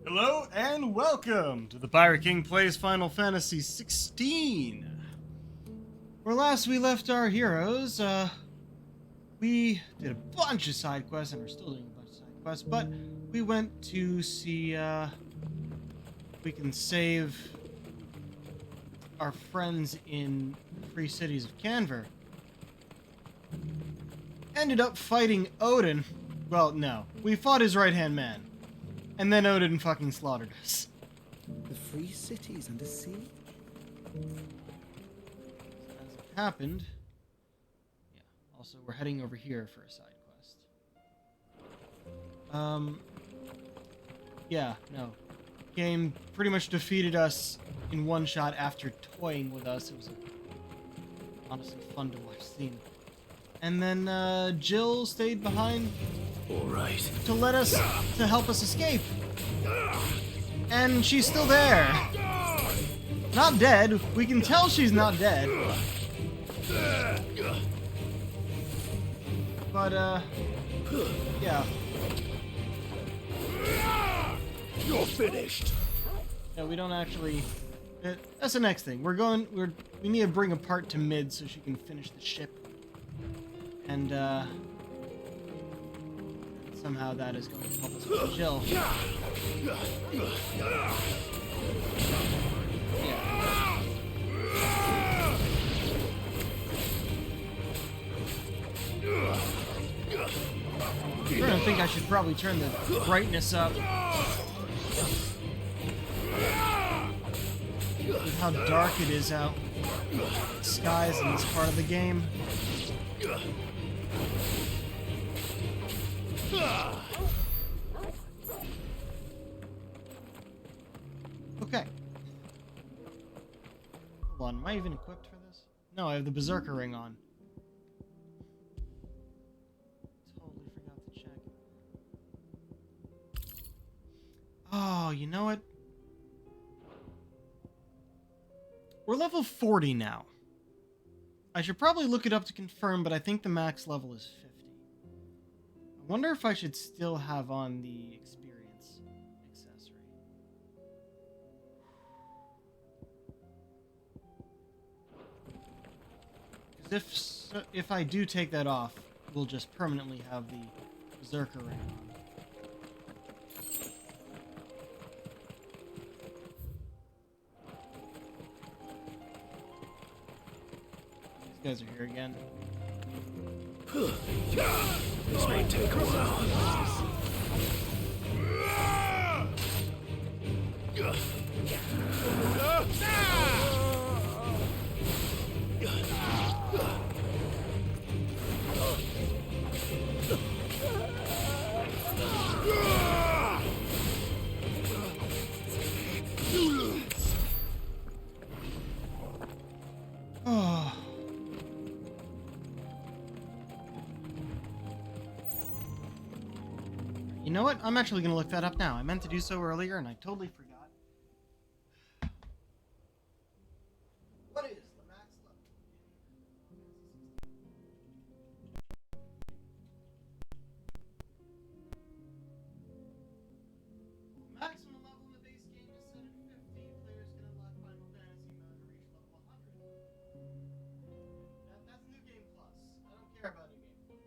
Hello and welcome to the Pirate King Plays Final Fantasy XVI. Where last we left our heroes, we did a bunch of side quests and we're still doing a bunch of side quests, but we went to see if we can save our friends in the free cities of Canver. Ended up fighting Odin. Well, no. We fought his right-hand man. And then Odin fucking slaughtered us. The free cities under siege? As it happened... Yeah, also we're heading over here for a side quest. Yeah, no. Game pretty much defeated us in one shot after toying with us. It was honestly fun to watch scene. And then Jill stayed behind Alright. to help us escape. And she's still there. Not dead. We can tell she's not dead. But yeah. You're finished. Yeah, we don't actually that's the next thing. We need to bring a part to mid so she can finish the ship. And somehow that is going to help us with Jill. Yeah. I think I should probably turn the brightness up. With how dark it is out. The skies in this part of the game. Okay. Hold on, am I even equipped for this? No, I have the Berserker ring on. Totally forgot to check. Oh, you know what? We're level 40 now. I should probably look it up to confirm, but I think the max level is 50. I wonder if I should still have on the experience accessory. Because if I do take that off, we'll just permanently have the Berserker ring on. These guys are here again. This may take a while. Oh. You know what? I'm actually going to look that up now. I meant to do so earlier, and I totally forgot. What is the max level? Maximum level in the base game is set at 50. Players can unlock Final Fantasy mode to reach level 100. That's New Game Plus. I don't care about New Game Plus.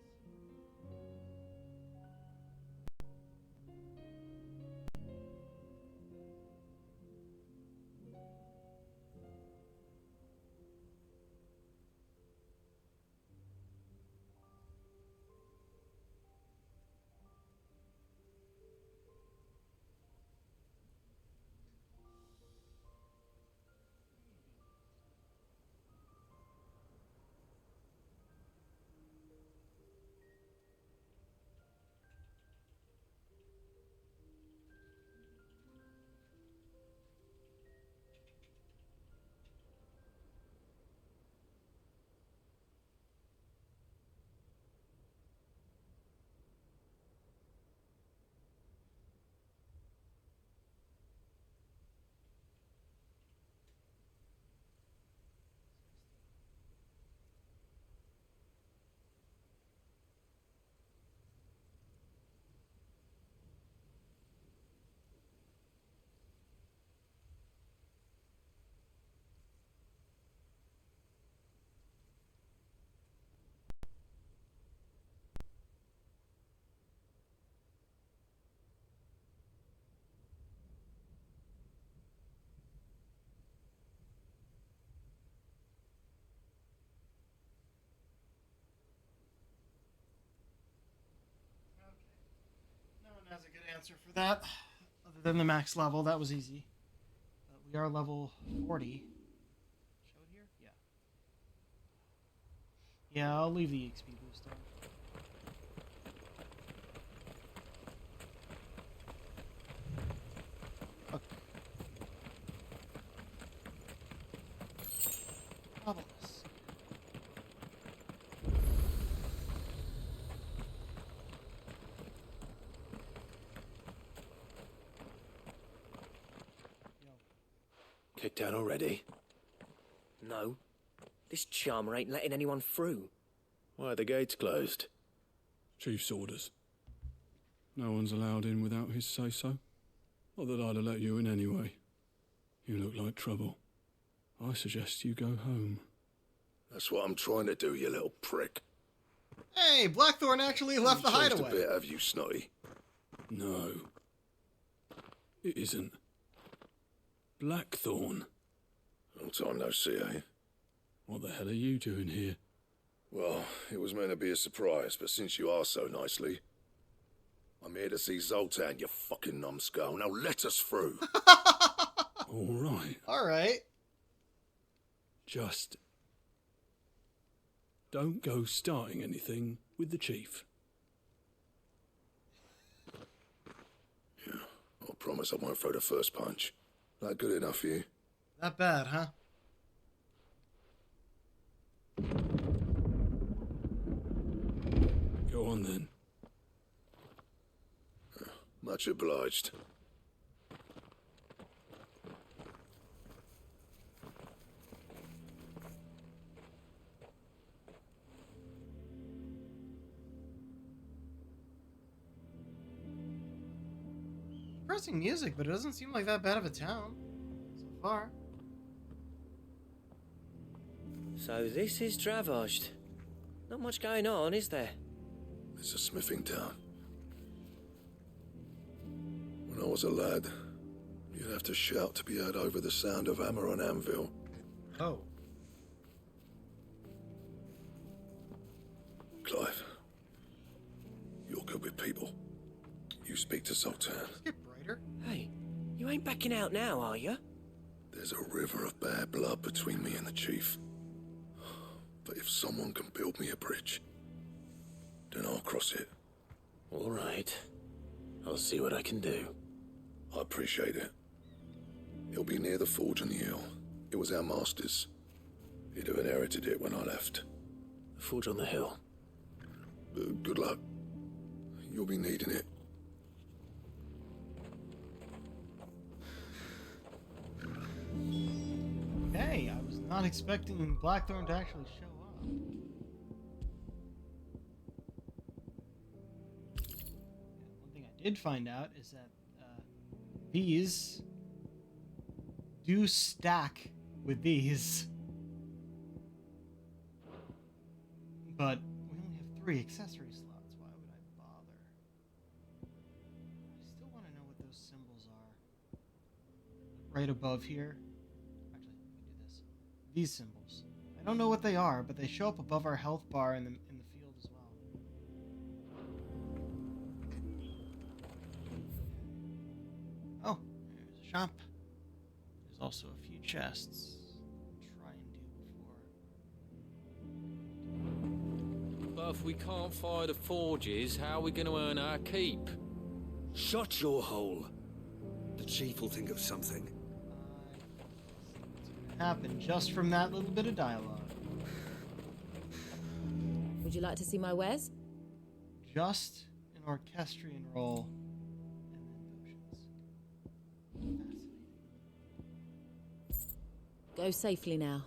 has a good answer for that. Other than the max level, that was easy. We are level 40. Show it here? Yeah. Yeah, I'll leave the XP boost on. Okay. Marvelous. Kicked out already? No. This charmer ain't letting anyone through. Why are the gates closed? Chief's orders. No one's allowed in without his say-so. Not that I'd have let you in anyway. You look like trouble. I suggest you go home. That's what I'm trying to do, you little prick. Hey, Blackthorn actually left the You changed hideaway. a bit, have you, Snotty? No. It isn't. Blackthorn. Long time no see, eh? What the hell are you doing here? Well, it was meant to be a surprise, but since you are so nicely, I'm here to see Zoltan, you fucking numbskull. Now let us through. All right. All right. Just don't go starting anything with the chief. Yeah, I promise I won't throw the first punch. That good enough for you? Not bad, huh? Go on then. Much obliged. Depressing music, but it doesn't seem like that bad of a town so far. So this is Dravosht. Not much going on, is there? It's a smithing town. When I was a lad, you'd have to shout to be heard over the sound of hammer on anvil. Oh. Clive, you're good with people. You speak to Zoltan. Let's get brighter. Hey, you ain't backing out now, are you? There's a river of bad blood between me and the chief. But if someone can build me a bridge, then I'll cross it. All right. I'll see what I can do. I appreciate it. It'll be near the forge on the hill. It was our master's. He'd have inherited it when I left. The forge on the hill. Good luck. You'll be needing it. Hey, I was not expecting Blackthorn to actually show up. One thing I did find out is that these do stack with these. But we only have 3 accessory slots. Why would I bother? I still want to know what those symbols are. Right above here. Actually, we can do this. These symbols. I don't know what they are, but they show up above our health bar in the field as well. Oh, there's a shop. There's also a few chests. Try and do before. But if we can't fire the forges, how are we going to earn our keep? Shut your hole. The chief will think of something. Happen just from that little bit of dialogue. Would you like to see my wares? Just an orchestrion roll and then potions. Fascinating. Go safely now.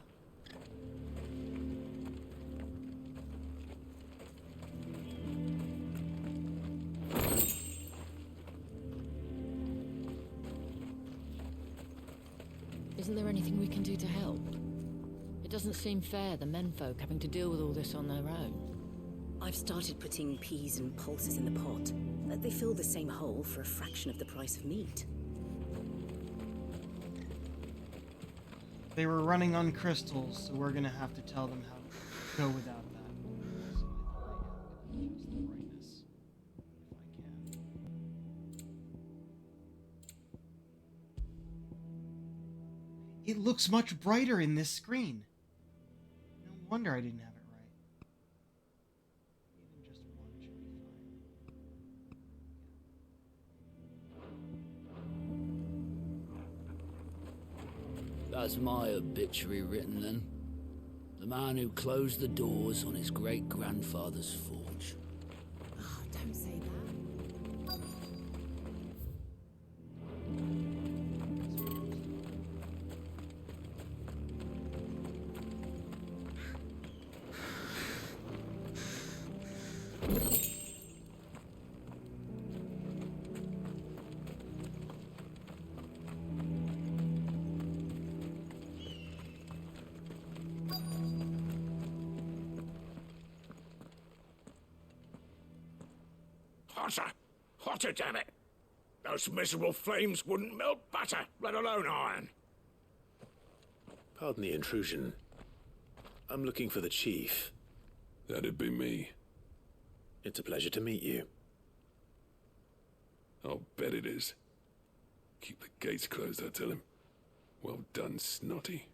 Isn't there anything we can do to help? It doesn't seem fair, the menfolk having to deal with all this on their own. I've started putting peas and pulses in the pot. They fill the same hole for a fraction of the price of meat. They were running on crystals, so we're gonna have to tell them how to go without that. So I thought I am gonna adjust the brightness if I can. It looks much brighter in this screen. No wonder I didn't have it right. Even just one should be fine. That's my obituary written then. The man who closed the doors on his great-grandfather's forge. Oh, don't say that. Hotter! Hotter, damn it! Those miserable flames wouldn't melt butter, let alone iron. Pardon the intrusion. I'm looking for the chief. That'd be me. It's a pleasure to meet you. I'll bet it is. Keep the gates closed, I tell him. Well done, Snotty.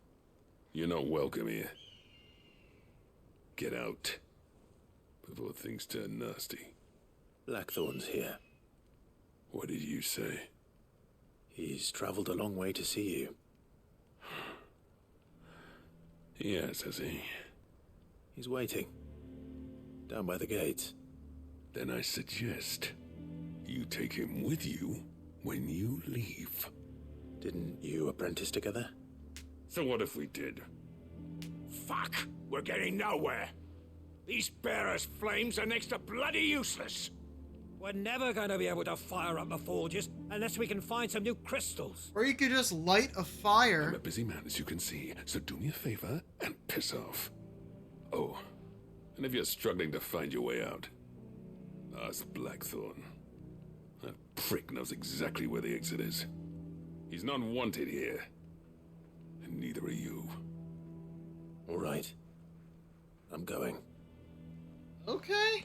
You're not welcome here. Get out. Before things turn nasty. Blackthorn's here. What did you say? He's traveled a long way to see you. Yes, has he? He's waiting. Down by the gates. Then I suggest you take him with you when you leave. Didn't you apprentice together? So what if we did? Fuck! We're getting nowhere. These bearers' flames are next to bloody useless. We're never going to be able to fire up the forges unless we can find some new crystals. Or you could just light a fire. I'm a busy man, as you can see, so do me a favor and piss off. Oh, and if you're struggling to find your way out, ask Blackthorn. That prick knows exactly where the exit is. He's not wanted here, and neither are you. All right. I'm going. Okay.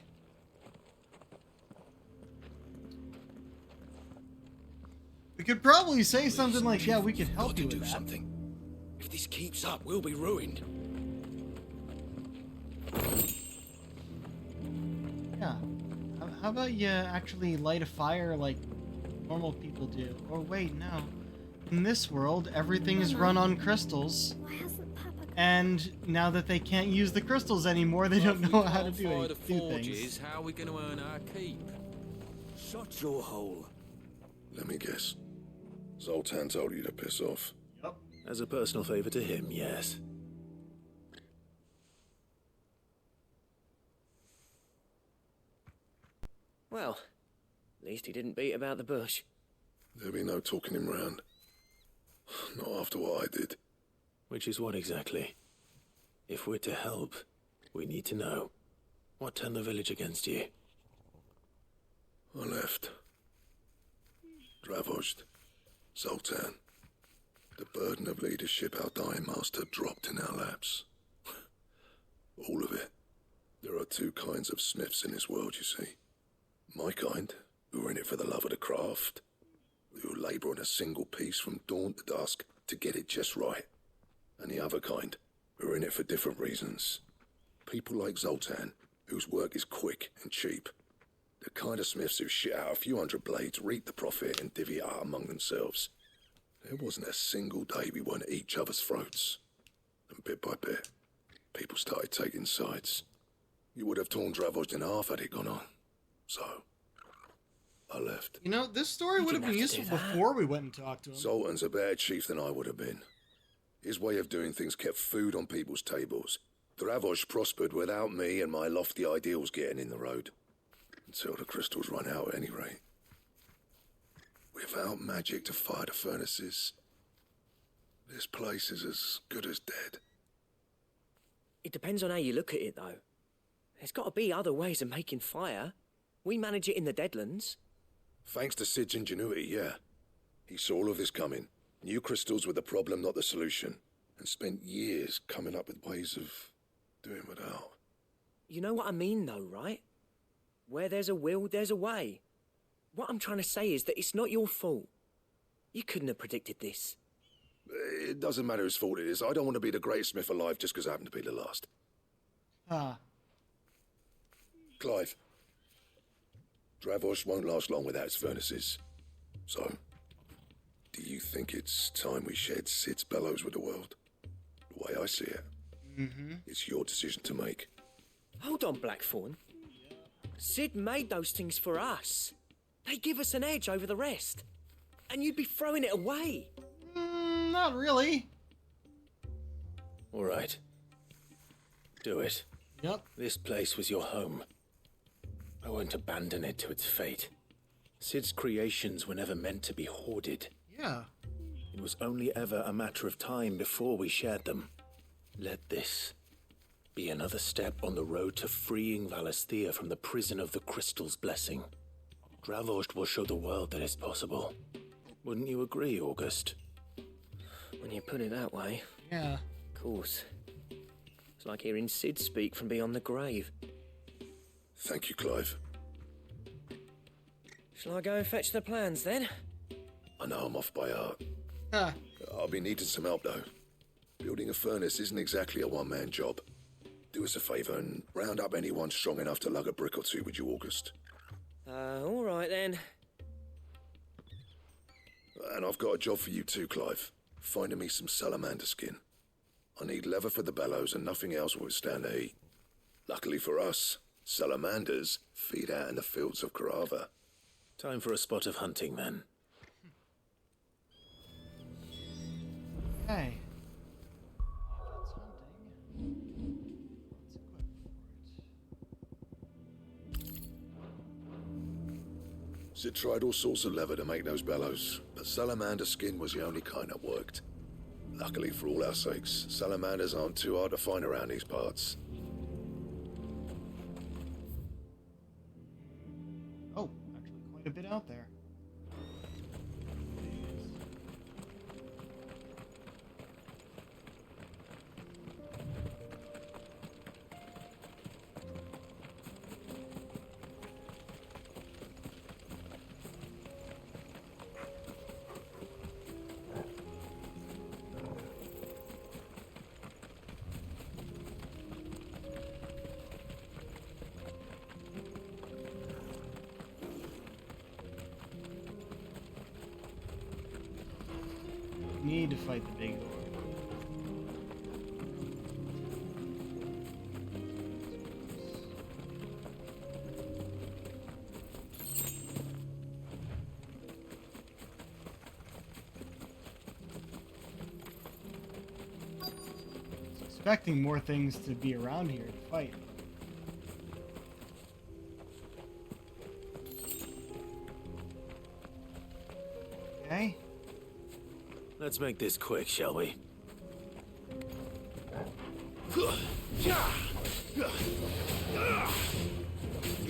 We could probably say something like, yeah, we can help you with that. Something. If this keeps up, we'll be ruined. Yeah. How about you actually light a fire like normal people do? Or wait, no. In this world, everything is run on crystals. Why hasn't Papa... And now that they can't use the crystals anymore, they don't know how to do Fire the things. forges, how are we going to earn our keep? Shut your hole. Let me guess. Zoltan told you to piss off. Yep. As a personal favor to him, yes. Well, at least he didn't beat about the bush. There'll be no talking him round. Not after what I did. Which is what exactly? If we're to help, we need to know. What turned the village against you? I left. Dravozd. Zoltan. The burden of leadership our dying master dropped in our laps. All of it. There are two kinds of smiths in this world, you see. My kind, who are in it for the love of the craft, who labour on a single piece from dawn to dusk to get it just right. And the other kind, who are in it for different reasons. People like Zoltan, whose work is quick and cheap. The kind of smiths who shit out a few hundred blades, reap the profit, and divvy it out among themselves. There wasn't a single day we weren't at each other's throats. And bit by bit, people started taking sides. You would have torn Dravozd in half had it gone on. So, I left. You know, this story would have been useful before we went and talked to him. Zoltan's a better chief than I would have been. His way of doing things kept food on people's tables. Dravozd prospered without me and my lofty ideals getting in the road. Until the crystals run out at any rate. Without magic to fire the furnaces, this place is as good as dead. It depends on how you look at it, though. There's got to be other ways of making fire. We manage it in the Deadlands. Thanks to Sid's ingenuity, yeah. He saw all of this coming, knew crystals were the problem, not the solution, and spent years coming up with ways of doing without. You know what I mean, though, right? Where there's a will, there's a way. What I'm trying to say is that it's not your fault. You couldn't have predicted this. It doesn't matter whose fault it is. I don't want to be the greatest smith alive just because I happen to be the last. Ah. Clive, Dravosh won't last long without its furnaces. So, do you think it's time we shared Sid's bellows with the world? The way I see it, it's your decision to make. Hold on, Blackthorn. Sid made those things for us. They give us an edge over the rest. And you'd be throwing it away. Not really. All right. Do it. Yep. This place was your home. I won't abandon it to its fate. Sid's creations were never meant to be hoarded. Yeah. It was only ever a matter of time before we shared them. Let this be another step on the road to freeing Valisthea from the prison of the Crystal's blessing. Dravost will show the world that it's possible. Wouldn't you agree, August? When you put it that way. Yeah. Of course. It's like hearing Sid speak from beyond the grave. Thank you, Clive. Shall I go and fetch the plans then? I know I'm off by heart. Huh. I'll be needing some help, though. Building a furnace isn't exactly a one-man job. Do us a favour and round up anyone strong enough to lug a brick or two, would you, August? All right then. And I've got a job for you too, Clive. Finding me some salamander skin. I need leather for the bellows and nothing else will withstand the heat. Luckily for us, salamanders feed out in the fields of Carava. Time for a spot of hunting, then. Hey. Sid tried all sorts of leather to make those bellows, but salamander skin was the only kind that worked. Luckily for all our sakes, salamanders aren't too hard to find around these parts. Oh, actually quite a bit out there. Need to fight the big orc. Expecting more things to be around here to fight. Okay. Let's make this quick, shall we?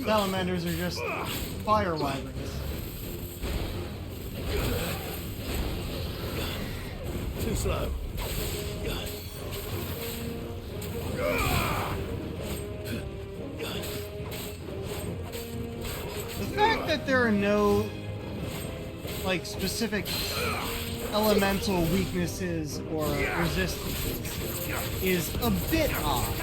Salamanders are just fire wyverns. Too slow. The fact that there are no, like, specific elemental weaknesses or resistances is a bit odd.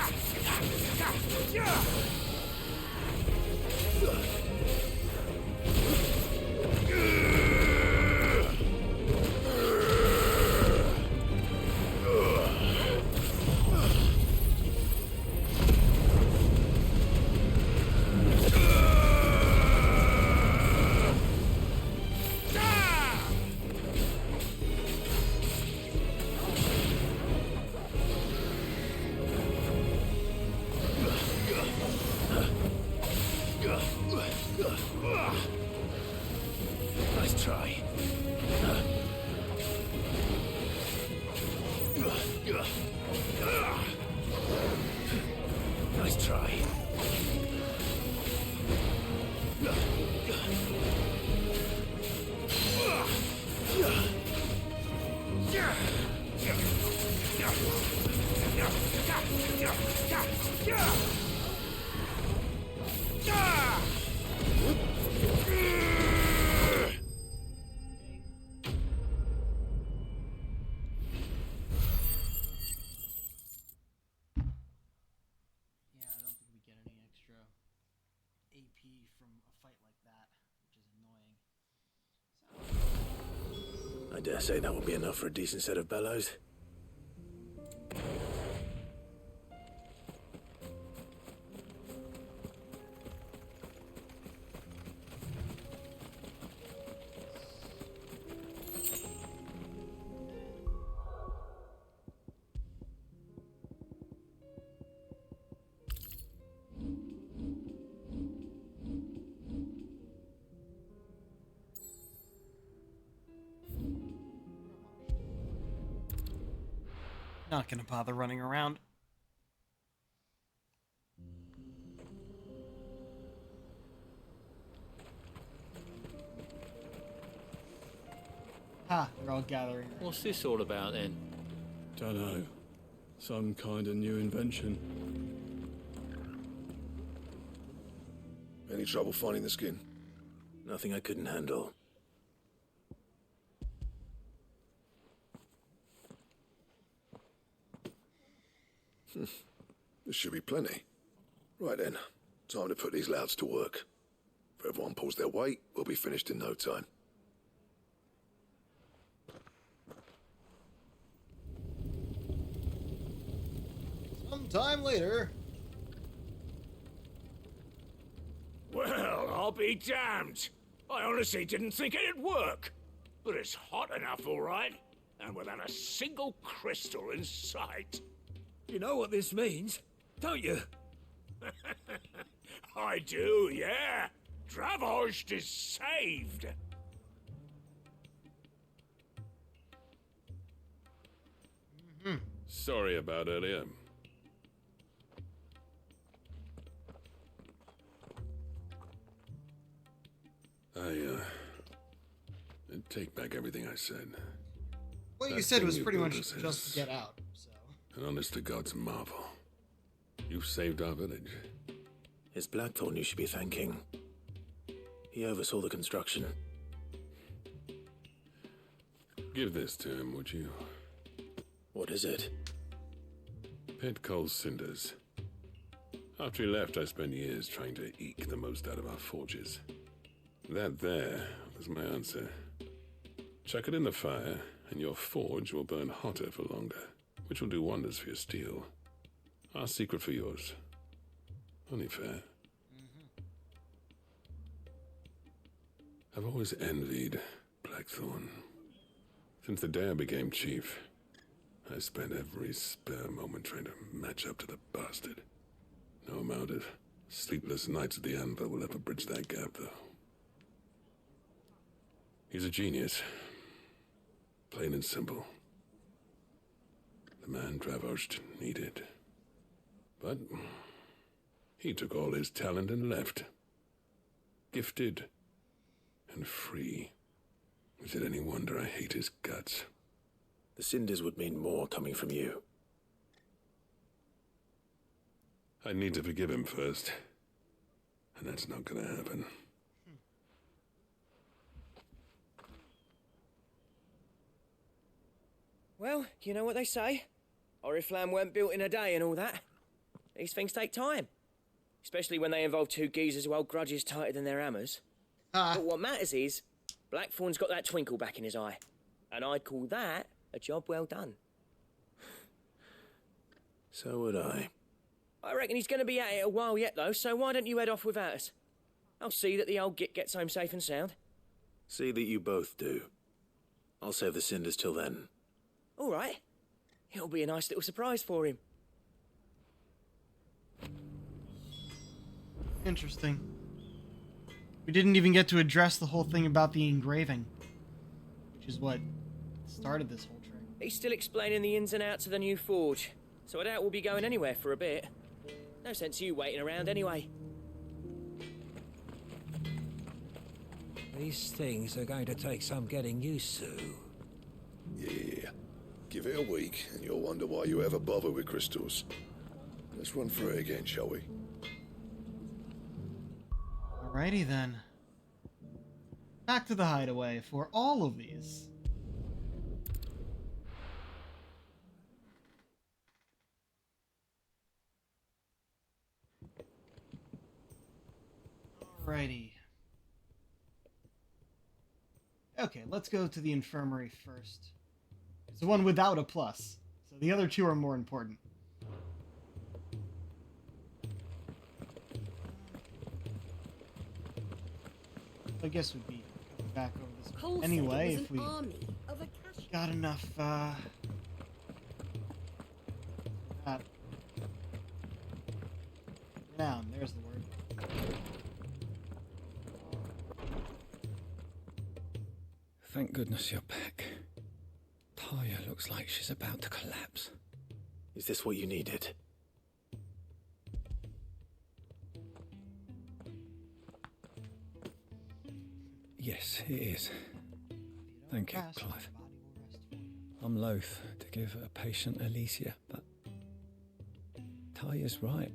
Nice try. Nice try. I dare say that will be enough for a decent set of bellows. Not gonna bother running around. Ha, they're all gathering. What's this all about then? Dunno. Some kind of new invention. Any trouble finding the skin? Nothing I couldn't handle. This should be plenty. Right then, time to put these louds to work. If everyone pulls their weight, we'll be finished in no time. Sometime later. Well, I'll be damned. I honestly didn't think it'd work. But it's hot enough, all right. And without a single crystal in sight. You know what this means, don't you? I do, yeah. Dravost is saved. Sorry about earlier. I take back everything I said. What you That said thing was you pretty built much us just is to get out, so. An honest to God's marvel. You saved our village. It's Blackthorn you should be thanking. He oversaw the construction. Give this to him, would you? What is it? Pit coal cinders. After he left, I spent years trying to eke the most out of our forges. That there was my answer. Chuck it in the fire, and your forge will burn hotter for longer, which will do wonders for your steel. Our secret for yours. Only fair. I've always envied Blackthorn. Since the day I became chief, I spent every spare moment trying to match up to the bastard. No amount of sleepless nights at the anvil will ever bridge that gap, though. He's a genius. Plain and simple. The man Dravost needed. But he took all his talent and left. Gifted and free. Is it any wonder I hate his guts? The cinders would mean more coming from you. I need to forgive him first. And that's not gonna happen. Well, you know what they say. Oriflamme weren't built in a day and all that. These things take time. Especially when they involve two geezers who hold grudges tighter than their hammers. But what matters is, Blackthorn's got that twinkle back in his eye. And I'd call that a job well done. So would I. I reckon he's going to be at it a while yet, though, so why don't you head off without us? I'll see that the old git gets home safe and sound. See that you both do. I'll save the cinders till then. All right. It'll be a nice little surprise for him. Interesting. We didn't even get to address the whole thing about the engraving, which is what started this whole trick. He's still explaining the ins and outs of the new forge, so I doubt we'll be going anywhere for a bit. No sense you waiting around anyway. These things are going to take some getting used to. Yeah. Give it a week, and you'll wonder why you ever bother with crystals. Let's run through it again, shall we? Alrighty then. Back to the hideaway for all of these. Alrighty. Okay, let's go to the infirmary first. It's the one without a plus. So the other two are more important. I guess we'd be coming back over this anyway if we got enough, that. Down, there's the word. Thank goodness you're back. Talia looks like she's about to collapse. Is this what you needed? Yes, it is. Thank you, Clive. I'm loath to give a patient Alicia, but Talia's right.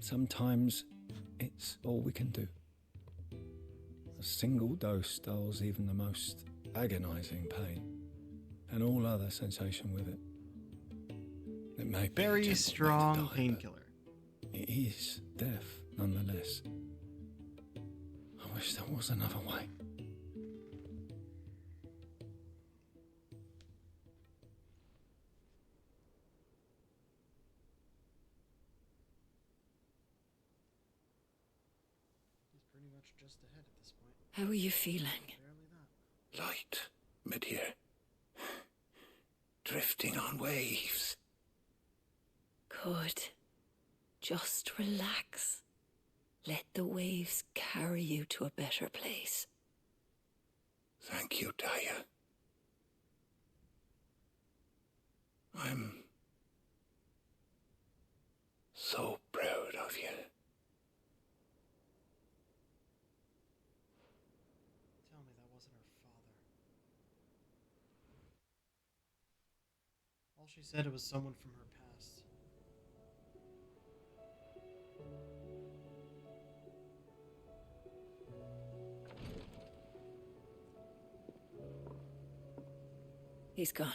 Sometimes it's all we can do. A single dose dulls even the most agonizing pain, and all other sensation with it. It may be very strong painkiller. It is death, nonetheless. I wish there was another way. He's pretty much just ahead at this point. How are you feeling? Light, mid-here. Drifting on waves. Good. Just relax. Let the waves carry you to a better place. Thank you, Daya. I'm so proud of you. Tell me that wasn't her father. All she said it was someone from her past. He's gone.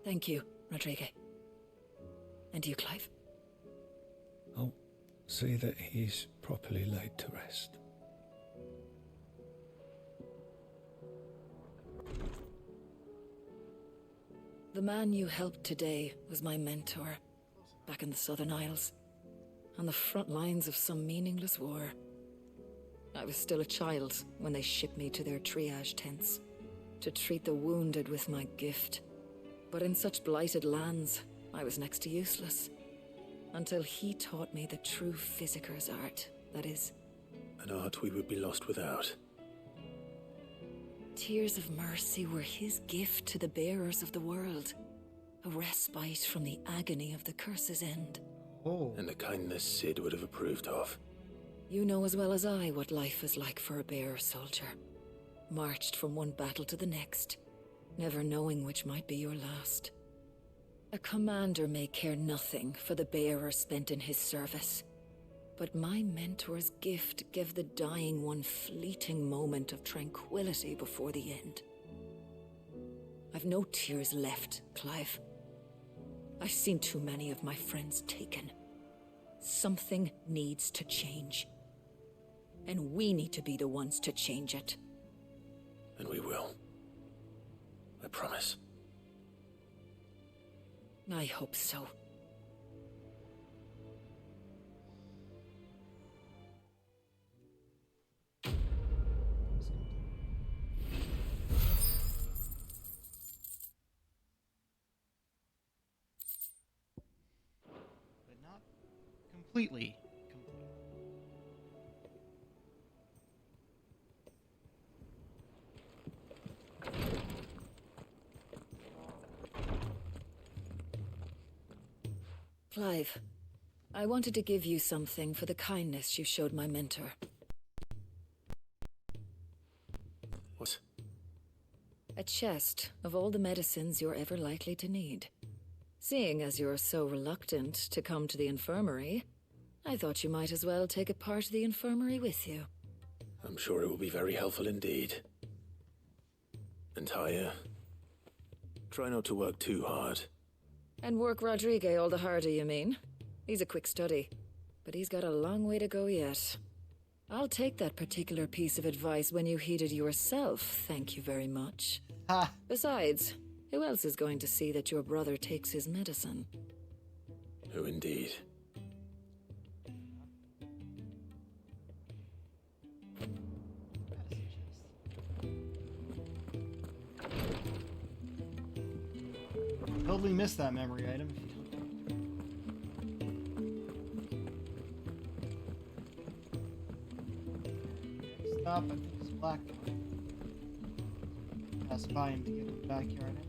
Thank you, Rodrigo. And you, Clive? I'll see that he's properly laid to rest. The man you helped today was my mentor, back in the Southern Isles, on the front lines of some meaningless war. I was still a child when they shipped me to their triage tents, to treat the wounded with my gift. But in such blighted lands, I was next to useless, until he taught me the true physicker's art, that is. An art we would be lost without. Tears of mercy were his gift to the bearers of the world. A respite from the agony of the curse's end. Oh. And a kindness Sid would have approved of. You know as well as I what life is like for a bearer soldier. Marched from one battle to the next, never knowing which might be your last. A commander may care nothing for the bearer spent in his service. But my mentor's gift gave the dying one fleeting moment of tranquility before the end. I've no tears left, Clive. I've seen too many of my friends taken. Something needs to change. And we need to be the ones to change it. And we will. I promise. I hope so. But not completely complete. Clive, I wanted to give you something for the kindness you showed my mentor. What? A chest of all the medicines you're ever likely to need. Seeing as you're so reluctant to come to the infirmary, I thought you might as well take a part of the infirmary with you. I'm sure it will be very helpful indeed. And Taya, try not to work too hard. And work Rodrigo all the harder, you mean? He's a quick study, but he's got a long way to go yet. I'll take that particular piece of advice when you heed it yourself, thank you very much. Ha! Besides, who else is going to see that your brother takes his medicine? Who indeed? Totally missed that memory item. Stop, I think it's black. Pass by him to get in the backyard anyway.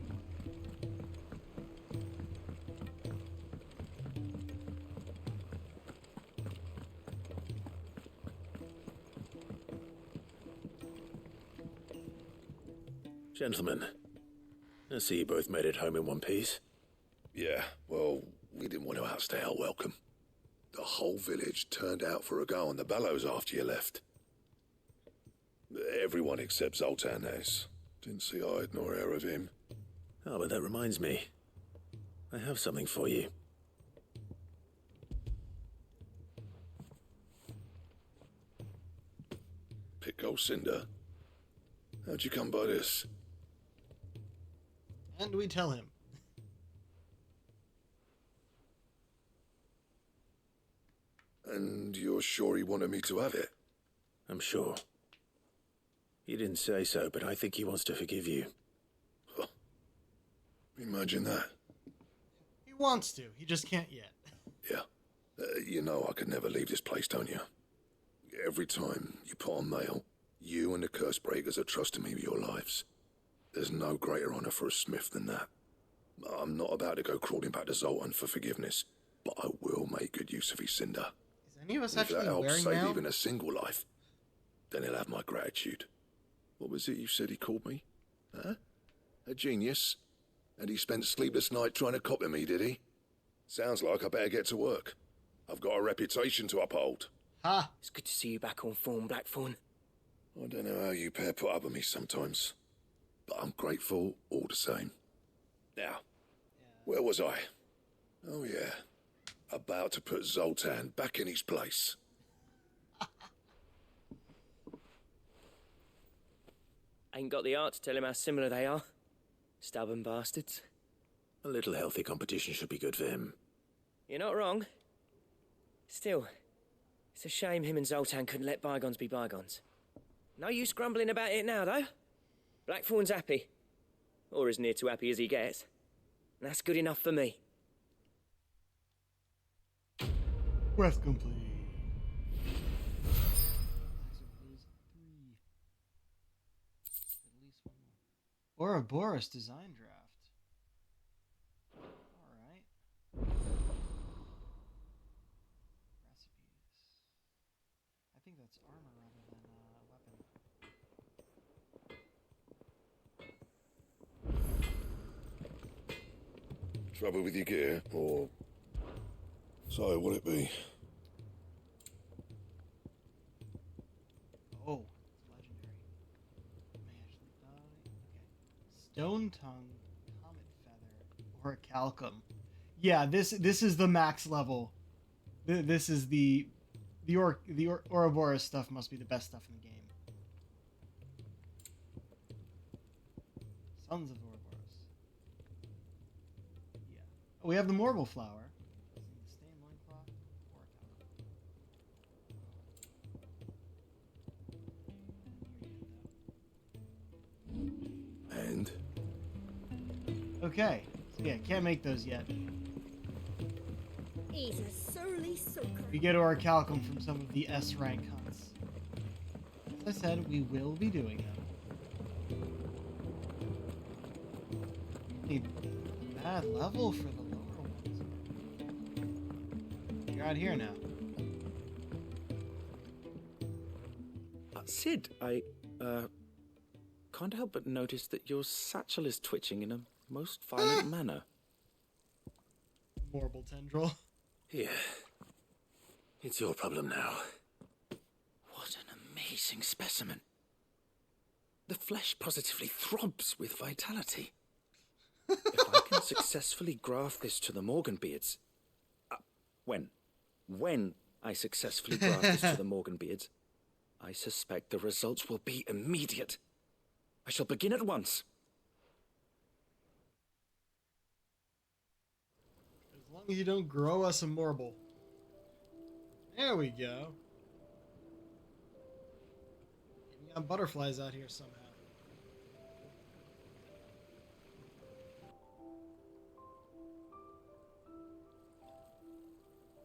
Gentlemen, I see you both made it home in one piece. Yeah, well, we didn't want to outstay our welcome. The whole village turned out for a go on the bellows after you left. Everyone except Zoltan has. Didn't see hide nor hair of him. Oh, but that reminds me. I have something for you. Pit Gold Cinder? How'd you come by this? And we tell him. And you're sure he wanted me to have it? I'm sure. He didn't say so, but I think he wants to forgive you. Huh. Imagine that. He wants to, he just can't yet. Yeah. You know I could never leave this place, don't you? Every time you put on mail, you and the Curse Breakers are trusting me with your lives. There's no greater honor for a smith than that. I'm not about to go crawling back to Zoltan for forgiveness, but I will make good use of his cinder. Is any of us If actually that helps wearing save mail? even a single life, then he'll have my gratitude. What was it you said he called me? Huh? A genius? And he spent sleepless night trying to copy me, did he? Sounds like I better get to work. I've got a reputation to uphold. Ha! It's good to see you back on form, Blackthorn. I don't know how you pair put up with me sometimes, but I'm grateful all the same. Now, where was I? Oh yeah, about to put Zoltan back in his place. Ain't got the art to tell him how similar they are. Stubborn bastards. A little healthy competition should be good for him. You're not wrong. Still, it's a shame him and Zoltan couldn't let bygones be bygones. No use grumbling about it now, though. Blackthorn's happy. Or as near to happy as he gets. And that's good enough for me. Quest complete. Ouroboros design draft. Alright. Recipes. I think that's armor rather than weapon. Trouble with your gear, or... So, what'd it be? Oh, it's legendary. May actually die. Okay. Stone Tongue, Comet Feather, Orichalcum. Yeah, this is the max level. This is the Ouroboros stuff must be the best stuff in the game. Sons of Ouroboros. Yeah. Oh, we have the Morble Flower. Stain Loincloth, Orichalcum. And? Okay. So yeah, can't make those yet. He's a surly soaker. We get Orichalcum from some of the S rank hunts. As I said, we will be doing them. Need a bad level for the lower ones. You're out here now. Sid, I, can't help but notice that your satchel is twitching in a most violent manner. Morble tendril. Here. It's your problem now. What an amazing specimen. The flesh positively throbs with vitality. If I can successfully graft this to the Morganbeards... when I successfully graft this to the Morganbeards, I suspect the results will be immediate. I shall begin at once. As long as you don't grow us a marble. There we go. We got butterflies out here somehow.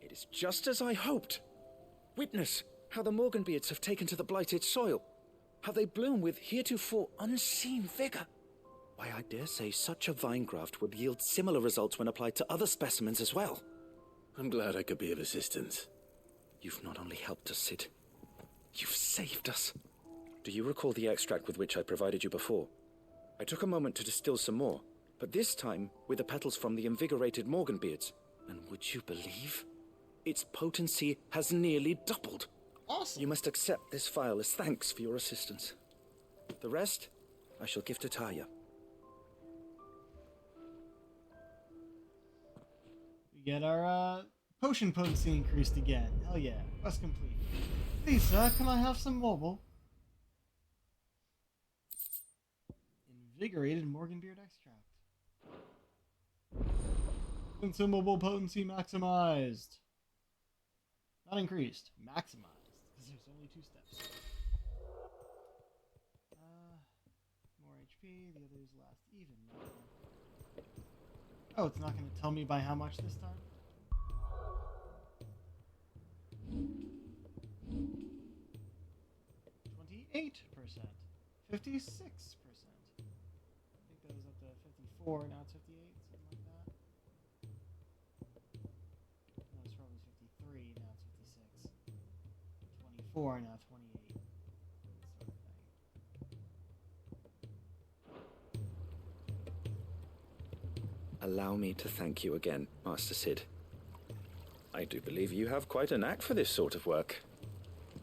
It is just as I hoped. Witness how the Morganbeards have taken to the blighted soil. How they bloom with heretofore unseen vigor. Why, I dare say such a vine graft would yield similar results when applied to other specimens as well. I'm glad I could be of assistance. You've not only helped us, Sid, you've saved us. Do you recall the extract with which I provided you before? I took a moment to distill some more, but this time with the petals from the invigorated Morganbeards. And would you believe? Its potency has nearly doubled. Awesome. You must accept this file as thanks for your assistance. The rest, I shall give to Taya. We get our potion potency increased again. Hell yeah. Quest complete. Please, sir, can I have some marble? Invigorated Morganbeard extract. Consumable potency maximized. Not increased, maximized, because there's only 2 steps. More HP, the others last even. Oh, it's not going to tell me by how much this time? 28%. 56%. I think that was up to 54, now it's 58, something like that. No, it's probably 53, now it's 56. 24, now 28. Sort of thing. Allow me to thank you again, Master Sid. I do believe you have quite a knack for this sort of work.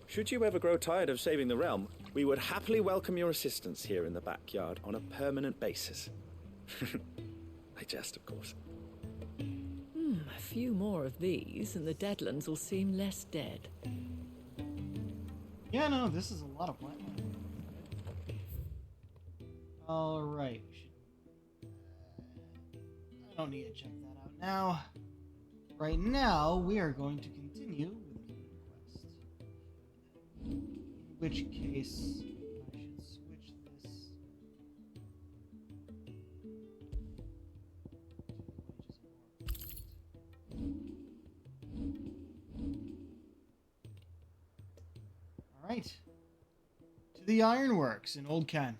Should you ever grow tired of saving the realm, we would happily welcome your assistance here in the backyard on a permanent basis. I jest, of course. A few more of these, and the Deadlands will seem less dead. Yeah, no, this is a lot of plant life. Alright, we should... I don't need to check that out now. Right now, we are going to continue with the main quest. In which case, I should switch this Alright. To the ironworks in Old Canver.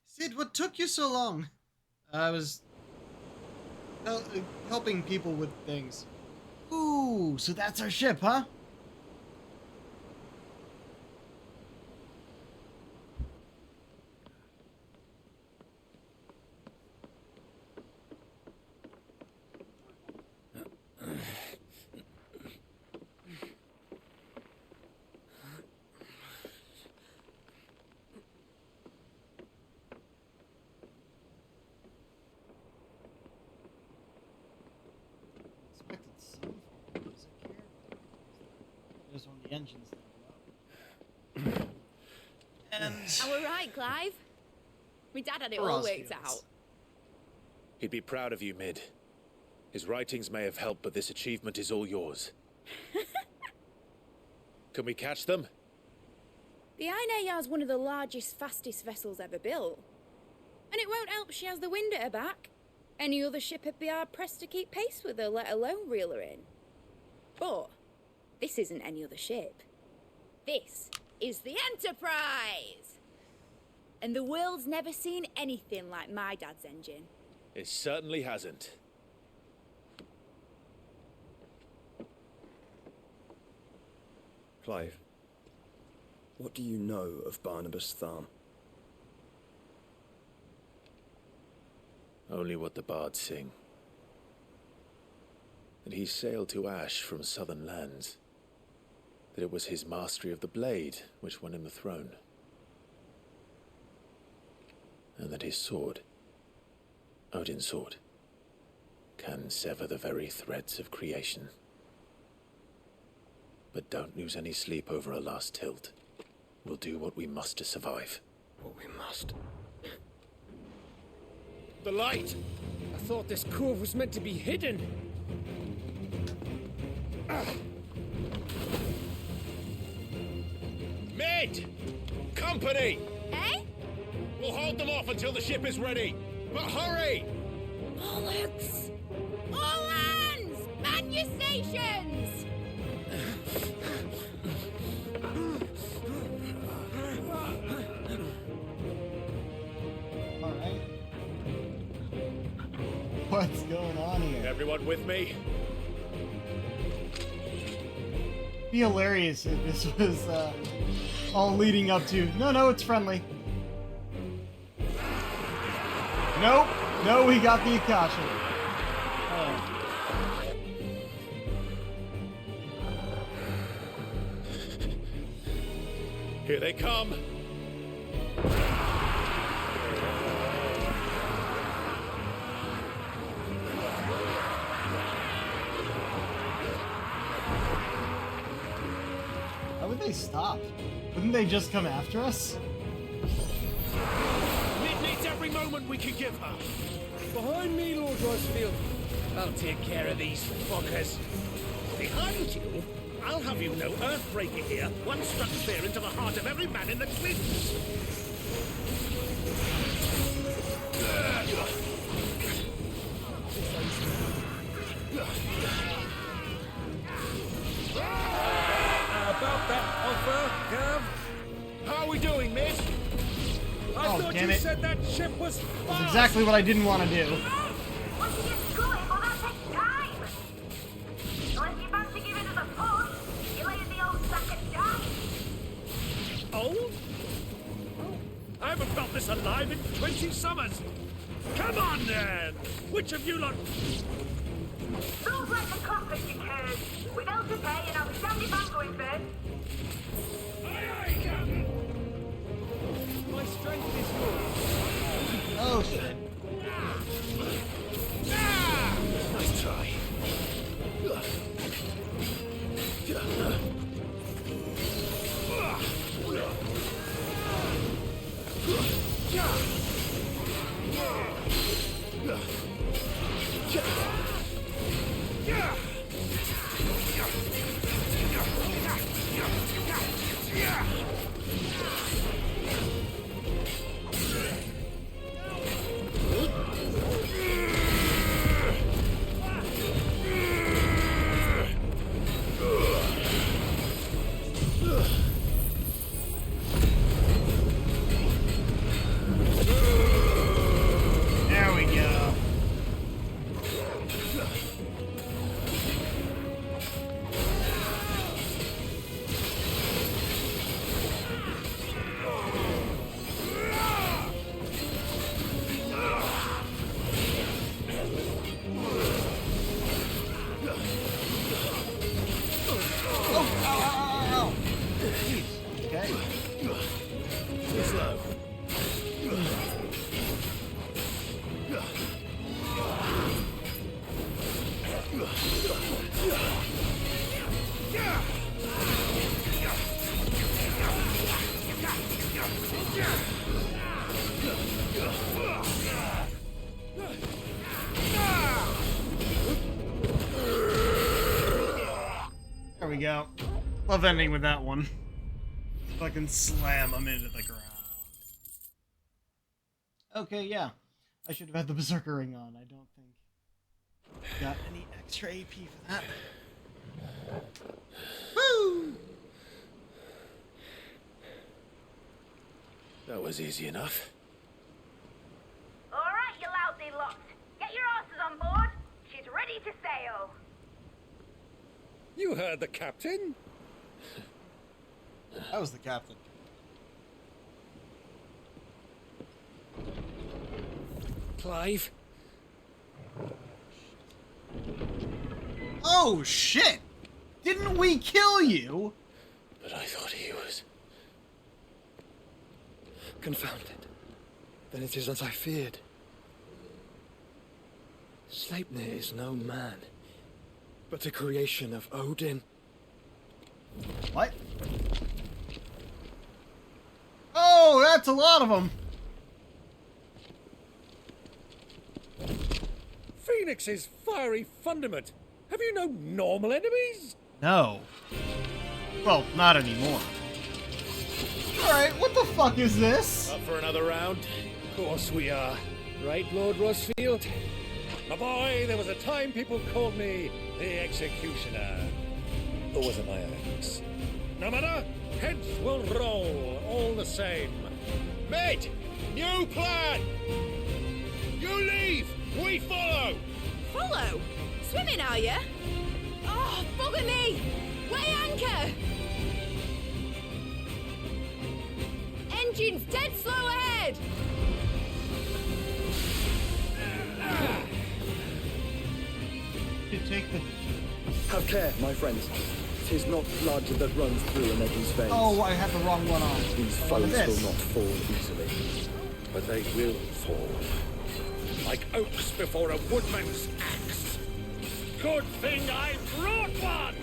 Sid, what took you so long? I was helping people with things. Ooh, so that's our ship, huh? When the engines and we're right, Clive. My dad had it all worked out. He'd be proud of you, Mid. His writings may have helped, but this achievement is all yours. Can we catch them? The Iron Yard's one of the largest, fastest vessels ever built. And it won't help she has the wind at her back. Any other ship would be hard-pressed to keep pace with her, let alone reel her in. But this isn't any other ship. This is the Enterprise! And the world's never seen anything like my dad's engine. It certainly hasn't. Clive, what do you know of Barnabas Tharm? Only what the bards sing. That he sailed to Ash from southern lands. That it was his mastery of the blade which won him the throne. And that his sword, Odin's sword, can sever the very threads of creation. But don't lose any sleep over our last tilt. We'll do what we must to survive. What we must. The light! I thought this cove was meant to be hidden. Mate! Company! Eh? We'll hold them off until the ship is ready. But hurry! Bollocks! All hands! Man your stations! Alright. What's going on here? Everyone with me? It'd be hilarious if this was all leading up to. No, it's friendly. Nope. No, we got the Akasha. Here they come. Why would they stop? Wouldn't they just come after us? Mid needs every moment we can give her. Behind me, Lord Rosefield. I'll take care of these fuckers. Behind you? I'll have you know Earthbreaker here, one struck fear into the heart of every man in the Twins. About that offer, Gav? How are we doing, Mid? I thought damn you it. said that ship was That's exactly what I didn't want to do. Once you get going, well, that takes time. Unless you fancy giving us a push, you lay in the old sack of dice. Old? I haven't felt this alive in 20 summers. Come on, then! Which of you lot... Don't let the compass you curve. We've hell to pay, and I'll be standing back going first. Aye, aye, Captain! My strength is yours. Oh shit. Nice try. There we go. Oh, jeez. Okay. Too slow. There we go. Love ending with that one. Fucking slam him into the ground. Okay, yeah. I should have had the Berserker ring on. I don't think got any extra AP for that. Woo! That was easy enough. All right, you lousy lot. Get your asses on board. She's ready to sail. You heard the captain? That was the captain. Clive? Oh shit! Didn't we kill you? But I thought he was... Confounded. Then it is as I feared. Sleipnir is no man, but a creation of Odin. What? Oh, that's a lot of them. Phoenix's fiery fundament. Have you no normal enemies? No. Well, not anymore. Alright, what the fuck is this? Up for another round? Of course we are. Right, Lord Rosfield? My boy, there was a time people called me the Executioner. Or was it my axe? No matter, heads will roll all the same. Mate, new plan! You leave, we follow! Follow? Swimming, are you? Oh, bugger me! Weigh anchor! Engine's dead slow ahead! You take the... Have care, my friends. 'Tis not blood that runs through an Eddie's veins. Oh, I had the wrong one on. These What foes is this? will not fall easily. But they will fall. Like oaks before a woodman's axe. Good thing I brought one!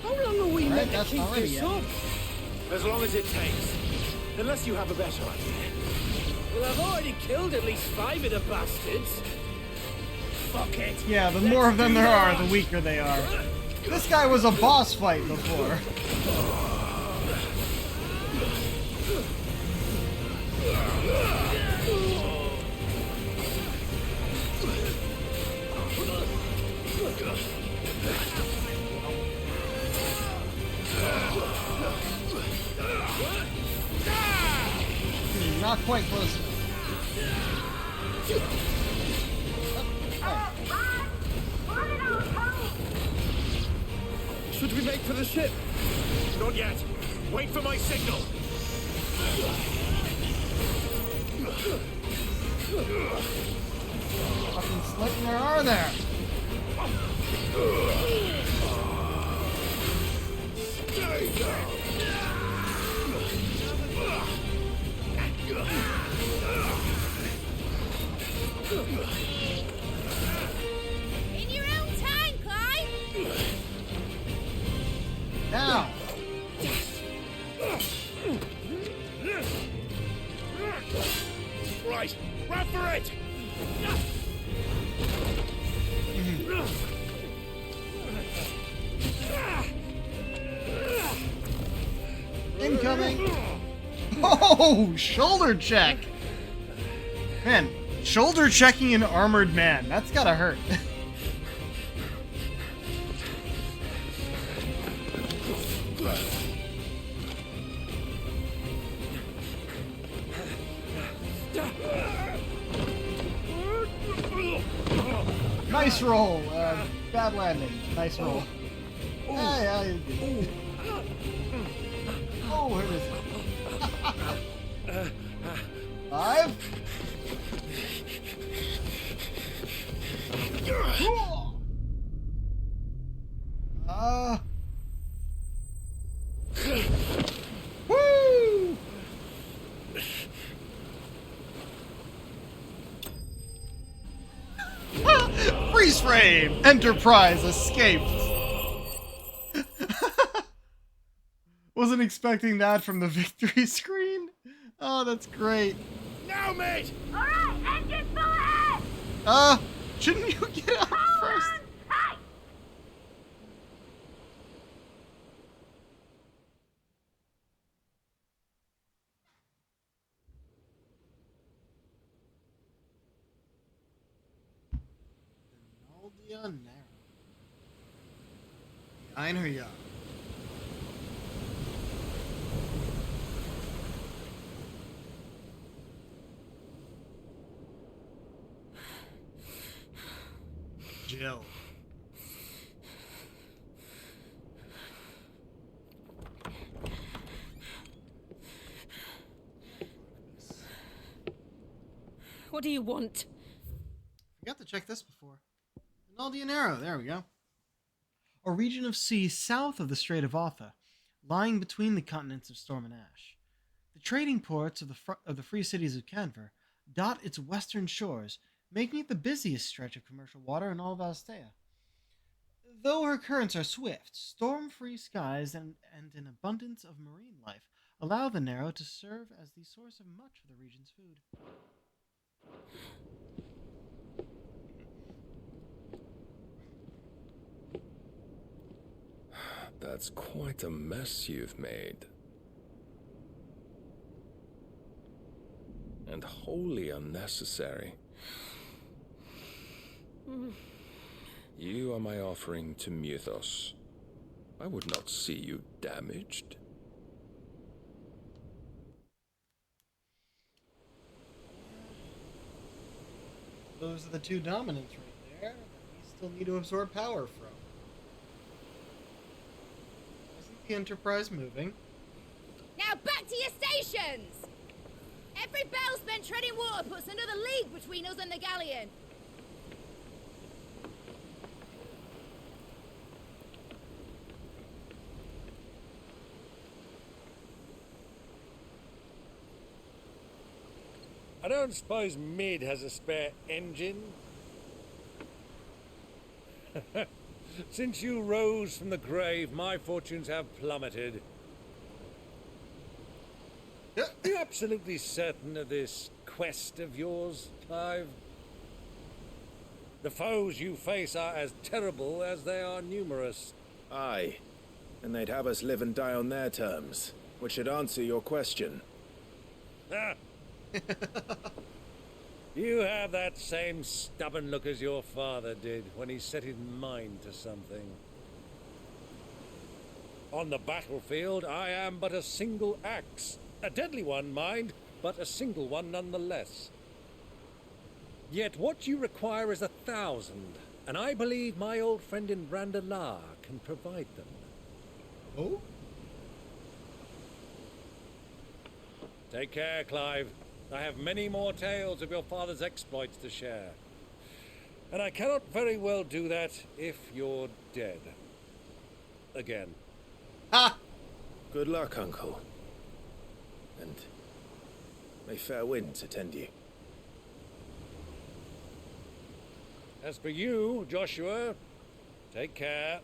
How long are we Right, meant to that's keep not ready this yet. up? As long as it takes. Unless you have a better idea. Well, I've already killed at least 5 of the bastards. Fuck it. Yeah, the more of them there are, the weaker they are. This guy was a boss fight before. Not quite close. Should we make for the ship? Not yet. Wait for my signal. Fucking slit there are there. In your own time, Clyde! Now. Right, run for it! Incoming. Oh, shoulder check. Man, shoulder checking an armored man. That's gotta hurt. Nice roll. Bad landing. Nice roll. Yeah, you did. Oh, here it is. 5. Woo! Freeze frame! Enterprise escaped! Wasn't expecting that from the victory screen. Oh, that's great. Now, mate! Alright, engine full ahead! Shouldn't you get out first? Tight! Einer, ja. Jill. What do you want? Forgot to check this before. Naldian Arrow, there we go. A region of sea south of the Strait of Otha, lying between the continents of Storm and Ash. The trading ports of the free cities of Canver dot its western shores, making it the busiest stretch of commercial water in all of Alstea. Though her currents are swift, storm-free skies and an abundance of marine life allow the Narrow to serve as the source of much of the region's food. That's quite a mess you've made. And wholly unnecessary. You are my offering to Mythos. I would not see you damaged. Those are the two dominants right there that we still need to absorb power from. Isn't the Enterprise moving? Now back to your stations! Every bell spent treading water puts another league between us and the galleon. I don't suppose Mid has a spare engine? Since you rose from the grave, my fortunes have plummeted. Are you absolutely certain of this quest of yours, Clive? The foes you face are as terrible as they are numerous. Aye, and they'd have us live and die on their terms, which should answer your question. Ah. You have that same stubborn look as your father did when he set his mind to something. On the battlefield, I am but a single axe. A deadly one, mind, but a single one nonetheless. Yet what you require is 1,000, and I believe my old friend in Randalar can provide them. Oh? Take care, Clive. I have many more tales of your father's exploits to share. And I cannot very well do that if you're dead. Again. Ha! Good luck, Uncle. And may fair winds attend you. As for you, Joshua, take care.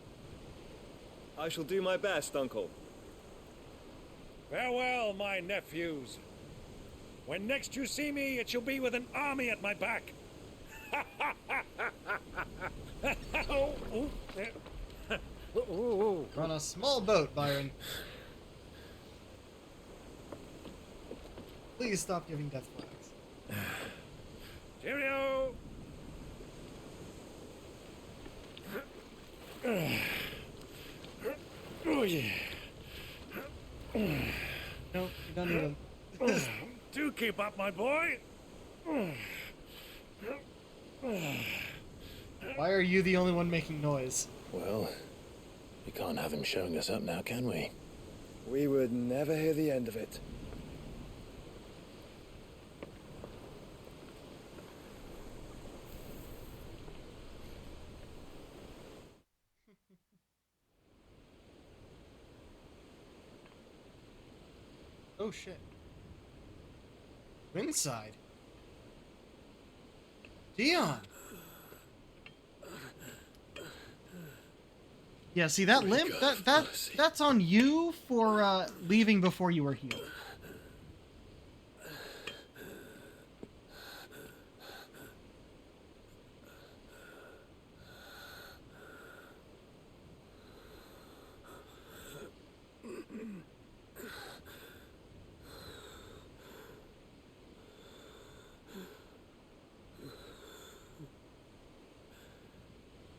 I shall do my best, Uncle. Farewell, my nephews. When next you see me, it shall be with an army at my back. We're on a small boat, Byron. Please stop giving death flags. Cheerio! Oh, yeah. No, you don't need them. Do keep up, my boy. Why are you the only one making noise? Well, we can't have him showing us up now, can we? We would never hear the end of it. Oh shit. Inside. Dion. Yeah, see that limp? That's on you for leaving before you were healed.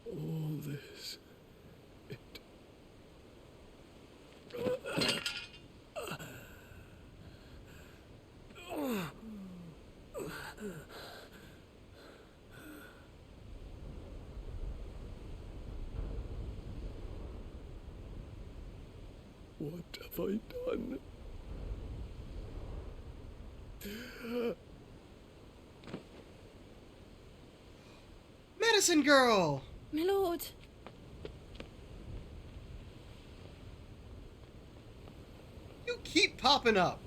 All this. What have I done? Medicine girl! My lord. You keep popping up.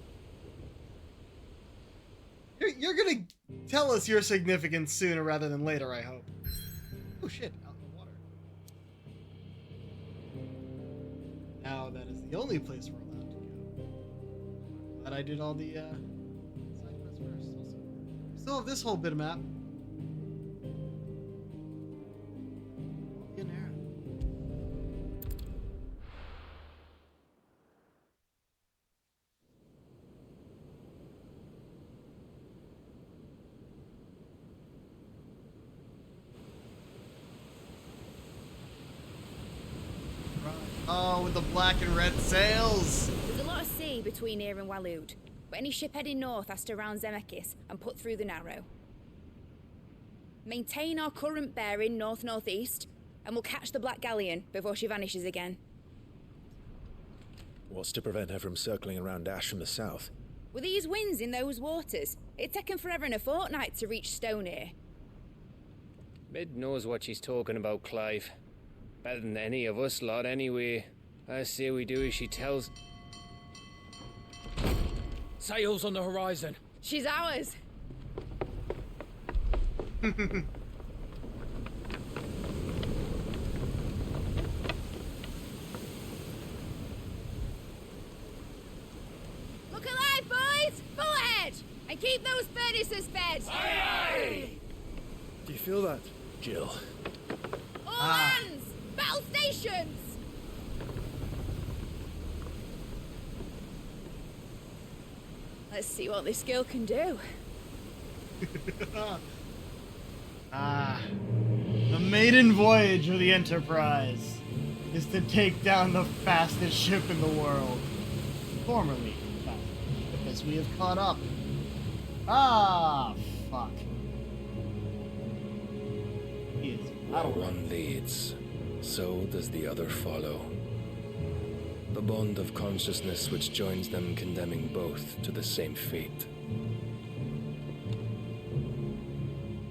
You're gonna tell us your significance sooner rather than later, I hope. Oh shit, out in the water. Now that is the only place we're allowed to go. Glad I did all the side quests first. Also, we still have this whole bit of map. In there. Oh, with the black and red sails! There's a lot of sea between here and Waloed, but any ship heading north has to round Zemeckis and put through the Narrow. Maintain our current bearing north-northeast, and we'll catch the Black Galleon before she vanishes again. What's to prevent her from circling around Ash from the south? With these winds in those waters, it'd taken forever and a fortnight to reach Stonehere. Mid knows what she's talking about, Clive. Better than any of us lot, anyway. I say we do as she tells. Sails on the horizon. She's ours. Look alive, boys! Full ahead! And keep those furnaces fed! Aye, aye! Do you feel that? Jill. All hands! Battle stations! Let's see what this girl can do. The maiden voyage of the Enterprise is to take down the fastest ship in the world. Formerly fastest ship, as we have caught up. Ah, fuck. He is Where one leads, so does the other follow. The bond of consciousness which joins them, condemning both to the same fate.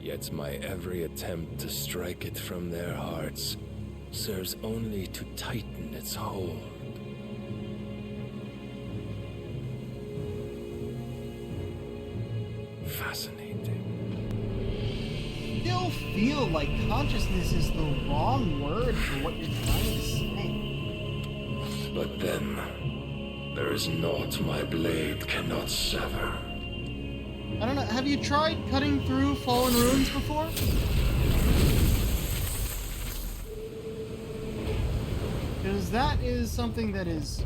Yet my every attempt to strike it from their hearts serves only to tighten its hold. Fascinating. Still feel like consciousness is the wrong word for what you're trying to say. But then, there is naught my blade cannot sever. I don't know, have you tried cutting through fallen ruins before? Because that is something that is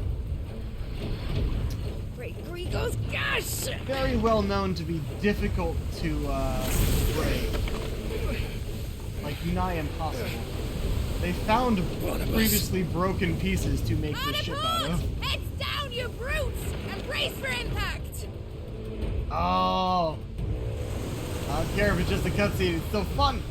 Great Grigos, gosh! very well known to be difficult to break. Like nigh impossible. They found previously broken pieces to make this ship out of. Heads down, you brutes! And brace for impact! Oh. I don't care if it's just a cutscene, it's still fun.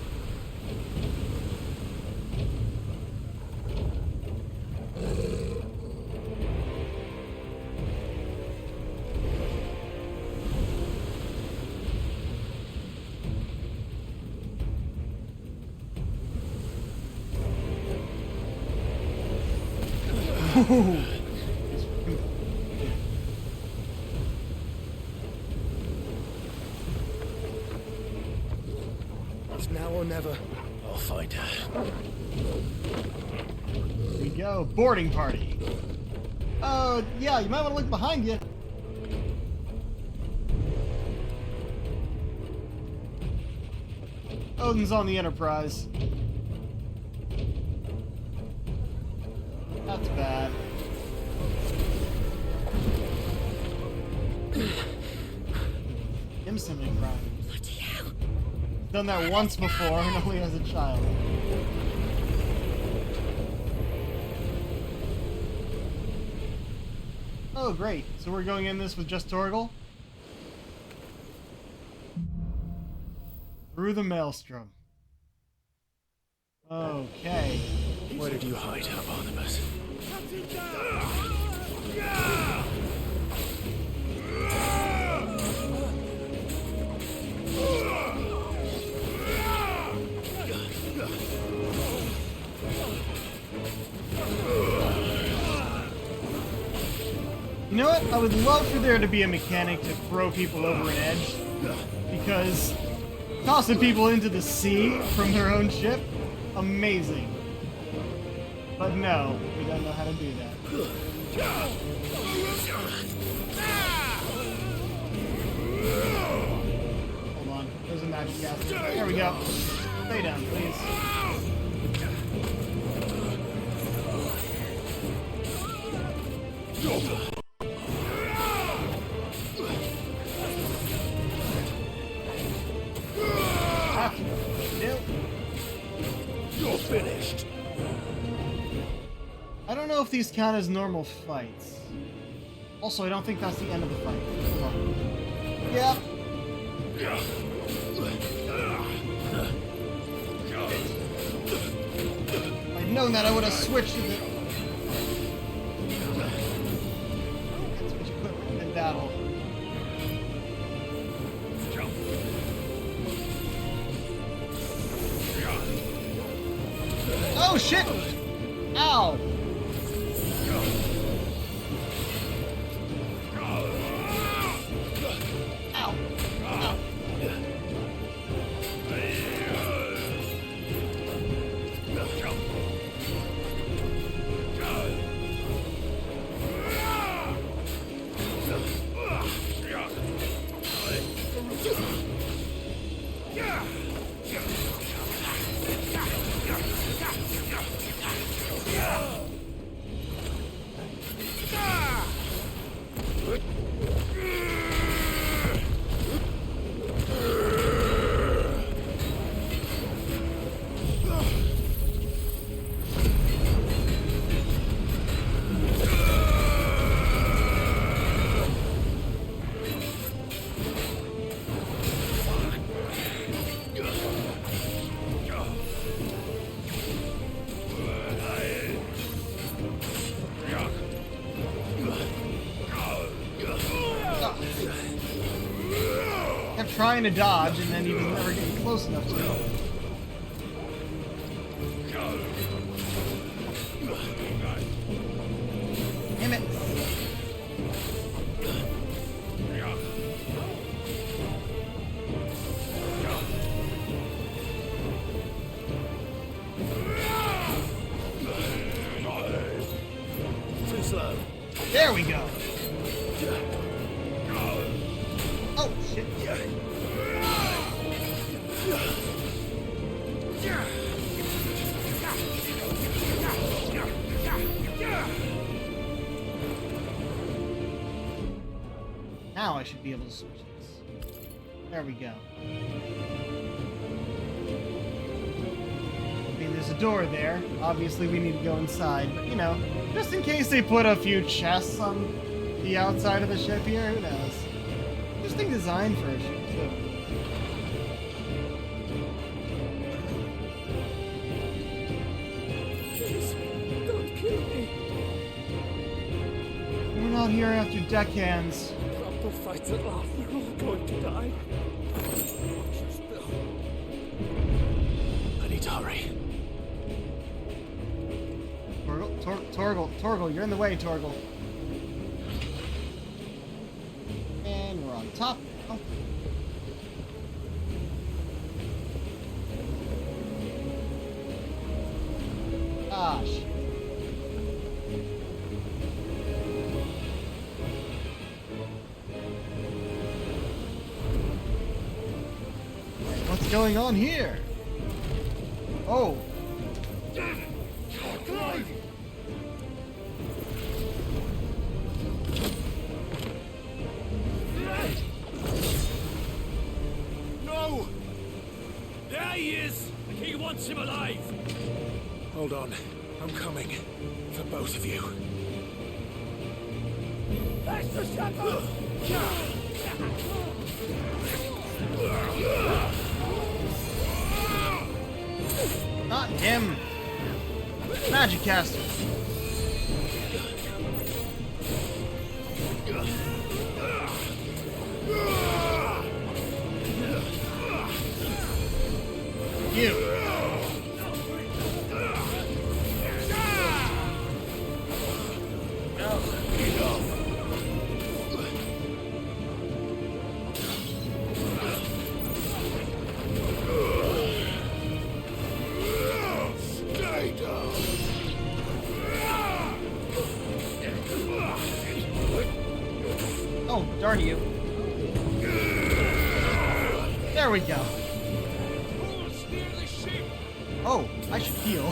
It's now or never. I'll find her. Here we go, boarding party. Oh, yeah, you might want to look behind you. Odin's on the Enterprise. That's bad. Instantly crying. Bloody hell. Done that once before, and only as a child. Oh, great. So we're going in this with just Torgal? Through the Maelstrom. Okay. Where did you hide, Barnabas? You know what? I would love for there to be a mechanic to throw people over an edge. Because tossing people into the sea from their own ship, amazing. But no, we don't know how to do that. Hold on, there's a magic gas. There we go. Stay down, please. You're finished. I don't know if these count as normal fights. Also, I don't think that's the end of the fight. Hold on. Yep. If I'd known that, I would have switched to the... Switch equipment in battle. Oh shit! Ow! Ow! Ow! Kept trying to dodge, and then he was never getting close enough to it. Damn it! Too slow. There we go! Oh, shit. Now I should be able to switch this. There we go. I mean, there's a door there. Obviously, we need to go inside, but you know, just in case they put a few chests on the outside of the ship here, who knows? Interesting design for a ship, too. Please, don't kill me. We're not here after deckhands. Drop the fights at last. We're all going to die. I need to hurry. Torgal, you're in the way, Torgal. And we're on top now. Ah, shit. What's going on here? Oh. No! There he is! The king wants him alive! Hold on. I'm coming. For both of you. That's the shepherd! Not him! Magic caster! You! There we go. Oh, I should heal.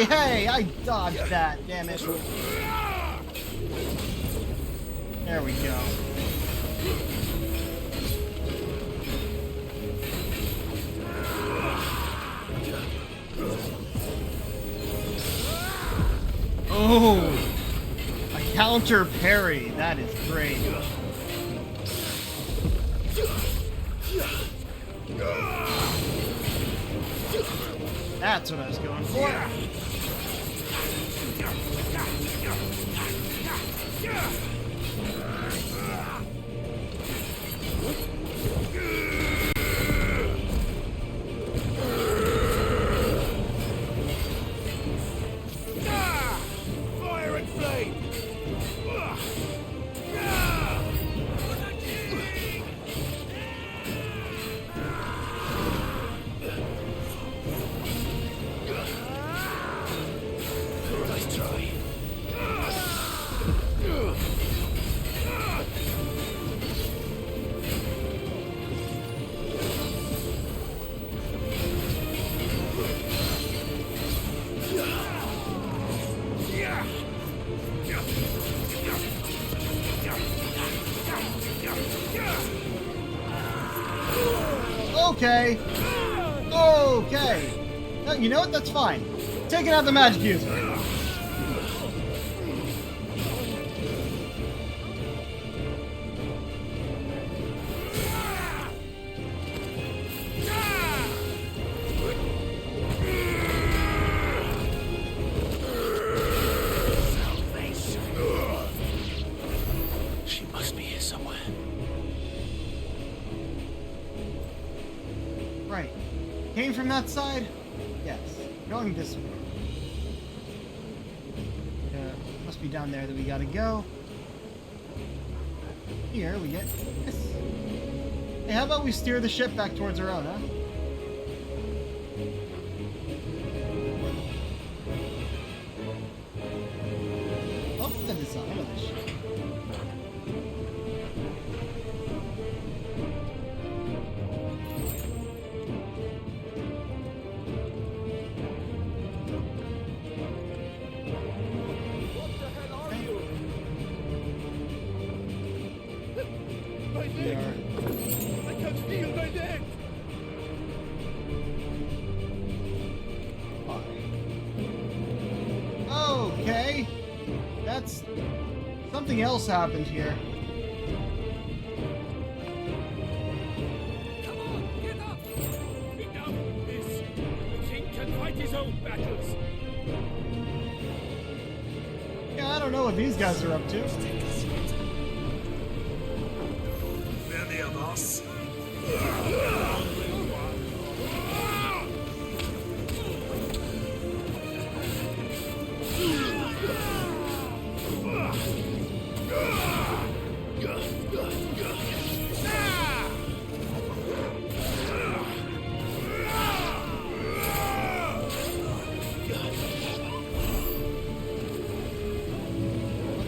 Hey, I dodged that, damn it. There we go. Oh, a counter parry, that is great. That's what I was going for. Fire and flame! Nice try. Okay. Okay. No, you know what? That's fine. Taking out the magic user. She must be here somewhere. Right. Came from that side? Yes. Going this way. Must be down there that we gotta go. Here we get this. Hey, how about we steer the ship back towards our own, huh? Oh, the design of this ship. My leg! I can't feel my leg! Okay. That's... something else happened here. Come on, get up! Enough of this! The king can fight his own battles! Yeah, I don't know what these guys are up to. Many of us.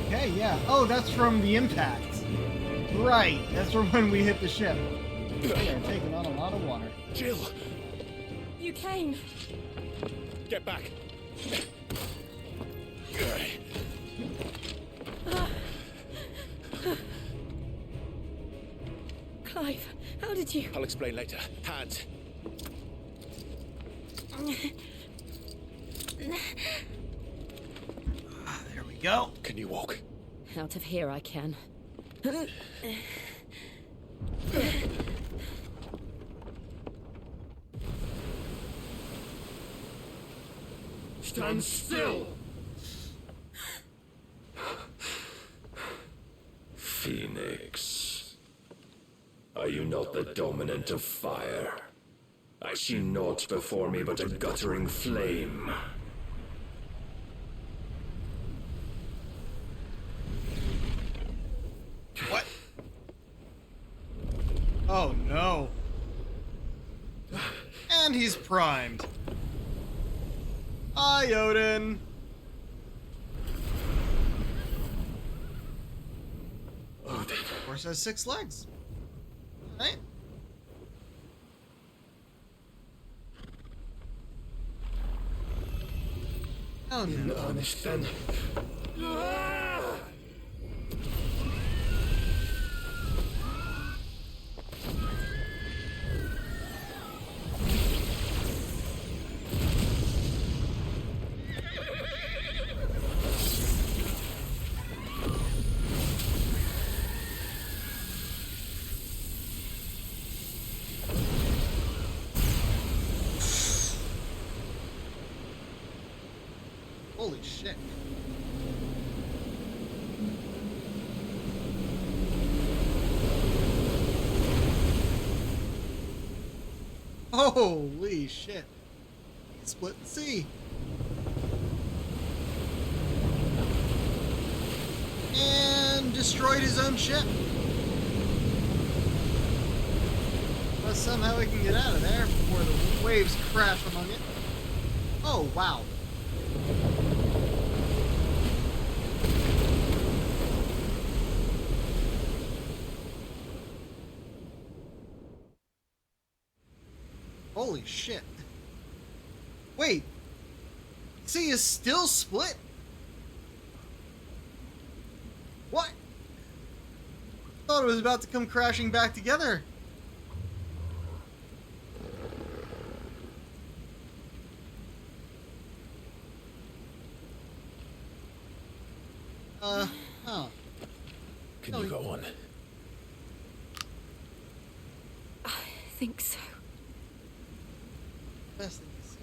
Okay, yeah. Oh, that's from the impact. Right, that's from when we hit the ship. We are taking on a lot of water. Jill! You came. Get back! Clive, how did you... I'll explain later. Hands! There we go. Can you walk? Out of here I can. Stand still! Phoenix, are you not the dominant of fire? I see naught before me but a guttering flame. primed. Hi, Odin. Odin. Horse has 6 legs. Alright. Oh In no. earnest then. Holy shit. Holy shit. He split the sea. And destroyed his own ship. But somehow we can get out of there before the waves crash among it. Oh, wow. Holy shit. Wait. Sea is still split? What? Thought it was about to come crashing back together. Oh. Can you go on? I think so. Best thing to say.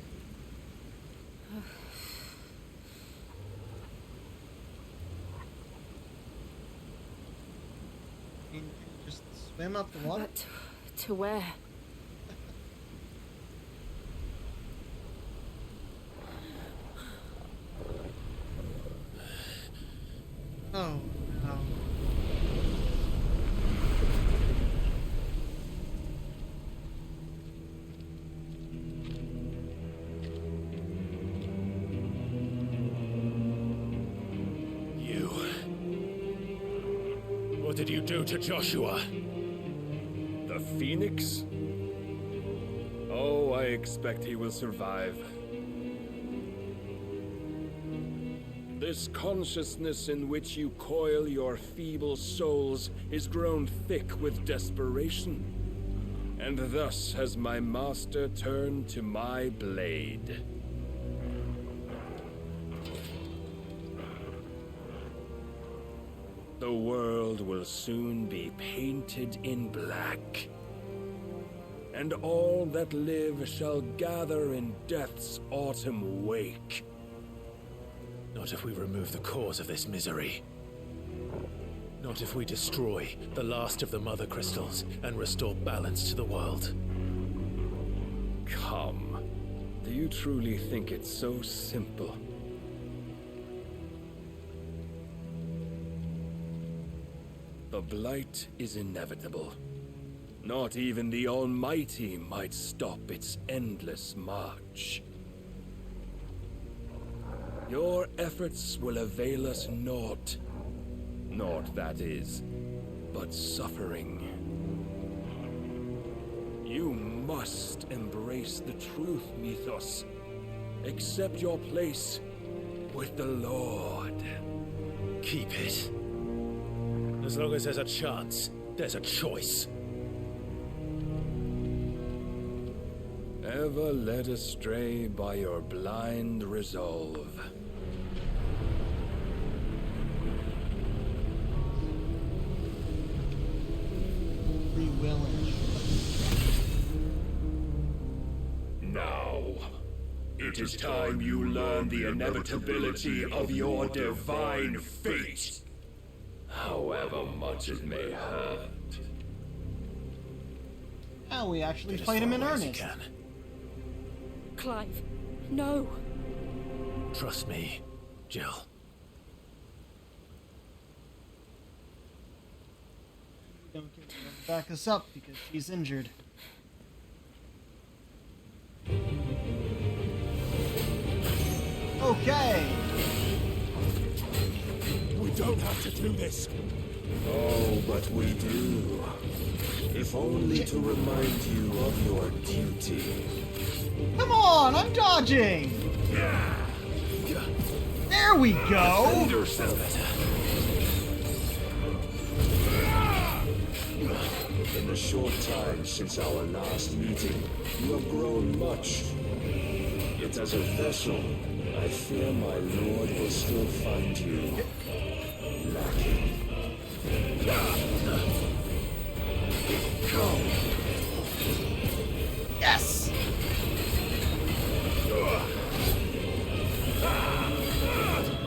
Can you just swim up the water? But to where? Oh, no. What did you do to Joshua? The Phoenix? Oh, I expect he will survive. This consciousness in which you coil your feeble souls is grown thick with desperation. And thus has my master turned to my blade. The world will soon be painted in black. And all that live shall gather in death's autumn wake. Not if we remove the cause of this misery. Not if we destroy the last of the Mother Crystals and restore balance to the world. Come. Do you truly think it's so simple? The Blight is inevitable. Not even the Almighty might stop its endless march. Your efforts will avail us naught. Naught, that is, but suffering. You must embrace the truth, Mythos. Accept your place with the Lord. Keep it. As long as there's a chance, there's a choice. Ever led astray by your blind resolve. Free will Now, it is time you learn the inevitability of your divine fate. However much it may hurt. Now we actually fight him in earnest. Clive, no. Trust me, Jill. Don't get her to back us up because she's injured. Okay. We don't have to do this. Oh, but we do. If only to remind you of your duty. Come on, I'm dodging. There we go. In the short time since our last meeting, you have grown much. Yet as a vessel, I fear my lord will still find you lacking. Come. Yes.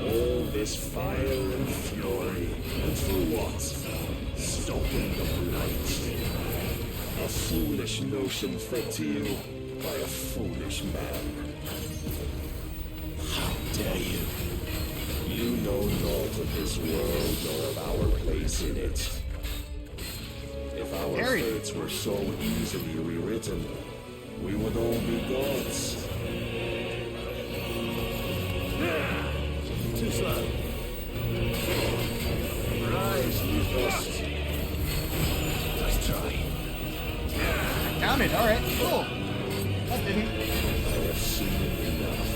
All this fire and fury, and for what? Stopping the blight. A foolish notion fed to you by a foolish man. How dare you? You know naught of this world nor of our place in it. If our fates were so easily rewritten, we would all be gods. Too slow. Rise, you dust. Let's try. Down it, alright, cool. That didn't. I have seen enough.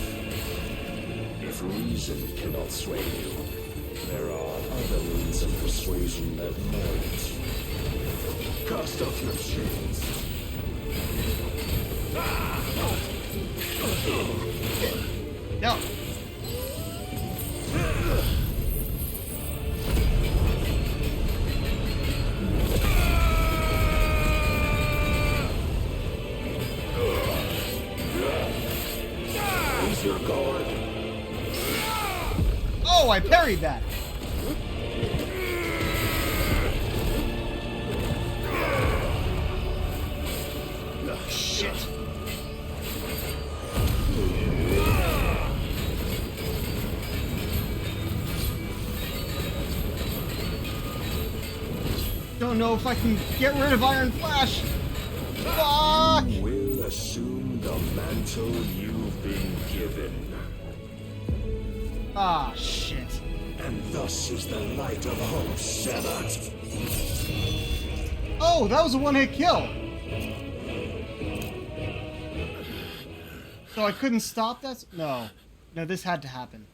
If reason cannot sway you, there are other means of persuasion that might. Cast off your chains. No. Raise your guard. Oh, I parried that. Shit. Don't know if I can get rid of Iron Flash. Fuck! You will assume the mantle you've been given. Ah, shit. And thus is the light of hope severed. Oh, that was a one-hit kill. So I couldn't stop that? No. No, this had to happen.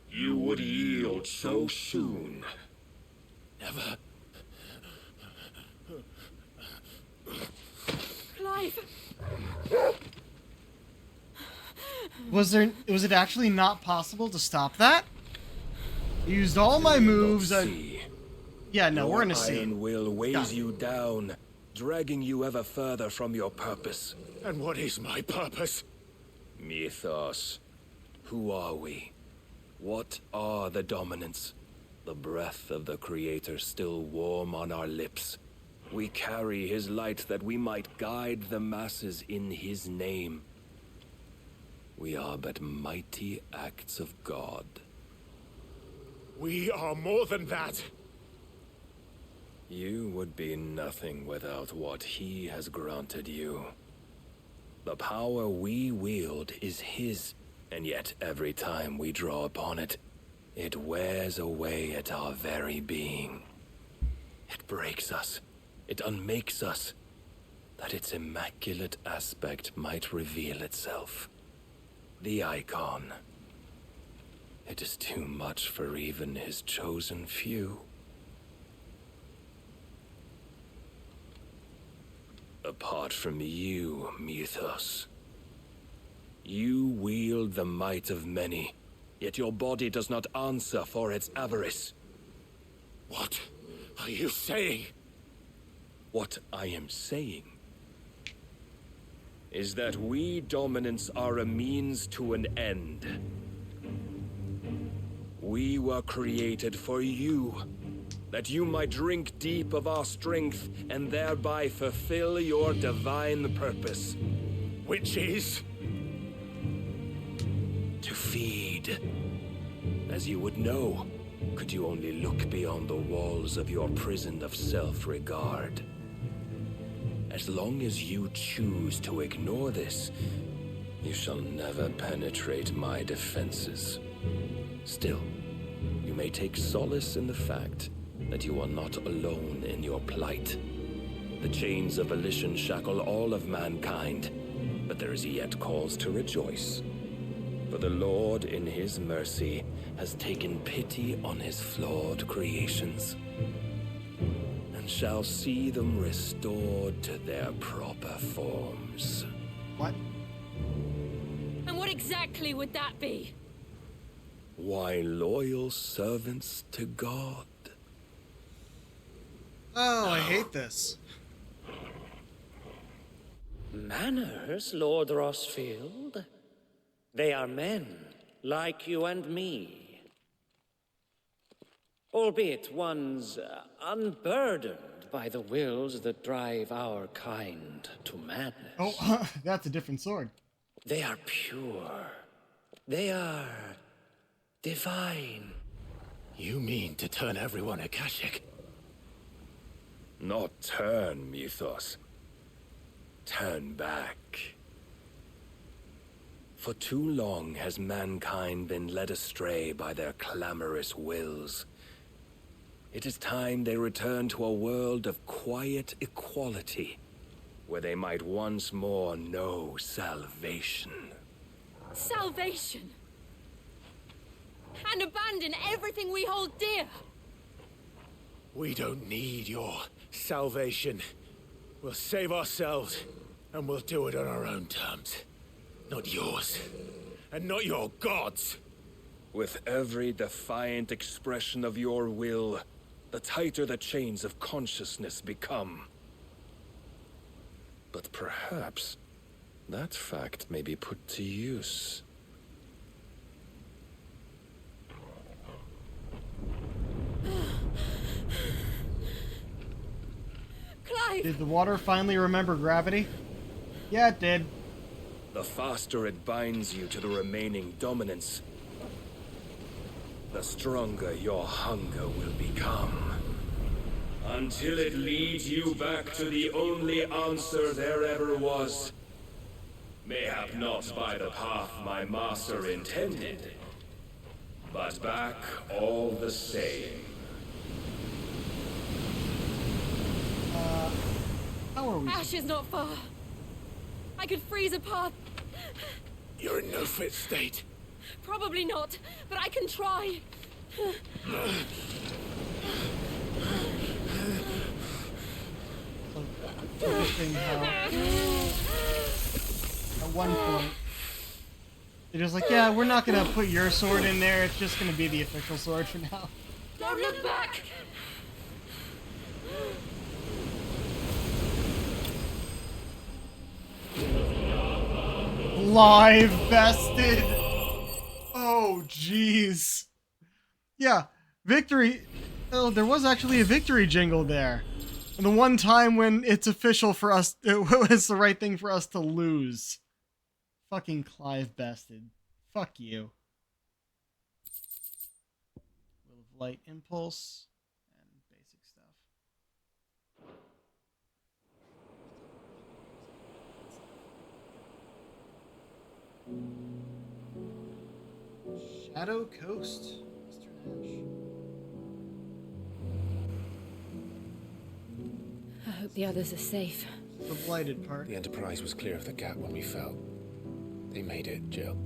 You would yield so soon. Never. Clive! Was it actually not possible to stop that? I used all my moves. Yeah, no, we're gonna see. Iron will weighs you down, dragging you ever further from your purpose. And what is my purpose? Mythos. Who are we? What are the dominants? The breath of the Creator still warm on our lips. We carry his light that we might guide the masses in his name. We are but mighty acts of God. We are more than that. You would be nothing without what he has granted you. The power we wield is his, and yet every time we draw upon it, it wears away at our very being. It breaks us. It unmakes us, that its immaculate aspect might reveal itself. The icon. It is too much for even his chosen few. Apart from you, Mythos, you wield the might of many, yet your body does not answer for its avarice. What are you saying? What I am saying is that we dominants are a means to an end. We were created for you, that you might drink deep of our strength and thereby fulfill your divine purpose. Which is? To feed. As you would know, could you only look beyond the walls of your prison of self-regard. As long as you choose to ignore this, You shall never penetrate my defenses. Still, you may take solace in the fact that you are not alone in your plight. The chains of volition shackle all of mankind, but there is yet cause to rejoice. For the Lord, in his mercy, has taken pity on his flawed creations, and shall see them restored to their proper forms. What? And what exactly would that be? Why, loyal servants to God. Oh, I hate this. Manners, Lord Rossfield? They are men, like you and me. Albeit ones unburdened by the wills that drive our kind to madness. Oh, that's a different sword. They are pure. They are divine. You mean to turn everyone Akashic? Not turn, Mythos. Turn back. For too long has mankind been led astray by their clamorous wills. It is time they return to a world of quiet equality, where they might once more know salvation. Salvation? And abandon everything we hold dear? We don't need your salvation. We'll save ourselves, and we'll do it on our own terms. Not yours, and not your gods. With every defiant expression of your will, the tighter the chains of consciousness become. But perhaps that fact may be put to use. Clive! Did the water finally remember gravity? Yeah, it did. The faster it binds you to the remaining dominance, the stronger your hunger will become. Until it leads you back to the only answer there ever was. Mayhap not by the path my master intended, but back all the same. How are we? Ash is not far. I could freeze a path. You're in no fit state. Probably not, but I can try. Interesting how at one point they're just like, yeah, we're not gonna put your sword in there, it's just gonna be the official sword for now. Don't look back! Live bested. Oh jeez. Yeah, victory. Oh, there was actually a victory jingle there. And the one time when it's official for us, it was the right thing for us to lose. Fucking Clive bested. Fuck you. Will of Light Impulse and basic stuff. Shadow Coast, Eastern Edge. I hope the others are safe. The blighted part. The Enterprise was clear of the gap when we fell. They made it, Jill.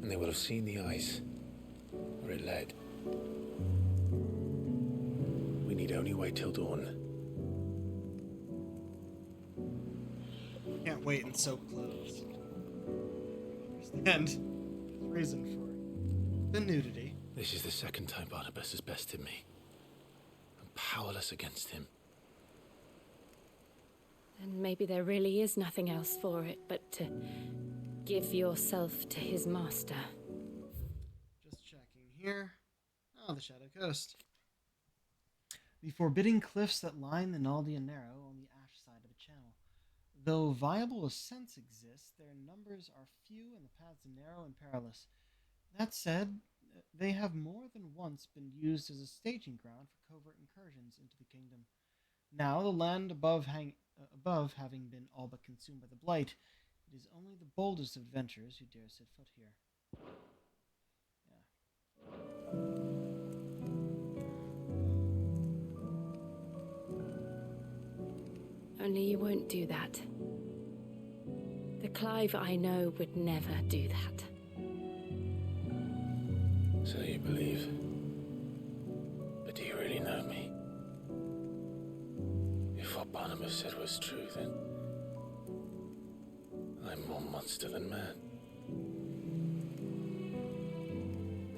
And they will have seen the ice, where it led. We need only wait till dawn. Can't wait and soak clothes. Understand the reason for it. The nudity. This is the second time Barnabas has bested me. I'm powerless against him. And maybe there really is nothing else for it but to give yourself to his master. Just checking here. Oh, the Shadow Coast. The forbidding cliffs that line the Naldian Narrow on the ash side of the channel. Though viable ascents exist, their numbers are few and the paths narrow and perilous. That said, they have more than once been used as a staging ground for covert incursions into the kingdom. Now, the land above having been all but consumed by the blight, It is only the boldest of adventurers who dare set foot here. Only you won't do that. The Clive I know would never do that. So you believe? But do you really know me? If what Barnabas said was true, then I'm more monster than man.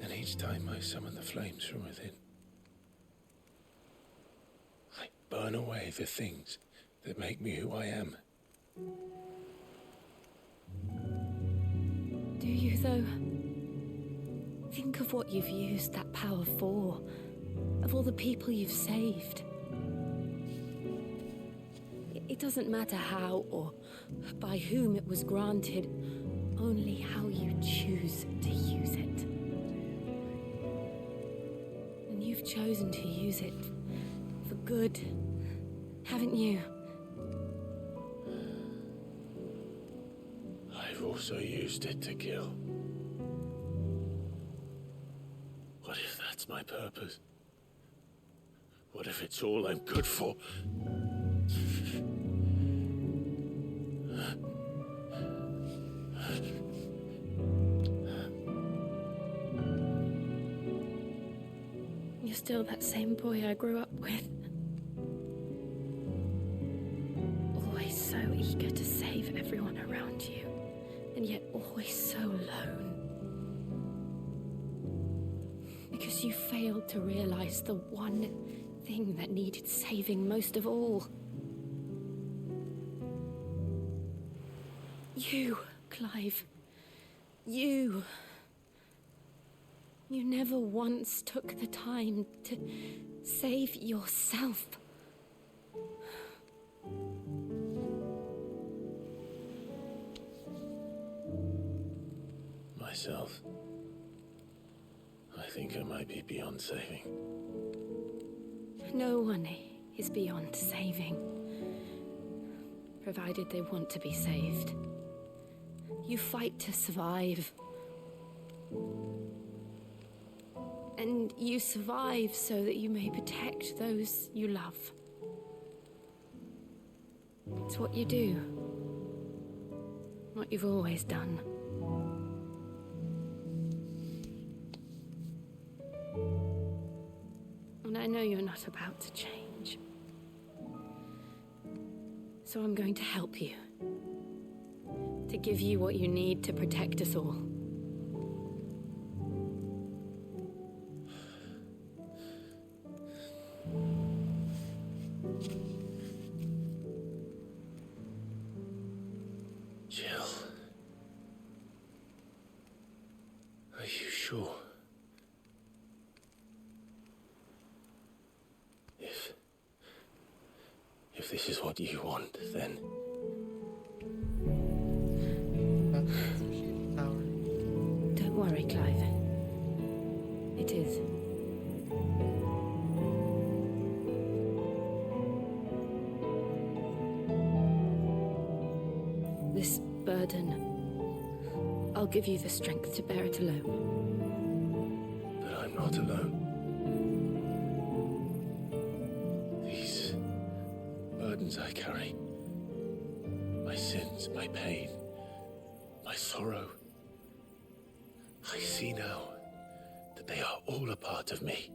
And each time I summon the flames from within, I burn away the things that make me who I am. Do you, though? Think of what you've used that power for, of all the people you've saved. It doesn't matter how or by whom it was granted, only how you choose to use it. And you've chosen to use it for good, haven't you? I've also used it to kill. What if that's my purpose? What if it's all I'm good for? You're still that same boy I grew up with. Always so eager to save everyone around you, and yet always so lone. Because you failed to realize the one thing that needed saving most of all. You, Clive. You. You never once took the time to save yourself. Myself. I think I might be beyond saving. No one is beyond saving, provided they want to be saved. You fight to survive. And you survive so that you may protect those you love. It's what you do. What you've always done. And I know you're not about to change. So I'm going to help you. To give you what you need to protect us all. Jill. Are you sure? If this is what you want, then... Don't worry, Clive. It is. This burden, I'll give you the strength to bear it alone. But I'm not alone. These burdens I carry, my sins, my pain, my sorrow, I see now that they are all a part of me.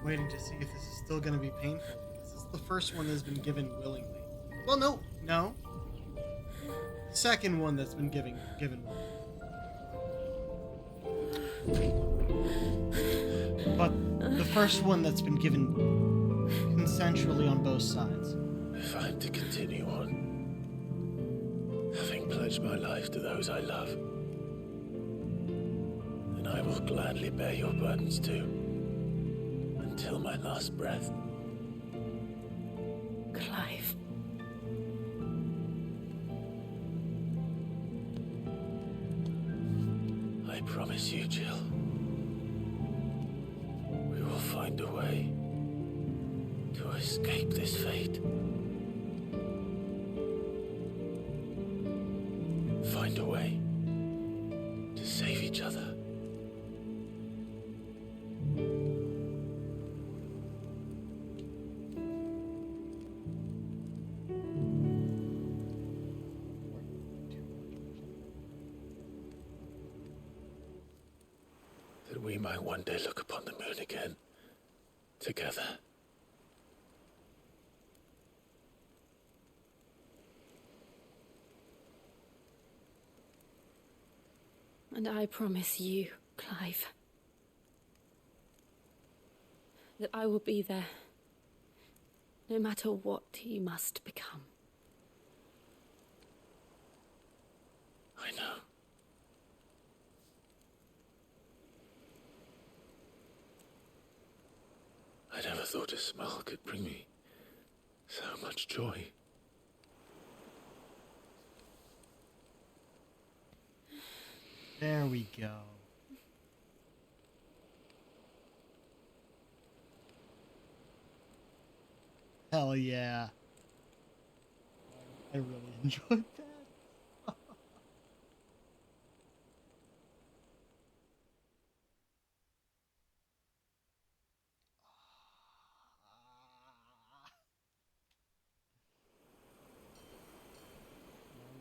Waiting to see if this is still going to be painful. This is the first one that's been given willingly. Well, no. The second one that's been given willingly. But the first one that's been given consensually on both sides. If I'm to continue on, having pledged my life to those I love, then I I will gladly bear your burdens too, until my last breath. Clive. I promise you, Jill, we will find a way to escape this fate. Find a way to save each other. That we might one day look upon the moon again, together. And I promise you, Clive, that I will be there, no matter what you must become. I know. I never thought a smile could bring me so much joy. There we go. Hell yeah. I really enjoyed that.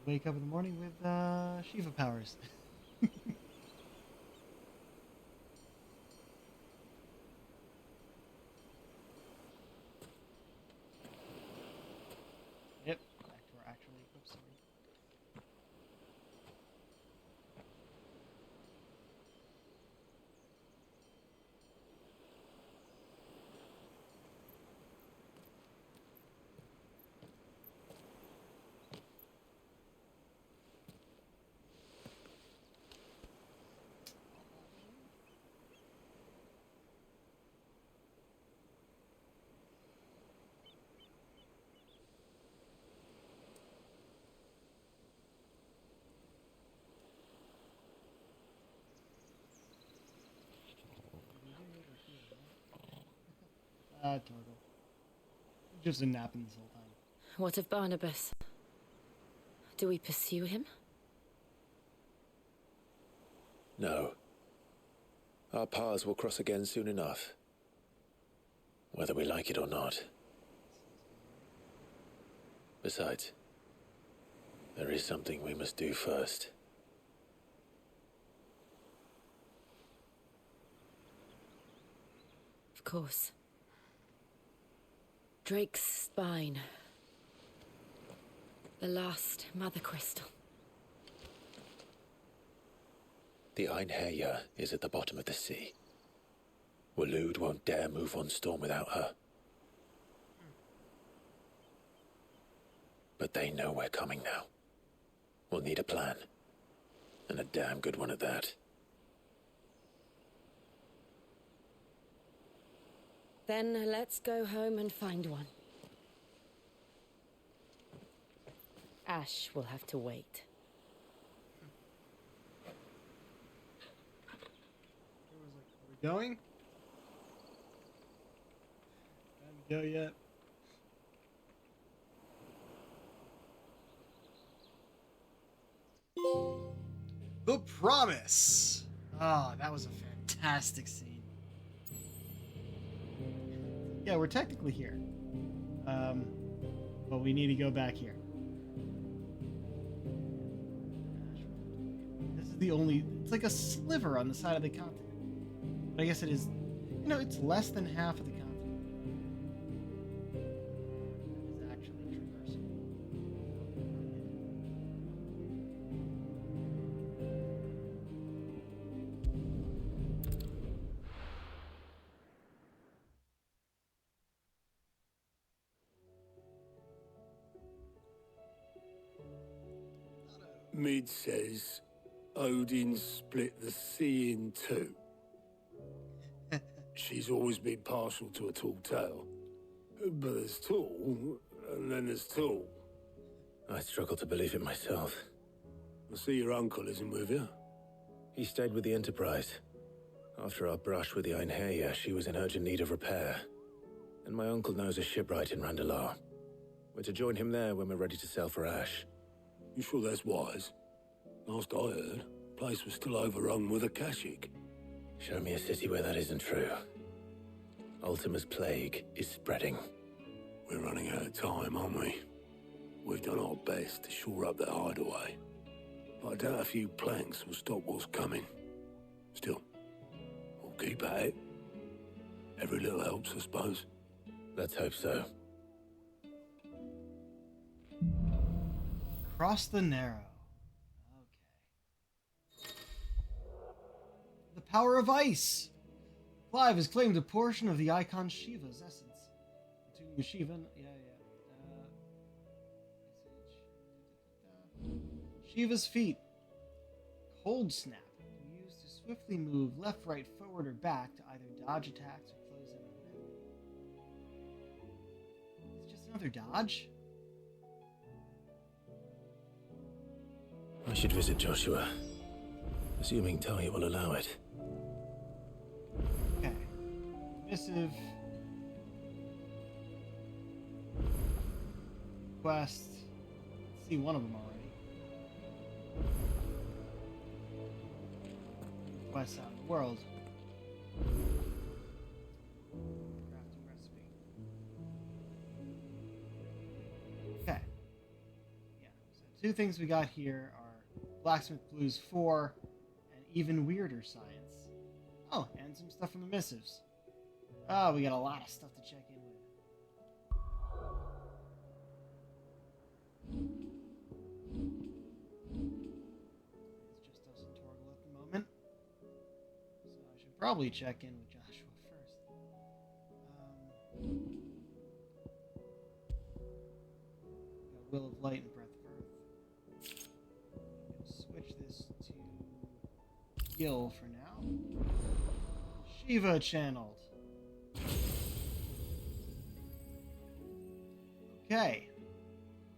Wake up in the morning with Shiva powers. Yep, back to our actually. Oops, sorry. Turtle. Just been napping this whole time. What of Barnabas? Do we pursue him? No. Our paths will cross again soon enough. Whether we like it or not. Besides, there is something we must do first. Of course. Drake's spine. The last mother crystal. The Einherjar is at the bottom of the sea. Waloed won't dare move on Storm without her. But they know we're coming now. We'll need a plan. And a damn good one at that. Then let's go home and find one. Ash will have to wait. Are we going? Time to go yet? The Promise! Oh, that was a fantastic scene. Yeah, we're technically here. But we need to go back here. This is the only... It's like a sliver on the side of the continent. But I guess it is... You know, it's less than half of the continent. It is actually traversable. Mead says Odin split the sea in two. She's always been partial to a tall tale. But there's tall, and then there's tall. I struggle to believe it myself. I see your uncle isn't with you. He stayed with the Enterprise. After our brush with the Einherja, she was in urgent need of repair. And my uncle knows a shipwright in Randalar. We're to join him there when we're ready to sail for Ash. You sure that's wise? Last I heard, the place was still overrun with Akashic. Show me a city where that isn't true. Ultima's plague is spreading. We're running out of time, aren't we? We've done our best to shore up that hideaway. But I doubt a few planks will stop what's coming. Still, we'll keep at it. Every little helps, I suppose. Let's hope so. Across the Narrow. Okay. The power of ice. Clive has claimed a portion of the icon Shiva's essence. To Shiva, Shiva's feet. Cold Snap can be used to swiftly move left, right, forward, or back to either dodge attacks or close in on an enemy. It's just another dodge? I should visit Joshua. Assuming Talia will allow it. Okay. Missive. Quest. Let's see one of them already. Quests out in the world. Crafting recipe. Okay. Yeah. So two things we got here are Blacksmith Blues 4 and Even Weirder Science. Oh, and some stuff from the missives. Oh, we got a lot of stuff to check in with. It's just us and Torgal at the moment. So I should probably check in with Joshua first. Got Will of Light and Breath of Earth. Switch this to Gil for now. Shiva channeled. Okay.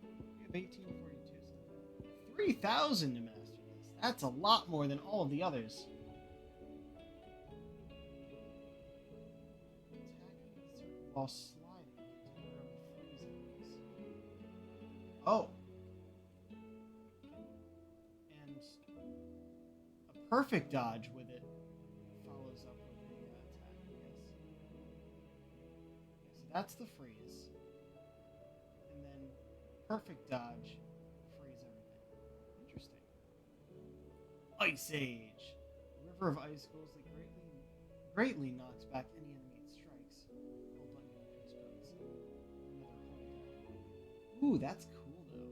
We have 1842. 3,000 to master this. That's a lot more than all of the others. While sliding to temporarily freeze enemies. Oh. And a perfect dodge with it follows up with the attack, I guess. Okay, so that's the freeze. And then perfect dodge, freeze everything. Interesting. Ice Age. The river of icicles that greatly knocks back any enemy it strikes. Hold button to increase potency. Another hold down. Ooh, that's cool though.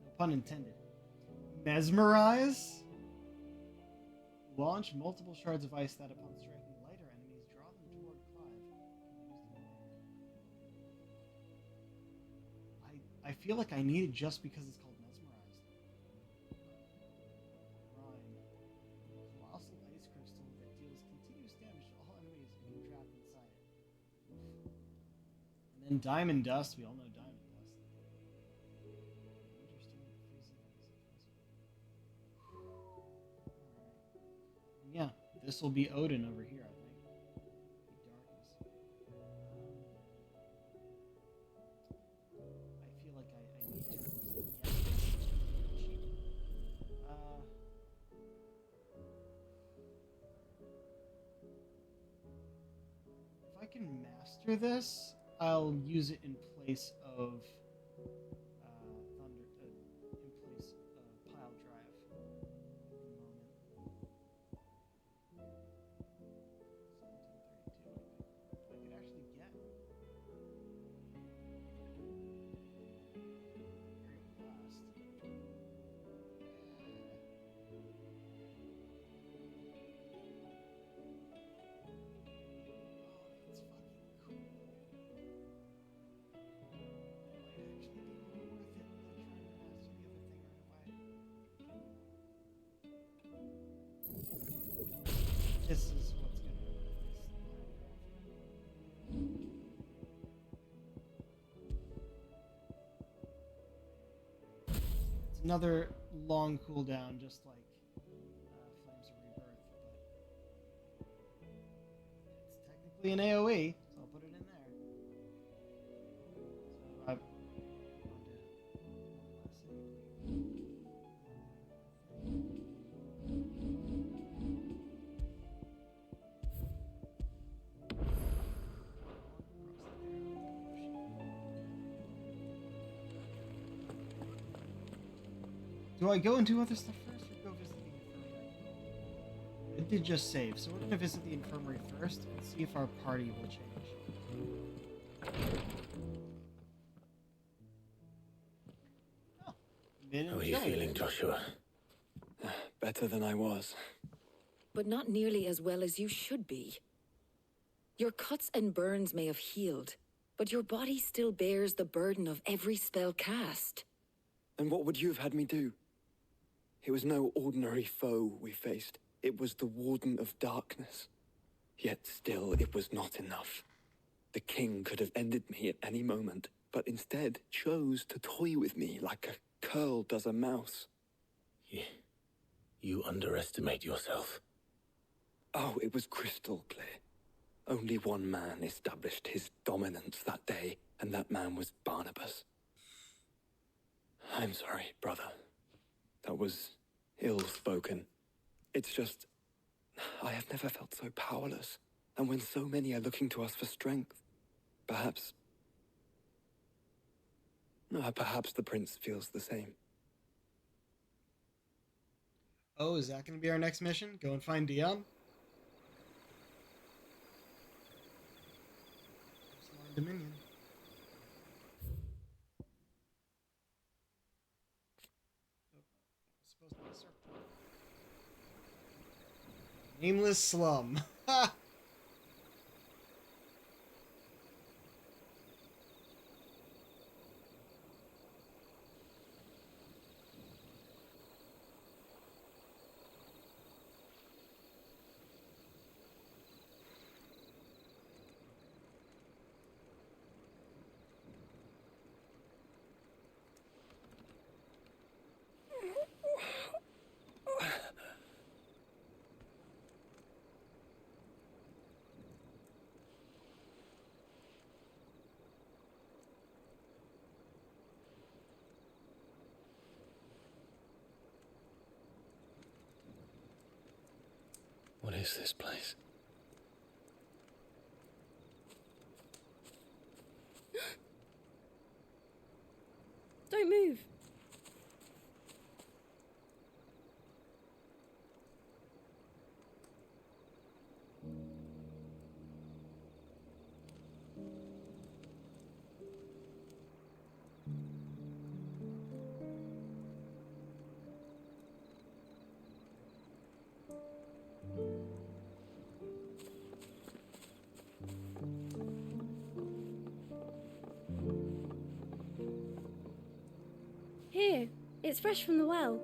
No pun intended. Mesmerize. Launch multiple shards of ice that, upon striking lighter enemies, draw them toward Clive. I feel like I need it just because it's called Mesmerized. Rhyme. Colossal ice crystal that deals continuous damage to all enemies being trapped inside it. Oof. And then Diamond Dust. We all know Diamond Dust. Interesting. Yeah, this will be Odin over here, I think. The darkness. I feel like I need to at least get this. If I can master this, I'll use it in place of pile drive at the moment. 1732. I could actually get very blast. another long cooldown, just like Flames of Rebirth, but it's technically an AoE, so I'll put it in there. So do I go and do other stuff first, or go visit the infirmary? It did just save, so we're going to visit the infirmary first and see if our party will change. How are you feeling, Joshua? Better than I was. But not nearly as well as you should be. Your cuts and burns may have healed, but your body still bears the burden of every spell cast. And what would you have had me do? It was no ordinary foe we faced. It was the Warden of Darkness. Yet still, it was not enough. The king could have ended me at any moment, but instead chose to toy with me like a curl does a mouse. You underestimate yourself. Oh, it was crystal clear. Only one man established his dominance that day, and that man was Barnabas. I'm sorry, brother. That was ill-spoken. It's just, I have never felt so powerless. And when so many are looking to us for strength, perhaps the prince feels the same. Oh, is that going to be our next mission? Go and find Dion? Dominion. Supposed to be a circle. Nameless slum. Ha! What is this place? Don't move. Here, it's fresh from the well.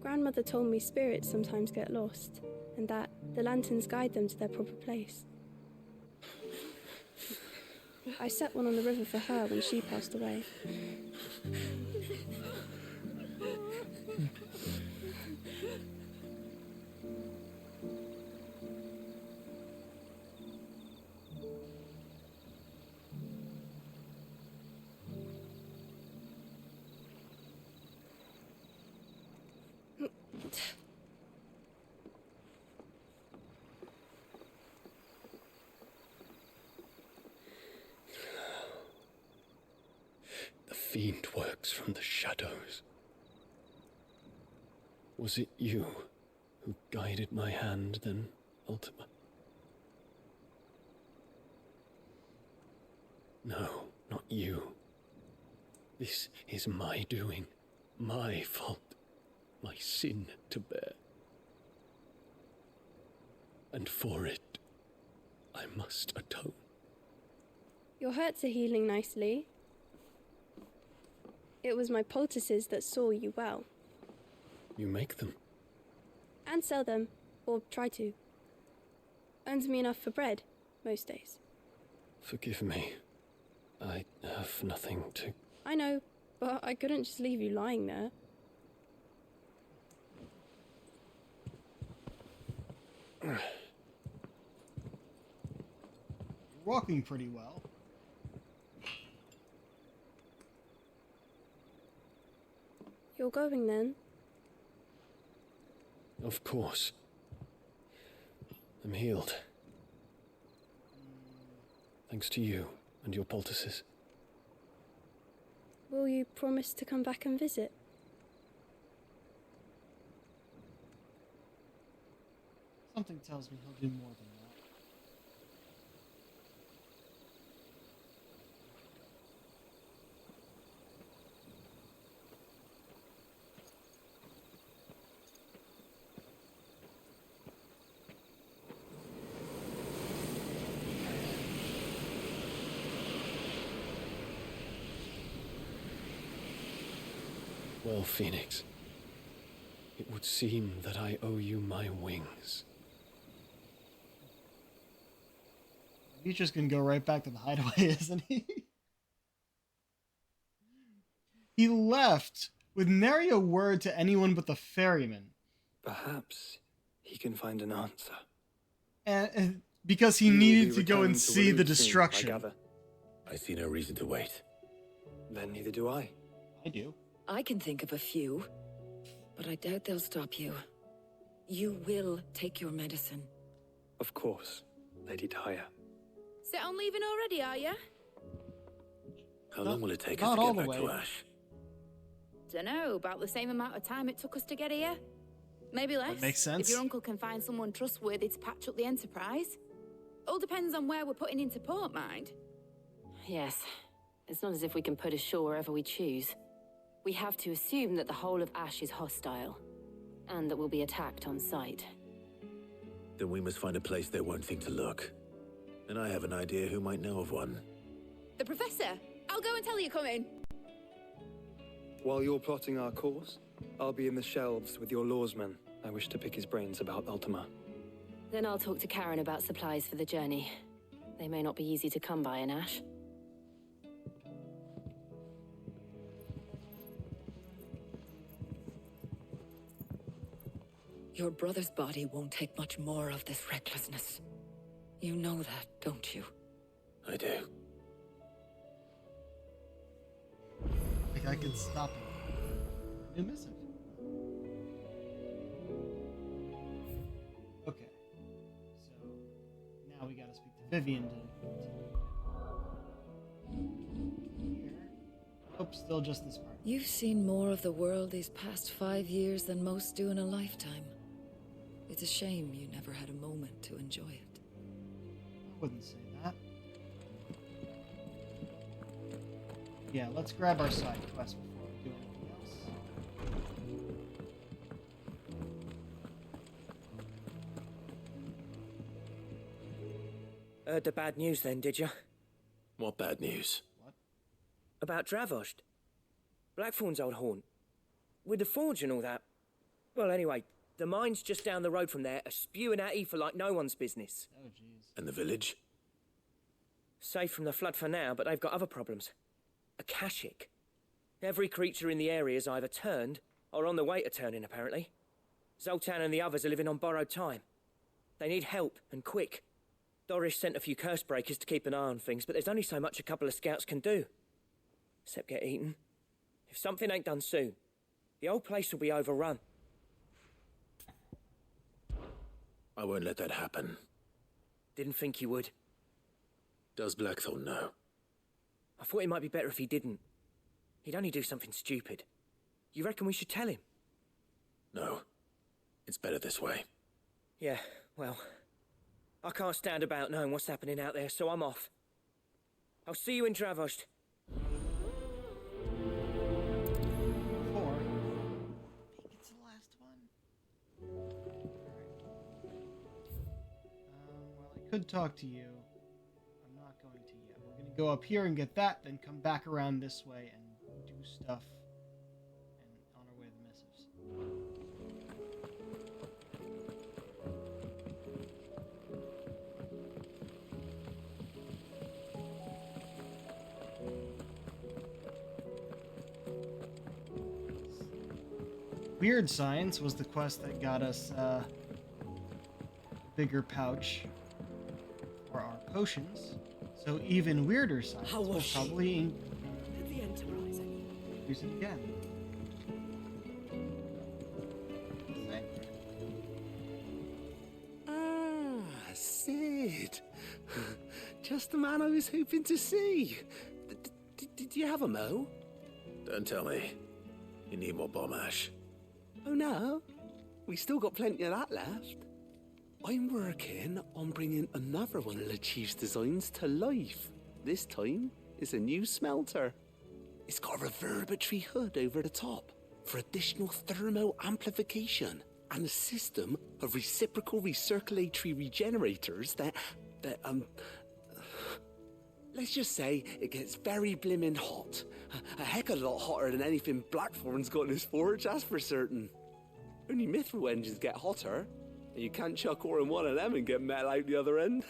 Grandmother told me spirits sometimes get lost, and that the lanterns guide them to their proper place. I set one on the river for her when she passed away. The fiend works from the shadows. Was it you who guided my hand then, Ultima? No, not you. This is my doing, my fault, my sin to bear. And for it, I must atone. Your hurts are healing nicely. It was my poultices that saw you well. You make them? And sell them, or try to. Earns me enough for bread, most days. Forgive me. I have nothing to... I know, but I couldn't just leave you lying there. You're walking pretty well. You're going then? Of course. I'm healed. Thanks to you and your poultices. Will you promise to come back and visit? Something tells me he'll do more than that. Well, Phoenix, it would seem that I owe you my wings. He's just gonna go right back to the hideaway, isn't he? He left with nary a word to anyone but the ferryman. Perhaps he can find an answer. And because he needed to go and see the destruction. I see no reason to wait. Then neither do I. I do. I can think of a few, but I doubt they'll stop you. You will take your medicine. Of course, Lady Daya. Set on leaving already, are you? How long will it take us to get back to Ash? Dunno, about the same amount of time it took us to get here. Maybe less. That makes sense. If your uncle can find someone trustworthy to patch up the Enterprise. All depends on where we're putting into port, mind. Yes. It's not as if we can put ashore wherever we choose. We have to assume that the whole of Ash is hostile, and that we'll be attacked on sight. Then we must find a place they won't think to look. And I have an idea who might know of one. The Professor! I'll go and tell you come in. While you're plotting our course, I'll be in the shelves with your lawsman. I wish to pick his brains about Ultima. Then I'll talk to Karen about supplies for the journey. They may not be easy to come by in Ash. Your brother's body won't take much more of this recklessness. You know that, don't you? I do. Like I could stop him. You miss him. Okay. So now we gotta speak to Vivian here. Nope, still just this part. You've seen more of the world these past 5 years than most do in a lifetime. It's a shame you never had a moment to enjoy it. I wouldn't say that. Yeah, let's grab our side quest before we do anything else. Heard the bad news then, did you? What bad news? About Dravost. Blackthorn's old haunt. With the forge and all that. Well, anyway, the mine's just down the road from there, are spewing out ether like no one's business. Oh, jeez. And the village? Safe from the flood for now, but they've got other problems. Akashic. Every creature in the area is either turned, or on the way to turning, apparently. Zoltan and the others are living on borrowed time. They need help, and quick. Doris sent a few curse breakers to keep an eye on things, but there's only so much a couple of scouts can do. Except get eaten. If something ain't done soon, the whole place will be overrun. I won't let that happen. Didn't think you would. Does Blackthorn know? I thought it might be better if he didn't. He'd only do something stupid. You reckon we should tell him? No. It's better this way. Yeah, well, I can't stand about knowing what's happening out there, so I'm off. I'll see you in Dravost. could talk to you. I'm not going to yet. We're going to go up here and get that, then come back around this way and do stuff. And on our way to the missives. Weird Science was the quest that got us a bigger pouch for our potions. So even weirder science will probably The Enterprise. use it again. Ah, Sid. Just the man I was hoping to see. Did you have a mo? Don't tell me. You need more bomb ash. Oh no, we still got plenty of that left. I'm working on bringing another one of the Chief's designs to life. This time, it's a new smelter. It's got a reverberatory hood over the top for additional thermo amplification and a system of reciprocal recirculatory regenerators that let's just say it gets very blimmin' hot. A heck of a lot hotter than anything Blackthorn's got in his forge, that's for certain. Only mithril engines get hotter, and you can't chuck ore in one of them and get metal out the other end.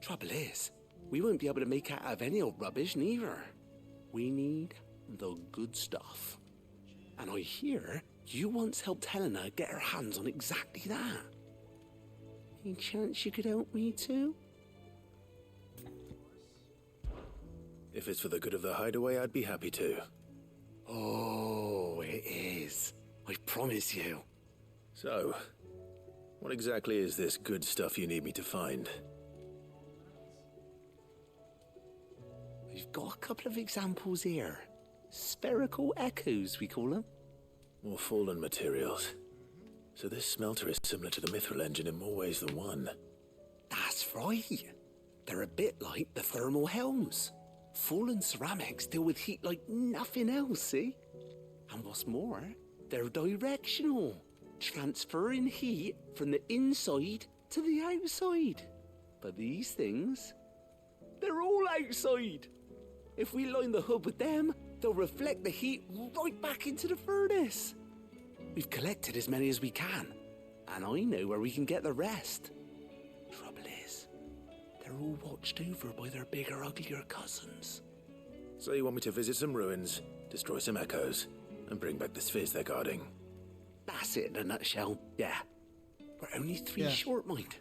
Trouble is, we won't be able to make out of any old rubbish neither. We need the good stuff. And I hear you once helped Helena get her hands on exactly that. Any chance you could help me too? If it's for the good of the hideaway, I'd be happy to. Oh, it is. I promise you. So, what exactly is this good stuff you need me to find? We've got a couple of examples here. Spherical echoes, we call them. More fallen materials. So this smelter is similar to the mithril engine in more ways than one. That's right. They're a bit like the thermal helms. Fallen ceramics deal with heat like nothing else, see? And what's more, they're directional, transferring heat from the inside to the outside. But these things, they're all outside. If we line the hood with them, they'll reflect the heat right back into the furnace. We've collected as many as we can, and I know where we can get the rest. Trouble is, they're all watched over by their bigger, uglier cousins. So you want me to visit some ruins, destroy some echoes, and bring back the spheres they're guarding? That's it in a nutshell, yeah. We're only three short, mind.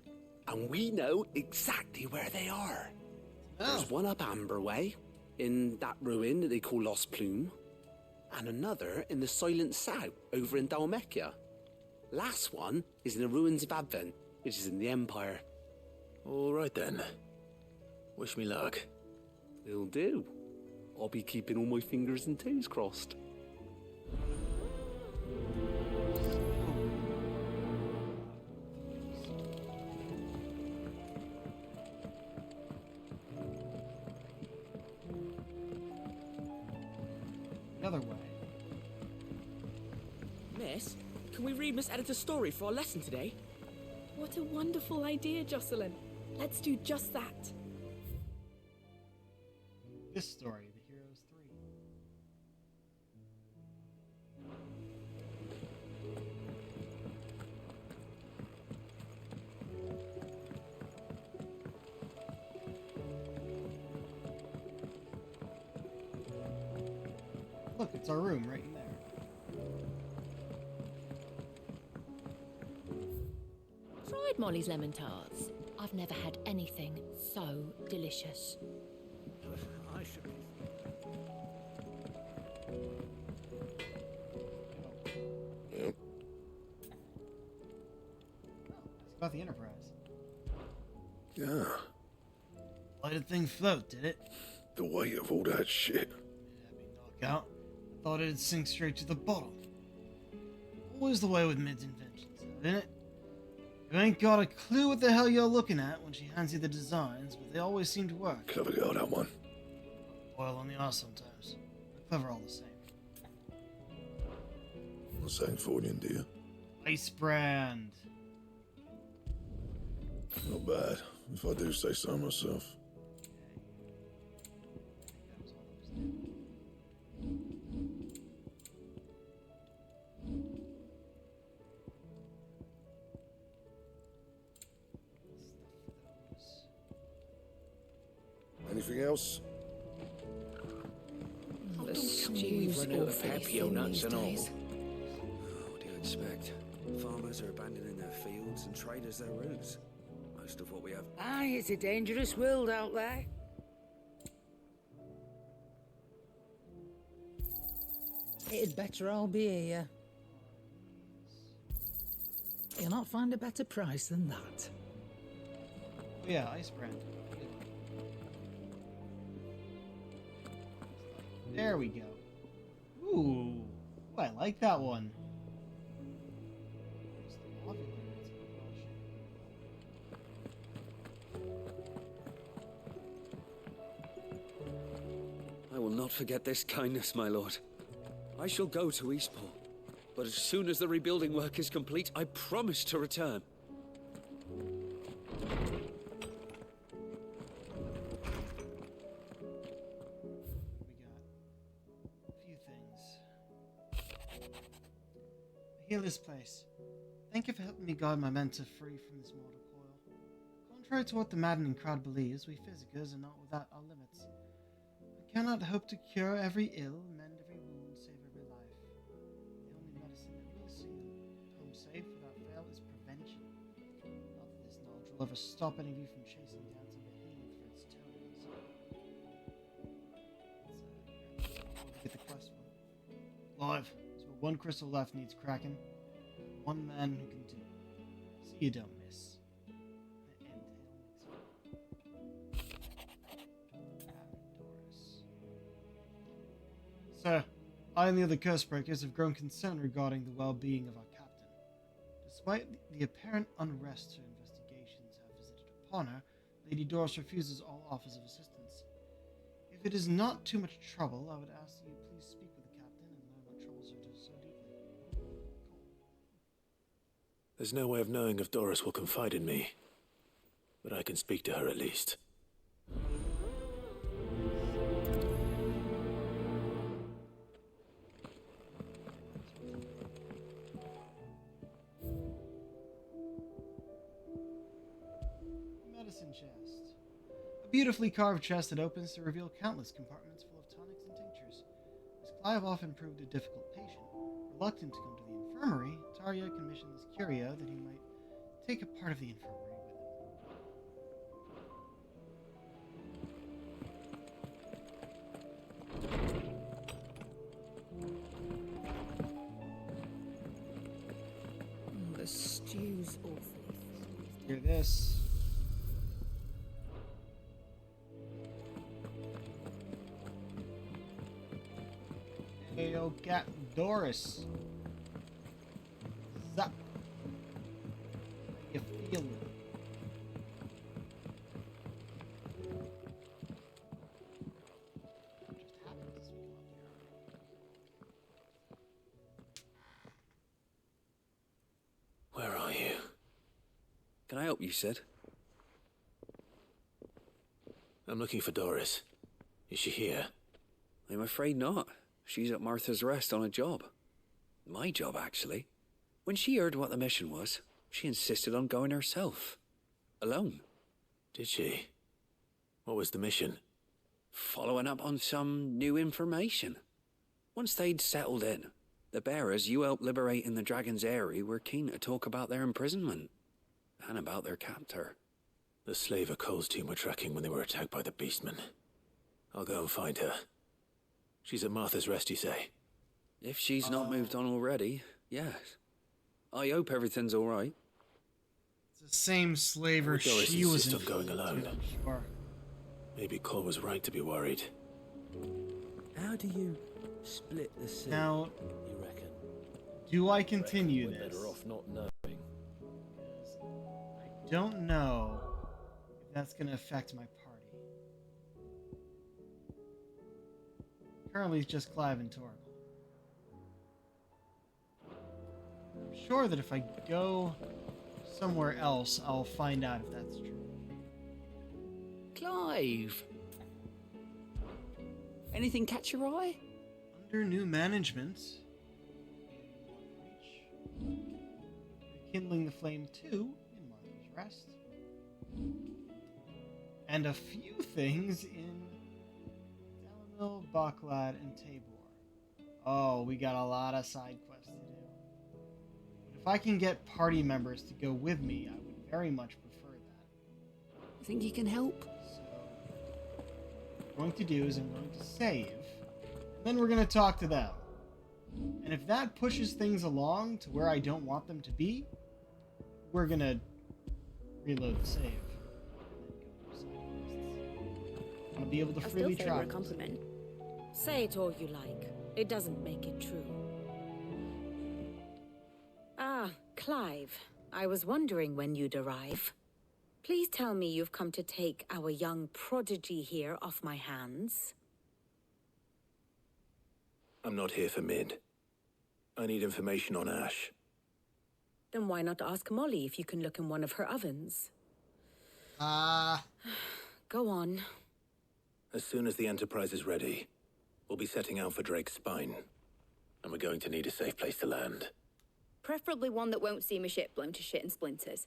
And we know exactly where they are. There's one up Amber Way, in that ruin that they call Lost Plume, and another in the Silent South, over in Dalmekia. Last one is in the ruins of Advent, which is in the Empire. All right then. Wish me luck. Will do. I'll be keeping all my fingers and toes crossed. Another way. Miss, can we read Miss Editor's story for our lesson today? What a wonderful idea, Jocelyn. Let's do just that. This story, The Heroes 3. Look, it's our room right in there. Tried Molly's lemon tarts. I've never had anything so delicious. I should be. Yep. Ask about the Enterprise. Yeah. Why did thing float, did it? The weight of all that shit. Out. I thought it'd sink straight to the bottom. Always the way with Mid's inventions, isn't it? You ain't got a clue what the hell you're looking at when she hands you the designs, but they always seem to work. Clever girl, that one. Boil on the arse sometimes. But clever all the same. What's that for you, dear? Ice brand. Not bad, if I do say so myself. Anything else? The We've run out of awfully papio thin nuts these and all. days. What do you expect? Farmers are abandoning their fields and traders their routes. Most of what we have. Aye, it's a dangerous world out there. It'd better all be here. You'll not find a better price than that. Oh yeah, ice brand. There we go. Ooh, I like that one. I will not forget this kindness, my lord. I shall go to Eastport, but as soon as the rebuilding work is complete, I promise to return. Heal this place. Thank you for helping me guard my mentor free from this mortal coil. Contrary to what the maddening crowd believes, we physicers are not without our limits. I cannot hope to cure every ill, mend every wound, save every life. The only medicine that will see them home safe without fail is prevention. Not that this knowledge will ever stop any of you from chasing down some behemoth for its toes. Let's get the quest one. Live. So one crystal left needs cracking. One man who can do it. So you don't miss. Sir, I and the other Cursebreakers have grown concerned regarding the well-being of our captain. Despite the apparent unrest her investigations have visited upon her, Lady Doris refuses all offers of assistance. If it is not too much trouble, I would ask that you please speak with the captain and learn what troubles her so deeply. There's no way of knowing if Doris will confide in me, but I can speak to her at least. Medicine chest. A beautifully carved chest that opens to reveal countless compartments full of tonics and tinctures. As Clive often proved a difficult patient, reluctant to come to the infirmary, Tarja commissioned this curio that he might take a part of the infirmary with him. The stew's awful. Hear this. Hey, yo, cat Doris. Sup? You feeling? Where are you? Can I help you, Sid? I'm looking for Doris. Is she here? I'm afraid not. She's at Martha's Rest on a job. My job, actually. When she heard what the mission was, she insisted on going herself. Alone. Did she? What was the mission? Following up on some new information. Once they'd settled in, the bearers you helped liberate in the Dragon's Eyrie were keen to talk about their imprisonment. And about their captor. The slaver Cole's team were tracking when they were attacked by the Beastmen. I'll go and find her. She's at Martha's Rest, you say? If she's not moved on already, yes. I hope everything's all right. It's the same slaver Doris she was insist on going alone. Sure. Maybe Cole was right to be worried. How do you split the sea? Now, you reckon? Do I continue We're this? better off not knowing. I don't know if that's going to affect my party. Currently, it's just Clive and Torgal. I'm sure that if I go somewhere else, I'll find out if that's true. Clive. Anything catch your eye? Under new management, rekindling the flame 2 in Martha's Rest, and a few things in Dalamil, Baklad, and Tabor. Oh, we got a lot of side quests to do. But if I can get party members to go with me, I would very much prefer that. You think you can help? So, what I'm going to do is I'm going to save, and then we're going to talk to them. And if that pushes things along to where I don't want them to be, we're going to reload the save. I want to be able to freely favor travel. a compliment. Say it all you like. It doesn't make it true. Ah, Clive. I was wondering when you'd arrive. Please tell me you've come to take our young prodigy here off my hands. I'm not here for Mid. I need information on Ash. Then why not ask Molly if you can look in one of her ovens? Go on. As soon as the Enterprise is ready, we'll be setting out for Drake's Spine. And we're going to need a safe place to land. Preferably one that won't see my ship blown to shit and splinters.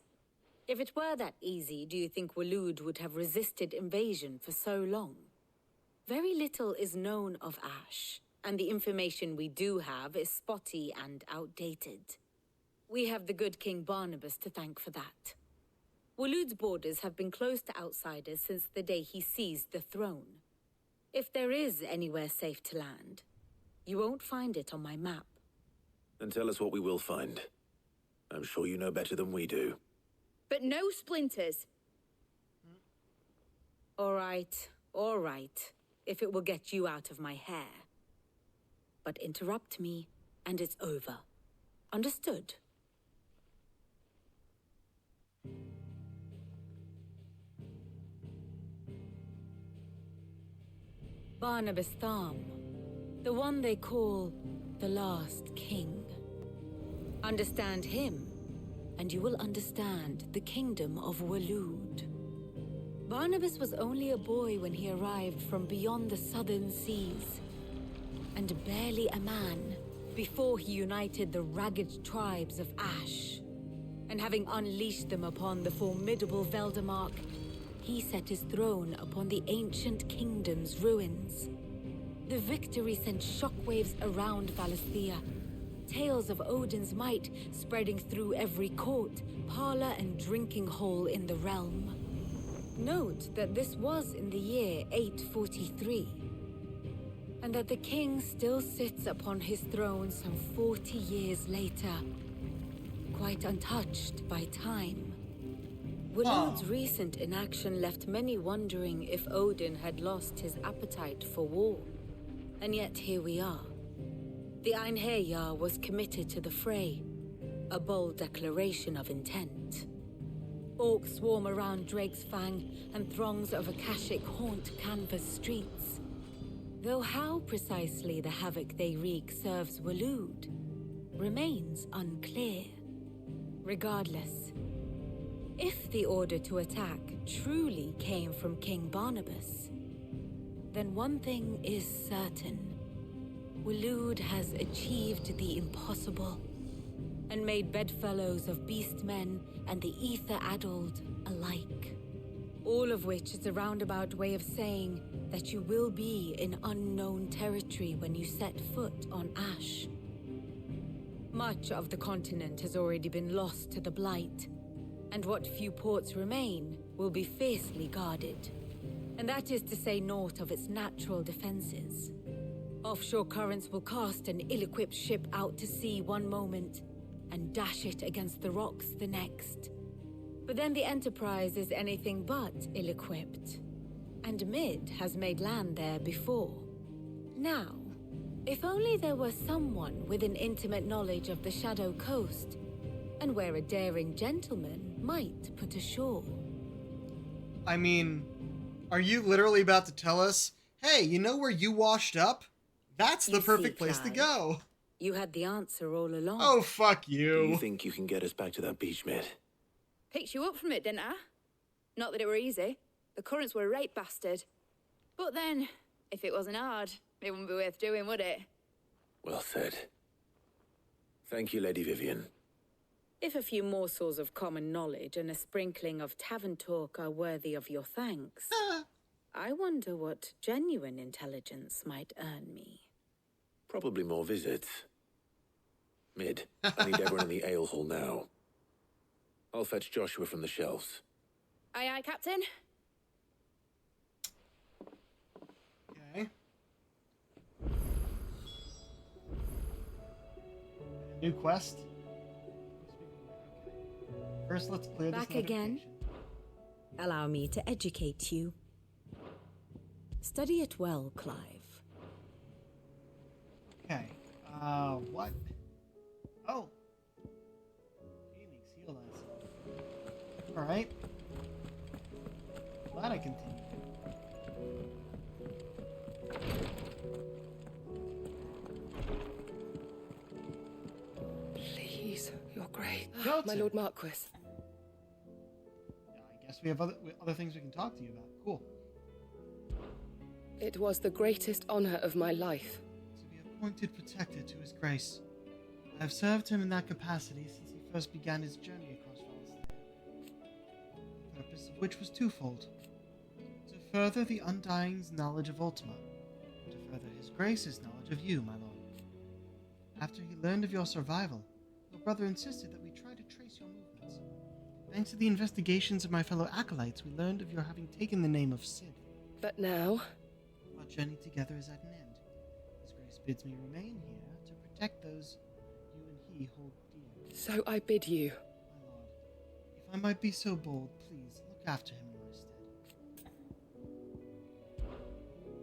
If it were that easy, do you think Waloed would have resisted invasion for so long? Very little is known of Ash, and the information we do have is spotty and outdated. We have the good King Barnabas to thank for that. Waloed's borders have been closed to outsiders since the day he seized the throne. If there is anywhere safe to land, you won't find it on my map. Then tell us what we will find. I'm sure you know better than we do. But no splinters. All right, if it will get you out of my hair. But interrupt me, and it's over. Understood? Barnabas Tham, the one they call the last king. Understand him, and you will understand the kingdom of Waloed. Barnabas was only a boy when he arrived from beyond the southern seas, and barely a man before he united the ragged tribes of Ash. And having unleashed them upon the formidable Veldamark, he set his throne upon the ancient kingdom's ruins. The victory sent shockwaves around Valisthea, tales of Odin's might spreading through every court, parlor, and drinking hole in the realm. Note that this was in the year 843, and that the king still sits upon his throne some 40 years later, quite untouched by time. Waloed's recent inaction left many wondering if Odin had lost his appetite for war. And yet here we are. The Einherjar was committed to the fray, a bold declaration of intent. Orcs swarm around Drake's Fang, and throngs of Akashic haunt canvas streets. Though how precisely the havoc they wreak serves Waloed remains unclear. Regardless, if the order to attack truly came from King Barnabas, then one thing is certain. Waloed has achieved the impossible, and made bedfellows of beastmen and the ether-addled alike. All of which is a roundabout way of saying that you will be in unknown territory when you set foot on Ash. Much of the continent has already been lost to the Blight, and what few ports remain will be fiercely guarded. And that is to say naught of its natural defenses. Offshore currents will cast an ill-equipped ship out to sea one moment, and dash it against the rocks the next. But then the Enterprise is anything but ill-equipped, and Mid has made land there before. Now, if only there were someone with an intimate knowledge of the Shadow Coast, and where a daring gentleman might put ashore. I mean, are you literally about to tell us, hey, you know where you washed up? That's the perfect place to go. You had the answer all along. Oh, fuck you. Do you think you can get us back to that beach, Mid? Picked you up from it, didn't I? Not that it were easy. The currents were a right bastard. But then, if it wasn't hard, it wouldn't be worth doing, would it? Well said. Thank you, Lady Vivian. If a few morsels of common knowledge and a sprinkling of tavern talk are worthy of your thanks, I wonder what genuine intelligence might earn me. Probably more visits. Mid, I need everyone in the ale hall now. I'll fetch Joshua from the shelves. Aye, aye, Captain. Okay. New quest. First, let's clear this Back again. Allow me to educate you. Study it well, Clive. Okay. What? Oh. Phoenix, heal us. Alright. Glad I continued. Please, your grace. Shelter. My Lord Marquis. I guess we have other things we can talk to you about. Cool. It was the greatest honor of my life. To be appointed protector to his grace. I have served him in that capacity since he first began his journey across Valisthea. The purpose of which was twofold. To further the Undying's knowledge of Ultima, and to further his grace's knowledge of you, my lord. After he learned of your survival, your brother insisted that we try to trace your movements. Thanks to the investigations of my fellow acolytes, we learned of your having taken the name of Sid. But now... Our journey together is at an end. His grace bids me remain here to protect those you and he hold dear. So I bid you. My lord, if I might be so bold, please look after him in my stead.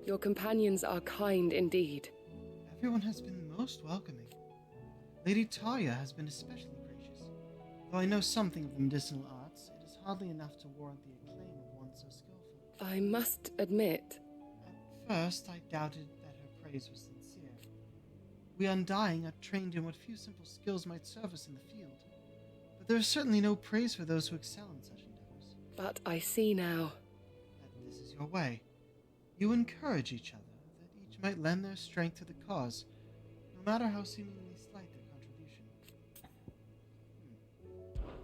Your companions are kind indeed. Everyone has been most welcoming. Lady Talia has been especially gracious. Though I know something of the medicinal arts, it is hardly enough to warrant the acclaim of one so skillful. I must admit... At first, I doubted that her praise was sincere. We Undying are trained in what few simple skills might serve us in the field. But there is certainly no praise for those who excel in such endeavors. But I see now... that this is your way. You encourage each other, that each might lend their strength to the cause, no matter how seemingly slight their contribution.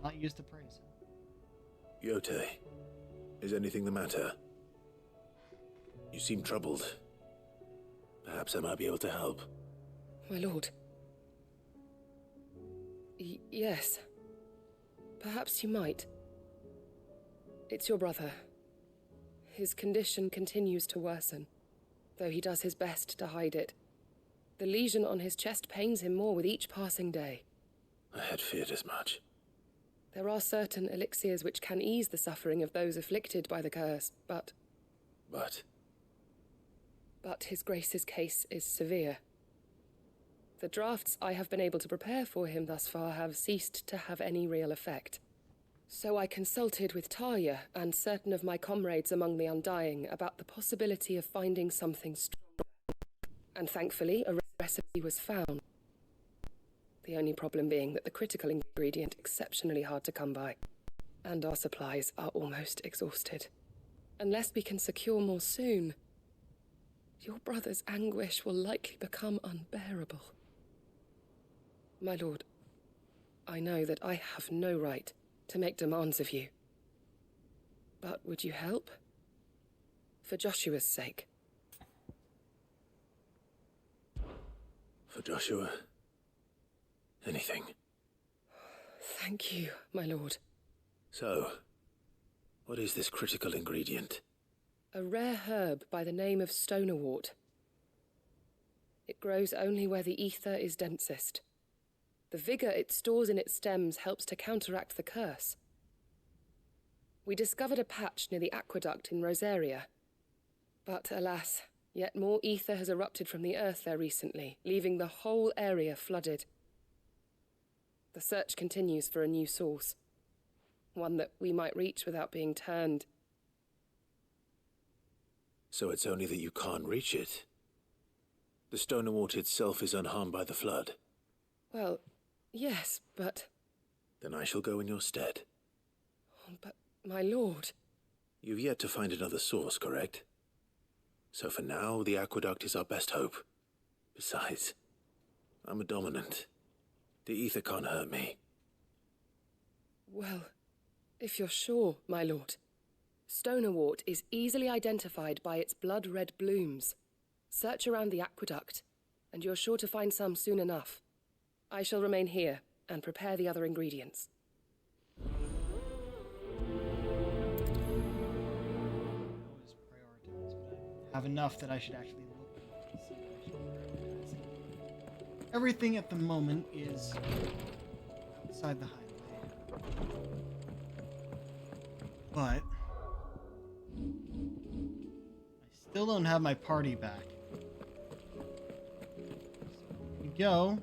Not used to praise, huh? Yote, is anything the matter? You seem troubled. Perhaps I might be able to help. My lord. Yes. Perhaps you might. It's your brother. His condition continues to worsen, though he does his best to hide it. The lesion on his chest pains him more with each passing day. I had feared as much. There are certain elixirs which can ease the suffering of those afflicted by the curse, but... But his grace's case is severe. The drafts I have been able to prepare for him thus far have ceased to have any real effect. So I consulted with Talia and certain of my comrades among the Undying about the possibility of finding something stronger. And thankfully, a recipe was found. The only problem being that the critical ingredient is exceptionally hard to come by, and our supplies are almost exhausted. Unless we can secure more soon, your brother's anguish will likely become unbearable. My lord, I know that I have no right to make demands of you. But would you help? For Joshua's sake. For Joshua? Anything. Thank you, my lord. So, what is this critical ingredient? A rare herb by the name of stonerwort. It grows only where the ether is densest. The vigor it stores in its stems helps to counteract the curse. We discovered a patch near the aqueduct in Rosaria. But alas, yet more ether has erupted from the earth there recently, leaving the whole area flooded. The search continues for a new source. One that we might reach without being turned. So it's only that you can't reach it? The stonerwort itself is unharmed by the flood? Well, yes, but... Then I shall go in your stead. But, my lord... You've yet to find another source, correct? So for now, the aqueduct is our best hope. Besides, I'm a dominant. The ether can't hurt me. Well, if you're sure, my lord. Stonewort is easily identified by its blood-red blooms. Search around the aqueduct, and you're sure to find some soon enough. I shall remain here and prepare the other ingredients. Have enough that I should actually look and see what I should prioritize. Everything at the moment is outside the highway. But I still don't have my party back. So we go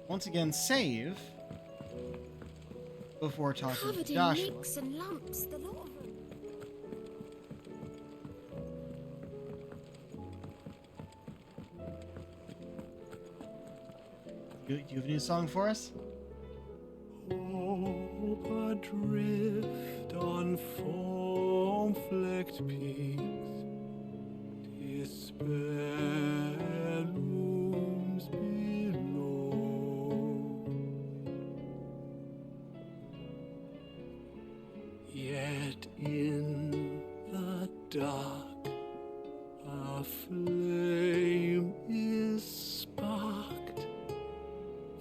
once again save before talking Covered to in Joshua. nicks and lumps, the lot of them. Do you have a new song for us? Hope adrift on foam-flecked peaks, despair looms below. Yet in the dark, a flame is sparked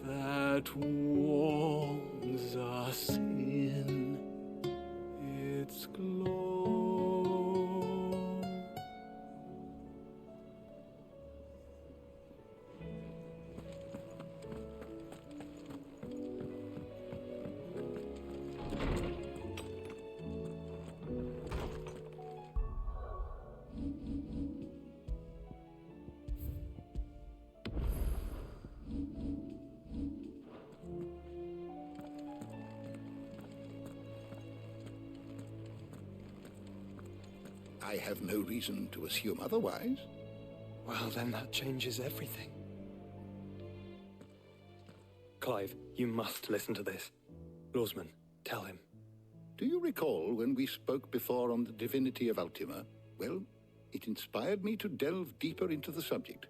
that warms us in its glow. I have no reason to assume otherwise. Well, then that changes everything. Clive, you must listen to this. Lawsman, tell him. Do you recall when we spoke before on the divinity of Ultima? Well, it inspired me to delve deeper into the subject.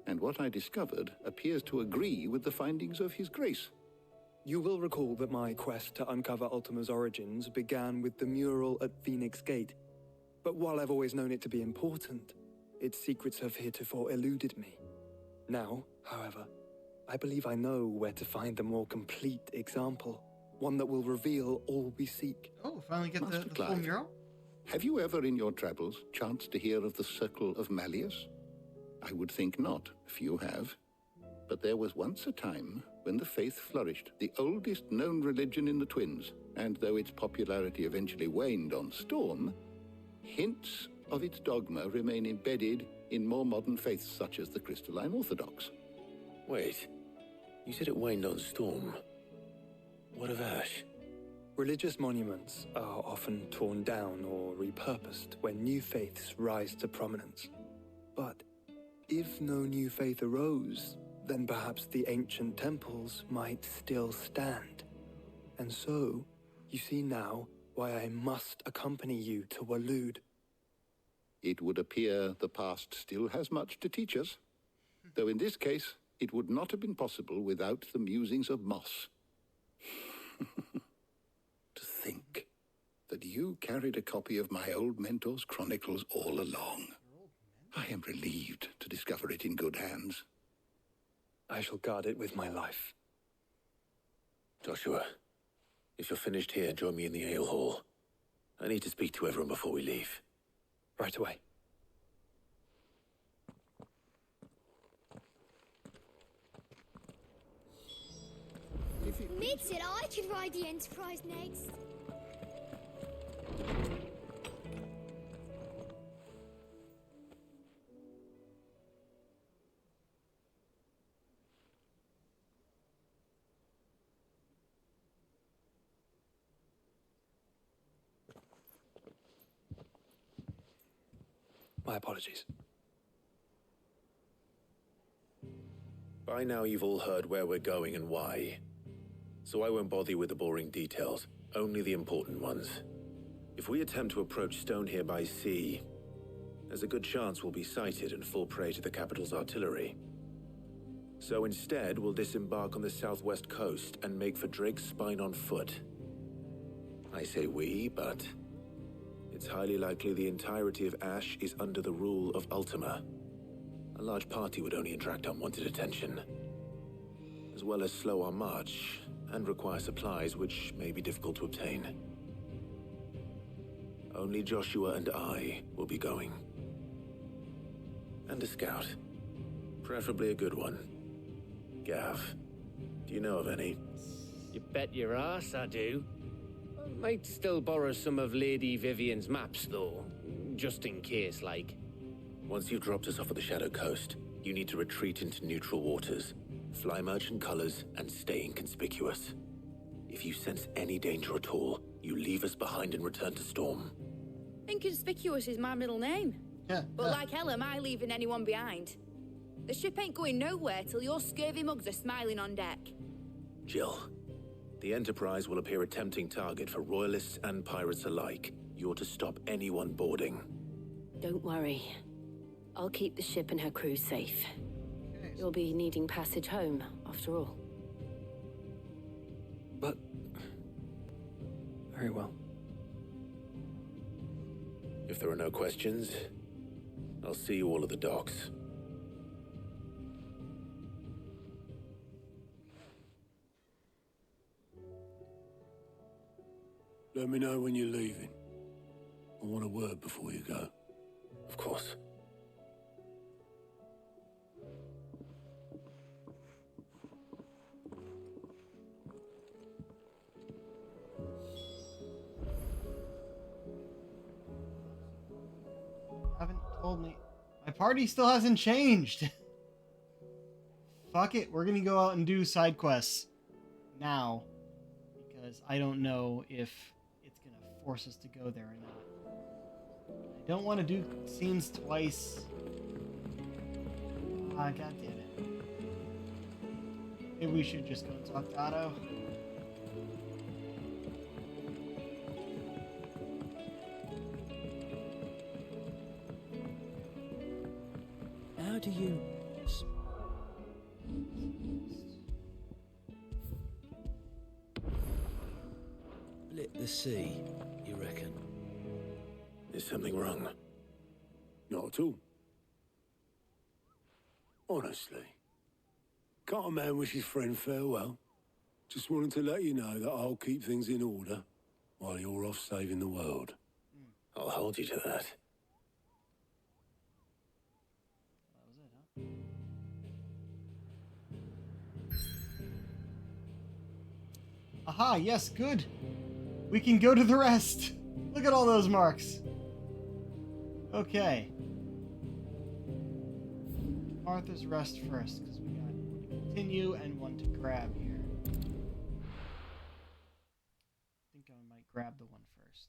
And what I discovered appears to agree with the findings of His Grace. You will recall that my quest to uncover Ultima's origins began with the mural at Phoenix Gate. But while I've always known it to be important, its secrets have heretofore eluded me. Now, however, I believe I know where to find the more complete example, one that will reveal all we seek. Oh, finally get Master the full Clive, mural? have you ever in your travels chanced to hear of the Circle of Malleus? I would think not, few have. But there was once a time when the faith flourished, the oldest known religion in the Twins, and though its popularity eventually waned on storm, hints of its dogma remain embedded in more modern faiths such as the Crystalline Orthodox. Wait, you said it waned on storm. What of Ash? Religious monuments are often torn down or repurposed when new faiths rise to prominence. But if no new faith arose, then perhaps the ancient temples might still stand. And so, you see now why I must accompany you to Waloed. It would appear the past still has much to teach us, though in this case, it would not have been possible without the musings of Moss. To think that you carried a copy of my old mentor's chronicles all along. I am relieved to discover it in good hands. I shall guard it with my life. Joshua, if you're finished here, join me in the ale hall. I need to speak to everyone before we leave. Right away. Mid said I could ride the Enterprise next. My apologies. By now you've all heard where we're going and why. So I won't bother you with the boring details, only the important ones. If we attempt to approach Stone here by sea, there's a good chance we'll be sighted and fall prey to the capital's artillery. So instead, we'll disembark on the southwest coast and make for Drake's Spine on foot. I say we, but it's highly likely the entirety of Ash is under the rule of Ultima. A large party would only attract unwanted attention, as well as slow our march and require supplies which may be difficult to obtain. Only Joshua and I will be going. And a scout. Preferably a good one. Gav, do you know of any? You bet your ass I do. I might still borrow some of Lady Vivian's maps, though. Just in case, like. Once you've dropped us off at the Shadow Coast, you need to retreat into neutral waters, fly merchant colors, and stay inconspicuous. If you sense any danger at all, you leave us behind and return to Storm. Inconspicuous is my middle name. But like hell am I leaving anyone behind. The ship ain't going nowhere till your scurvy mugs are smiling on deck. Jill, the Enterprise will appear a tempting target for royalists and pirates alike. You're to stop anyone boarding. Don't worry. I'll keep the ship and her crew safe. You'll be needing passage home, after all. But... very well. If there are no questions, I'll see you all at the docks. Let me know when you're leaving. I want a word before you go. Of course. Haven't told me. My party still hasn't changed. Fuck it, we're gonna go out and do side quests now, because I don't know if it's gonna force us to go there or not. I don't want to do scenes twice. Ah, god damn it. Maybe we should just go and talk to Otto. How do you... split the sea, you reckon? Is something wrong? Not at all. Honestly. Can't a man wish his friend farewell? Just wanted to let you know that I'll keep things in order while you're off saving the world. I'll hold you to that. Aha, yes, good. We can go to the rest. Look at all those marks. Okay. Martha's Rest first, because we got one to continue and one to grab here. I think I might grab the one first.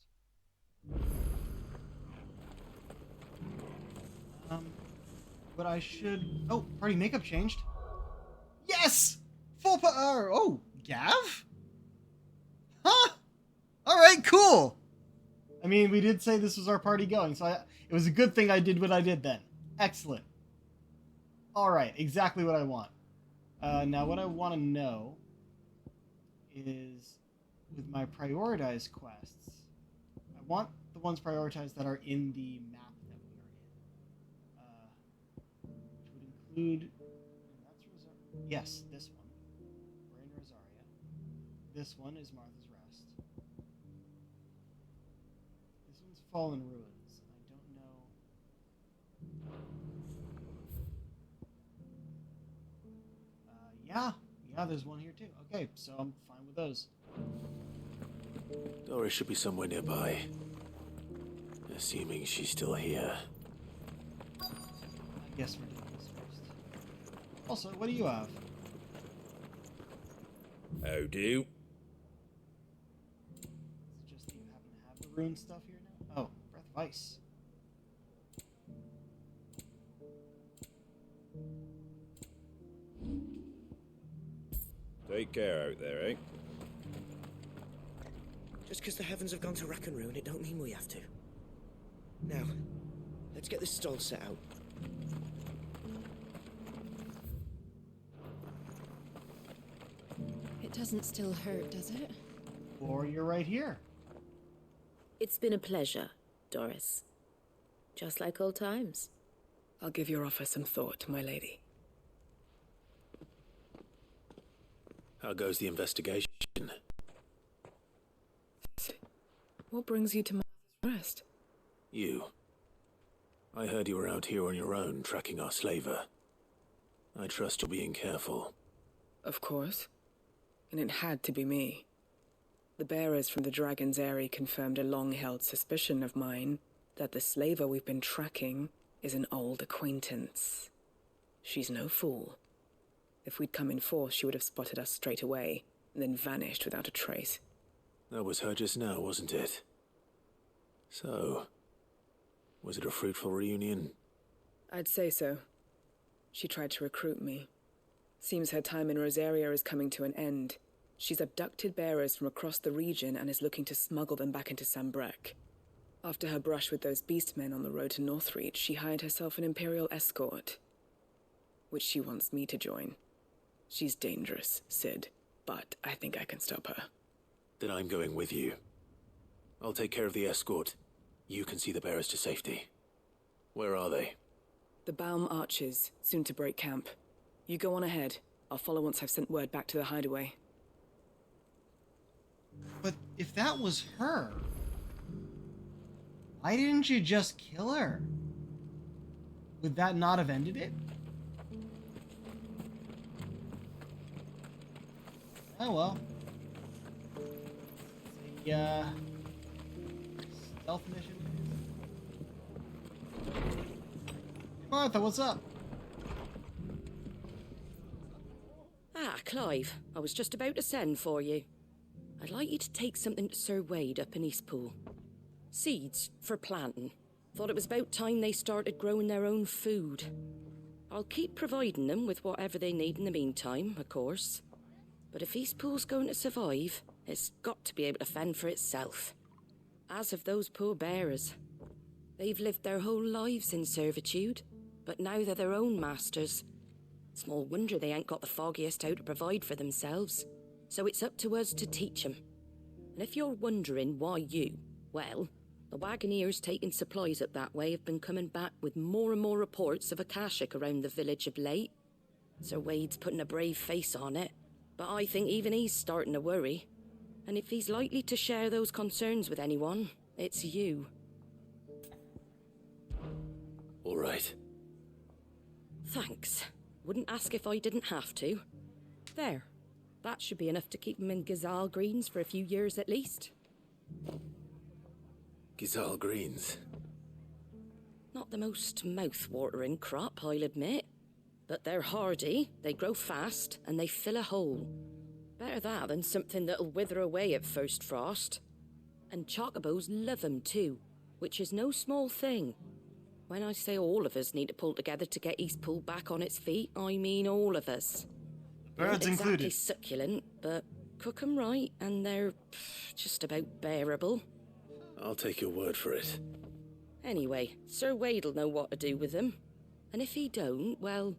But I should... Oh, party makeup changed. Yes! Oh, Gav? Huh? Alright, cool! I mean, we did say this was our party going, so it was a good thing I did what I did then. Excellent. Alright, exactly what I want. Now what I want to know is, with my prioritized quests, I want the ones prioritized that are in the map that we are in. Which would include... Yes, this one. We're in Rosaria. This one is Martha's Rest. This one's Fallen Ruins. I don't know... Yeah, there's one here too. Okay, so I'm fine with those. Doris should be somewhere nearby. Assuming she's still here. I guess we're doing this first. Also, what do you have? Oh, do? Is it just that you happen to have the rune stuff here now? Oh, Breath of Ice. Take care out there, eh? Just because the heavens have gone to rack and ruin, it don't mean we have to. Now, let's get this stall set out. It doesn't still hurt, does it? Or you're right here. It's been a pleasure, Doris. Just like old times. I'll give your offer some thought, my lady. How goes the investigation? What brings you to my rest? You. I heard you were out here on your own, tracking our slaver. I trust you're being careful. Of course. And it had to be me. The bearers from the Dragon's Eyrie confirmed a long-held suspicion of mine that the slaver we've been tracking is an old acquaintance. She's no fool. If we'd come in force, she would have spotted us straight away, and then vanished without a trace. That was her just now, wasn't it? So, was it a fruitful reunion? I'd say so. She tried to recruit me. Seems her time in Rosaria is coming to an end. She's abducted bearers from across the region and is looking to smuggle them back into Sambrec. After her brush with those beastmen on the road to Northreach, she hired herself an Imperial escort, which she wants me to join. She's dangerous, Sid, but I think I can stop her. Then I'm going with you. I'll take care of the escort. You can see the bearers to safety. Where are they? The Baum Archers, soon to break camp. You go on ahead. I'll follow once I've sent word back to the hideaway. But if that was her, why didn't you just kill her? Would that not have ended it? Oh well. Yeah. Stealth mission. Martha, what's up? Ah, Clive. I was just about to send for you. I'd like you to take something to Sir Wade up in Eastpool. Seeds for planting. Thought it was about time they started growing their own food. I'll keep providing them with whatever they need in the meantime, of course. But if Eastpool's going to survive, it's got to be able to fend for itself. As have those poor bearers. They've lived their whole lives in servitude, but now they're their own masters. Small wonder they ain't got the foggiest how to provide for themselves. So it's up to us to teach 'em. And if you're wondering why you, well, the wagoneers taking supplies up that way have been coming back with more and more reports of Akashic around the village of late. Sir Wade's putting a brave face on it, but I think even he's starting to worry. And if he's likely to share those concerns with anyone, it's you. All right. Thanks. Wouldn't ask if I didn't have to. There. That should be enough to keep him in Gazal Greens for a few years at least. Gazal Greens. Not the most mouth-watering crop, I'll admit. But they're hardy, they grow fast, and they fill a hole. Better that than something that'll wither away at first frost. And chocobos love 'em too, which is no small thing. When I say all of us need to pull together to get Eastpool back on its feet, I mean all of us. Birds Not exactly included. Succulent, but cook 'em right, and they're just about bearable. I'll take your word for it. Anyway, Sir Wade'll know what to do with them. And if he don't, well,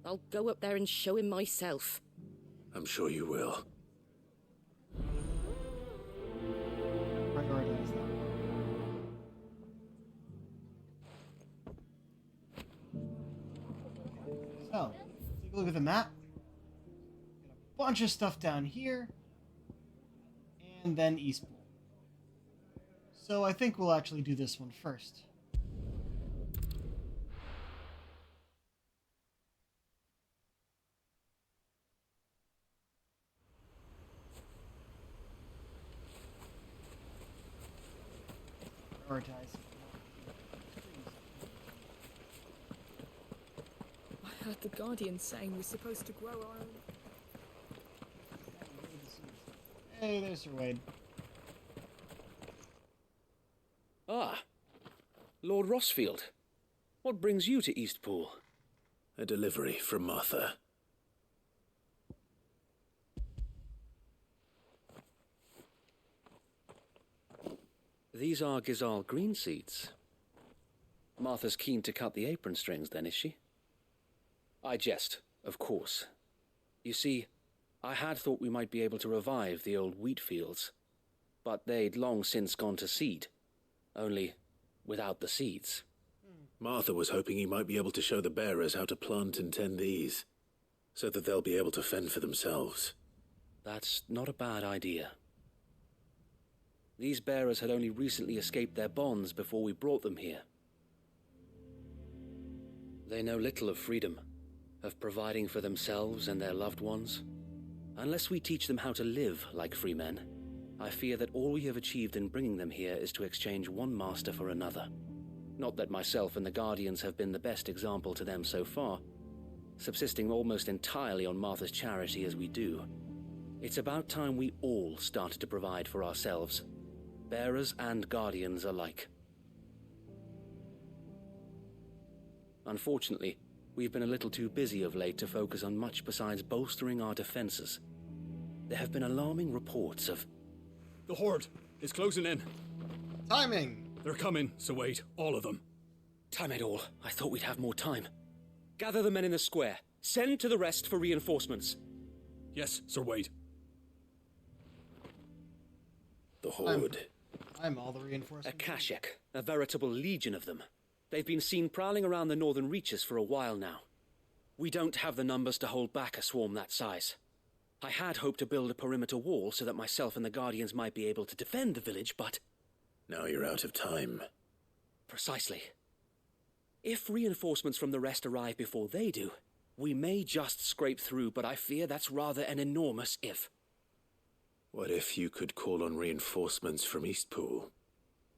I'll go up there and show him myself. I'm sure you will. Prioritize that. So, take a look at the map. Got a bunch of stuff down here. And then Eastpool. So I think we'll actually do this one first. Prioritize. I heard the Guardian saying we're supposed to grow our own. Hey, there's Sir Wade. Ah, Lord Rossfield. What brings you to Eastpool? A delivery from Martha. These are Gizal green seeds. Martha's keen to cut the apron strings, then, is she? I jest, of course. You see, I had thought we might be able to revive the old wheat fields, but they'd long since gone to seed, only without the seeds. Martha was hoping you might be able to show the bearers how to plant and tend these, so that they'll be able to fend for themselves. That's not a bad idea. These bearers had only recently escaped their bonds before we brought them here. They know little of freedom, of providing for themselves and their loved ones. Unless we teach them how to live like free men, I fear that all we have achieved in bringing them here is to exchange one master for another. Not that myself and the Guardians have been the best example to them so far, subsisting almost entirely on Martha's charity as we do. It's about time we all started to provide for ourselves, bearers and Guardians alike. Unfortunately, we've been a little too busy of late to focus on much besides bolstering our defenses. There have been alarming reports of... The Horde is closing in. Timing! They're coming, so wait, all of them. Damn it all, I thought we'd have more time. Gather the men in the square. Send to the rest for reinforcements. Yes, Sir Wade. The Horde. I'm all the reinforcements. A Kashek, a veritable legion of them. They've been seen prowling around the northern reaches for a while now. We don't have the numbers to hold back a swarm that size. I had hoped to build a perimeter wall so that myself and the Guardians might be able to defend the village, but... Now you're out of time. Precisely. If reinforcements from the rest arrive before they do, we may just scrape through, but I fear that's rather an enormous if. What if you could call on reinforcements from Eastpool?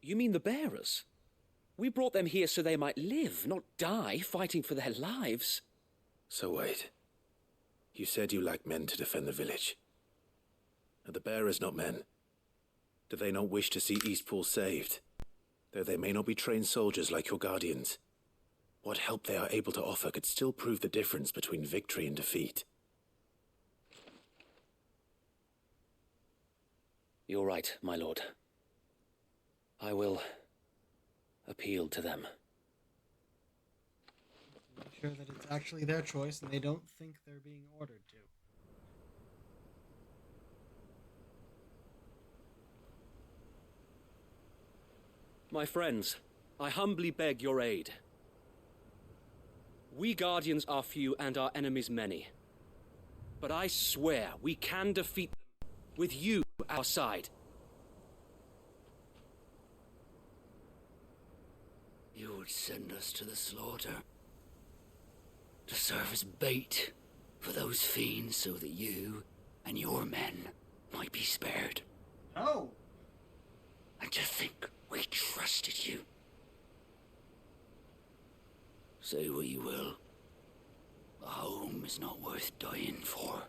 You mean the bearers? We brought them here so they might live, not die, fighting for their lives. So wait. You said you lack men to defend the village. Are the bearers not men? Do they not wish to see Eastpool saved? Though they may not be trained soldiers like your Guardians, what help they are able to offer could still prove the difference between victory and defeat. You're right, my lord. I will appeal to them. Make sure that it's actually their choice and they don't think they're being ordered to. My friends, I humbly beg your aid. We Guardians are few and our enemies many. But I swear we can defeat them with you at our side. You would send us to the slaughter, to serve as bait for those fiends so that you and your men might be spared. Oh! And to think we trusted you. Say what you will, a home is not worth dying for.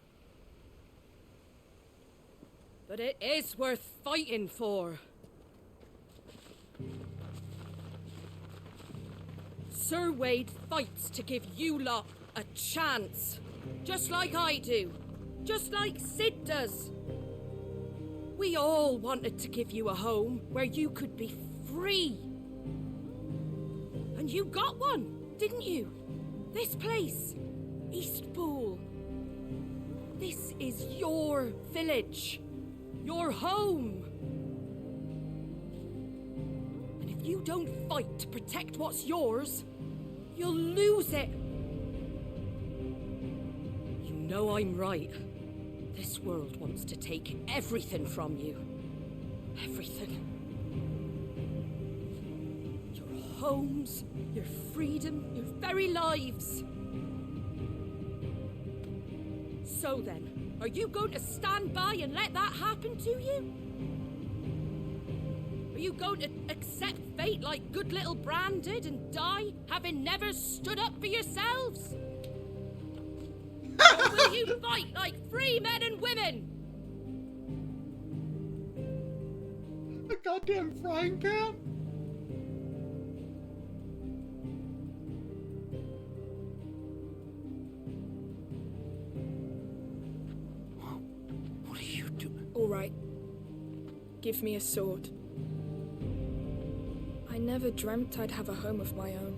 But it is worth fighting for. Sir Wade fights to give you lot a chance. Just like I do. Just like Sid does. We all wanted to give you a home where you could be free. And you got one, didn't you? This place, Eastpool. This is your village. Your home. And if you don't fight to protect what's yours, you'll lose it. You know I'm right. This world wants to take everything from you. Everything. Your homes, your freedom, your very lives. So then, are you going to stand by and let that happen to you? Are you going to accept fate like good little Bran did and die, having never stood up for yourselves? Or will you fight like free men and women? A goddamn frying pan? What are you doing? All right. Give me a sword. never dreamt I'd have a home of my own.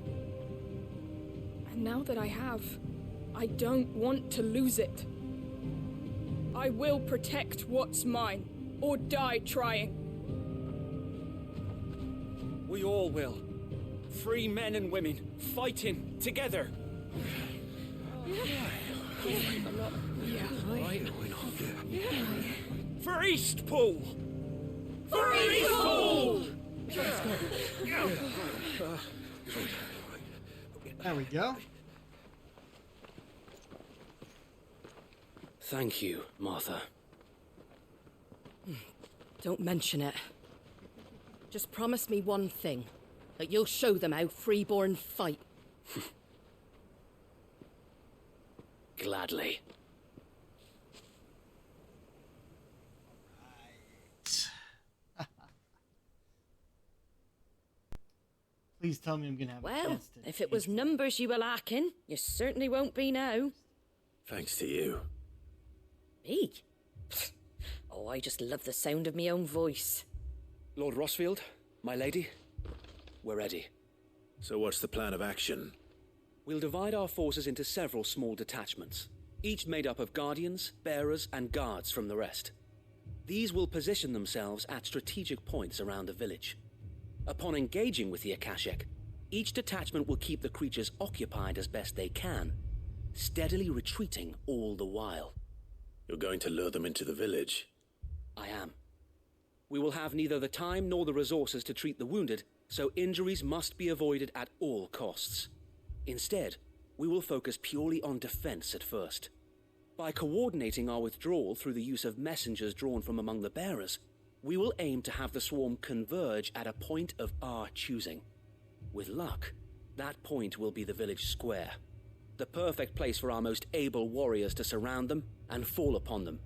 And now that I have, I don't want to lose it. I will protect what's mine, or die trying. We all will. Free men and women, fighting together. For Eastpool! For Eastpool! There we go. Thank you, Martha. Don't mention it. Just promise me one thing. That you'll show them how freeborn fight. Gladly. Please tell me I'm gonna have a Well, chance to if it was numbers you were lacking, you certainly won't be now. Thanks to you. Me? Oh, I just love the sound of my own voice. Lord Rossfield, my lady, we're ready. So what's the plan of action? We'll divide our forces into several small detachments, each made up of guardians, bearers, and guards from the rest. These will position themselves at strategic points around the village. Upon engaging with the Akashek, each detachment will keep the creatures occupied as best they can, steadily retreating all the while. You're going to lure them into the village? I am. We will have neither the time nor the resources to treat the wounded, so injuries must be avoided at all costs. Instead, we will focus purely on defense at first. By coordinating our withdrawal through the use of messengers drawn from among the bearers, we will aim to have the swarm converge at a point of our choosing. With luck, that point will be the village square, the perfect place for our most able warriors to surround them and fall upon them,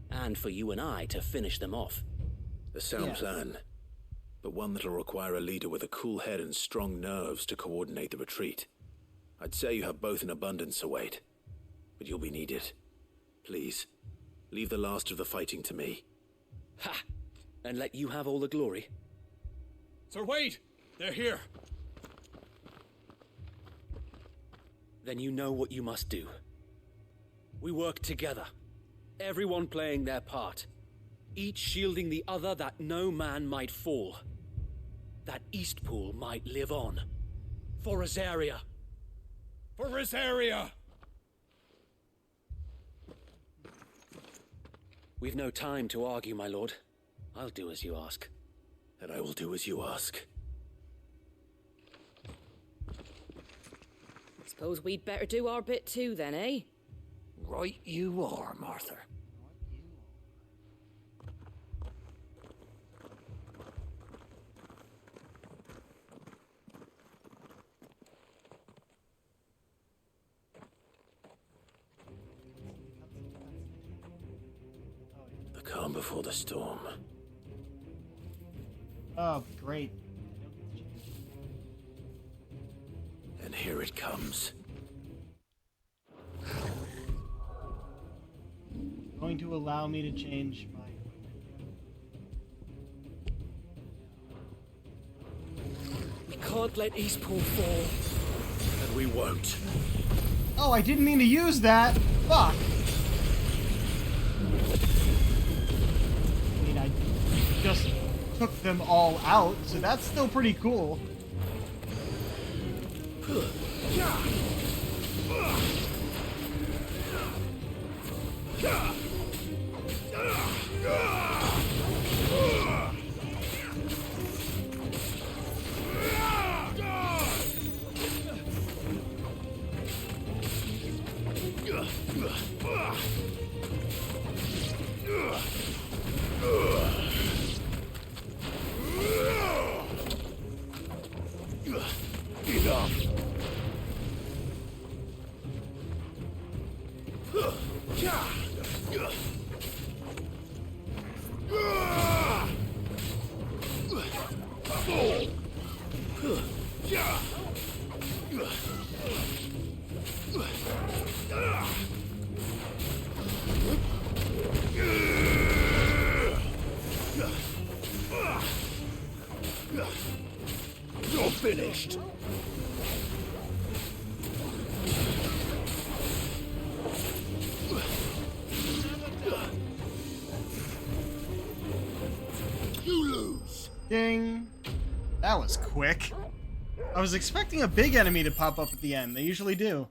and for you and I to finish them off. A sound plan, but one that'll require a leader with a cool head and strong nerves to coordinate the retreat. I'd say you have both in abundance, Sir Wade, but you'll be needed. Please, leave the last of the fighting to me. Ha! And let you have all the glory? Sir Wade! They're here! Then you know what you must do. We work together, everyone playing their part, each shielding the other that no man might fall, that Eastpool might live on. For Rosaria! For Rosaria! We've no time to argue, my lord. I'll do as you ask. And I will do as you ask. Suppose we'd better do our bit too then, eh? Right you are, Martha. The calm before the storm. Oh, great. And here it comes. Going to allow me to change my... We can't let Eastpool fall. And we won't. Oh, I didn't mean to use that! Fuck! I mean, I just took them all out, so that's still pretty cool. finished. You lose. Ding. That was quick. I was expecting a big enemy to pop up at the end. They usually do.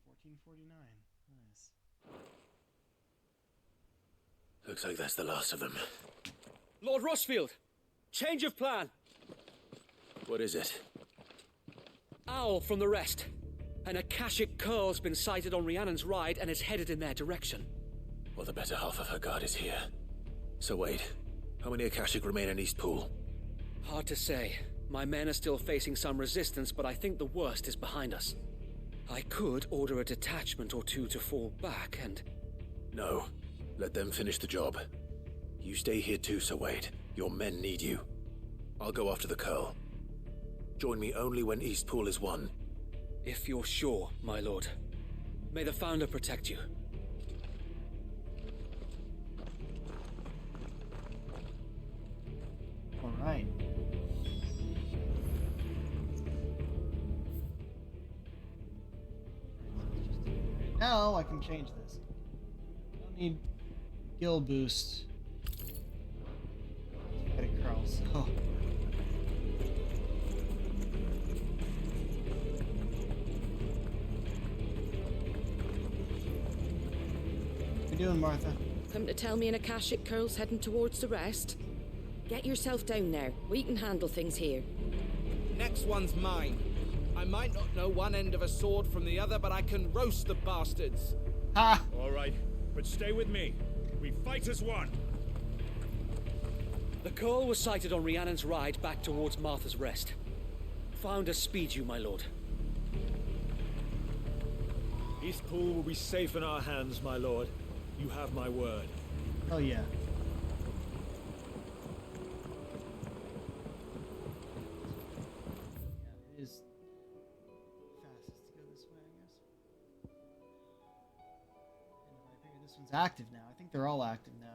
1449. Nice. Looks like that's the last of them. Lord Rossfield, change of plan. What is it? Owl from the rest. An Akashic curl's been sighted on Rhiannon's Ride and is headed in their direction. Well, the better half of her guard is here. So wait, how many Akashic remain in East Pool? Hard to say. My men are still facing some resistance, but I think the worst is behind us. I could order a detachment or two to fall back and... No. Let them finish the job. You stay here too, Sir Wade. Your men need you. I'll go after the Curl. Join me only when East Pool is won. If you're sure, my lord. May the Founder protect you. All right. Now I can change this. I don't need skill boost. Get it curls. Oh. What you doing, Martha? Come to tell me an Akashic curl's heading towards the rest? Get yourself down there. We can handle things here. Next one's mine. I might not know one end of a sword from the other, but I can roast the bastards. Ha! All right, but stay with me. We fight as one. The Curl was sighted on Rhiannon's Ride back towards Martha's Rest. Founder speed you, my lord. East Pool will be safe in our hands, my lord. You have my word. Oh yeah. It is fastest to go this way, I guess. And I figure this one's active now. I think they're all active now.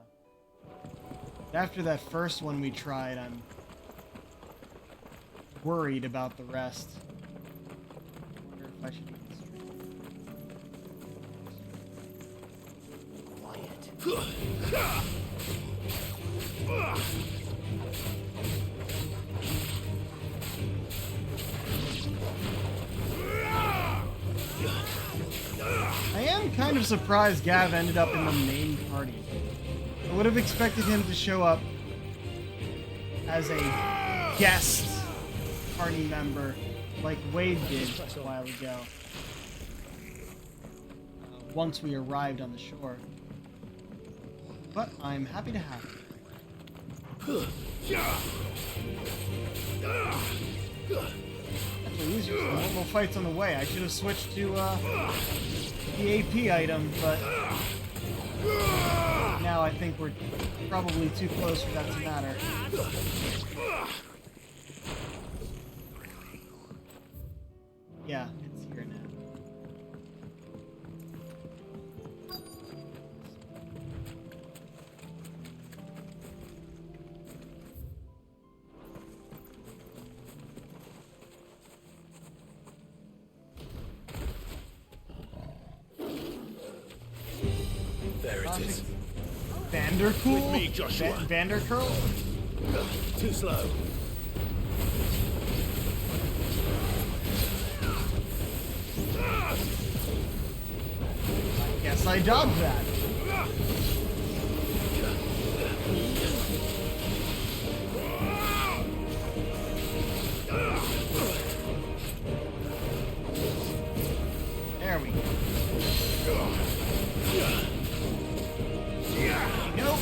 But after that first one we tried, I'm worried about the rest. I wonder if I should even I am kind of surprised Gav ended up in the main party. I would have expected him to show up as a guest party member like Wade did a while ago. Once we arrived on the shore. But I'm happy to have it. Actually, these are some normal fights on the way. I should have switched to the AP item, but now I think we're probably too close for that to matter. Yeah, it's here now. There it is. Vanderpool? With me, Joshua. Vandercurl? Too slow. I guess I dodged that. There we go. Nope.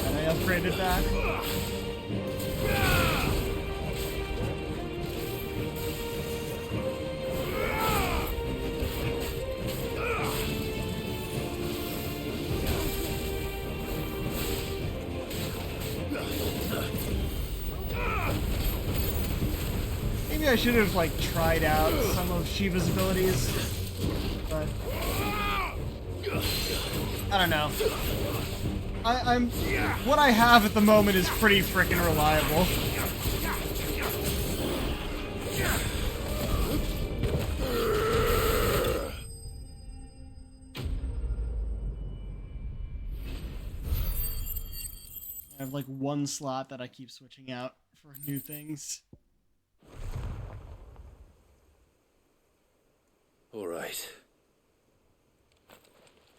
And I upgraded that. Maybe I should have, like, tried out some of Shiva's abilities, but I don't know. What I have at the moment is pretty frickin' reliable. I have like one slot that I keep switching out for new things. All right.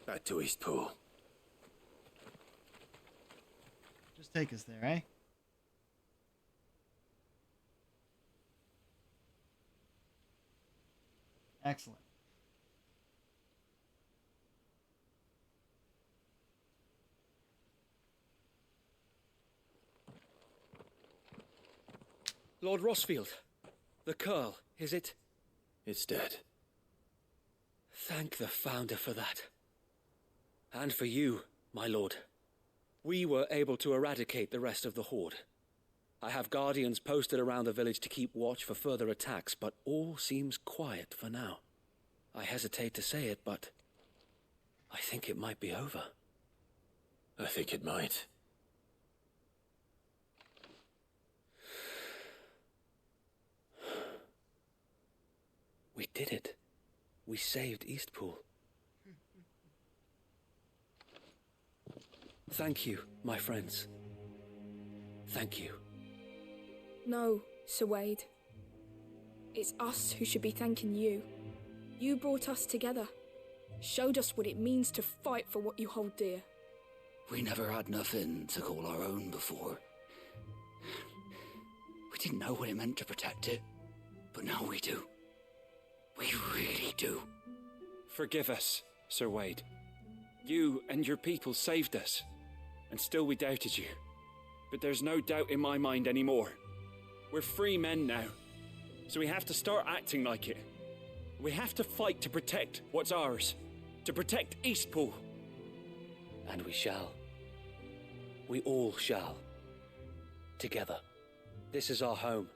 Back to Eastpool. Just take us there, eh? Excellent. Lord Rossfield, the Curl, is it? It's dead. Thank the Founder for that. And for you, my lord. We were able to eradicate the rest of the Horde. I have guardians posted around the village to keep watch for further attacks, but all seems quiet for now. I hesitate to say it, but I think it might be over. I think it might. We did it. We saved Eastpool. Thank you, my friends. Thank you. No, Sir Wade. It's us who should be thanking you. You brought us together. Showed us what it means to fight for what you hold dear. We never had nothing to call our own before. We didn't know what it meant to protect it, but now we do. We really do. Forgive us, Sir Wade. You and your people saved us, and still we doubted you. But there's no doubt in my mind anymore. We're free men now, so we have to start acting like it. We have to fight to protect what's ours, to protect Eastpool. And we shall. We all shall. Together. This is our home.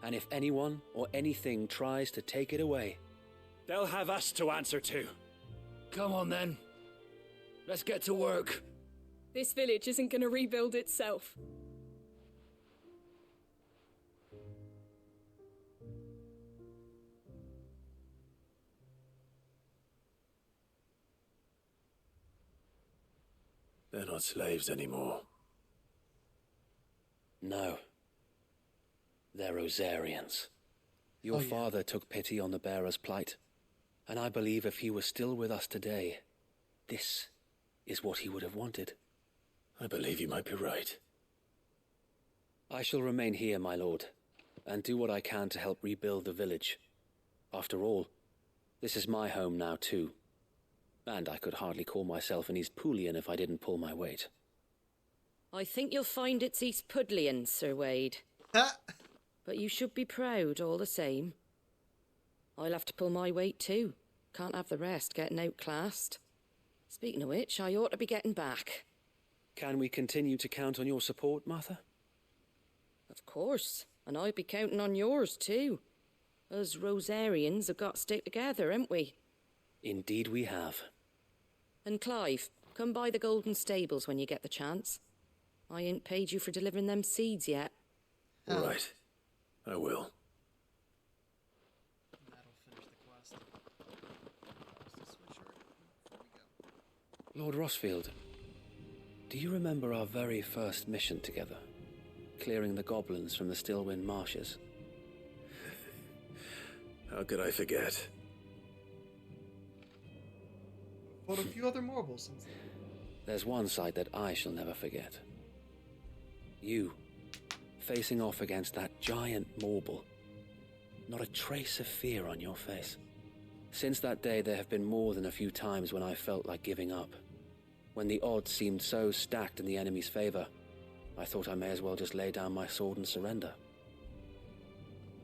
And if anyone or anything tries to take it away, they'll have us to answer to. Come on then. Let's get to work. This village isn't gonna rebuild itself. They're not slaves anymore. no. They're Rosarians. Your father took pity on the bearer's plight, and I believe if he were still with us today, this is what he would have wanted. I believe you might be right. I shall remain here, my lord, and do what I can to help rebuild the village. After all, this is my home now too, and I could hardly call myself an Eastpoolian if I didn't pull my weight. I think you'll find it's Eastpudlian, Sir Wade. But you should be proud all the same. I'll have to pull my weight too. Can't have the rest getting outclassed. Speaking of which, I ought to be getting back. Can we continue to count on your support, Martha? Of course, and I'll be counting on yours too. Us Rosarians have got to stick together, haven't we? Indeed we have. And Clive, come by the Golden Stables when you get the chance. I ain't paid you for delivering them seeds yet. All right. I will. Lord Rossfield, do you remember our very first mission together? Clearing the goblins from the Stillwind marshes? How could I forget? Fought a few other marbles since then. There's one sight that I shall never forget. You, facing off against that giant marble. Not a trace of fear on your face. Since that day, there have been more than a few times when I felt like giving up. When the odds seemed so stacked in the enemy's favor, I thought I may as well just lay down my sword and surrender.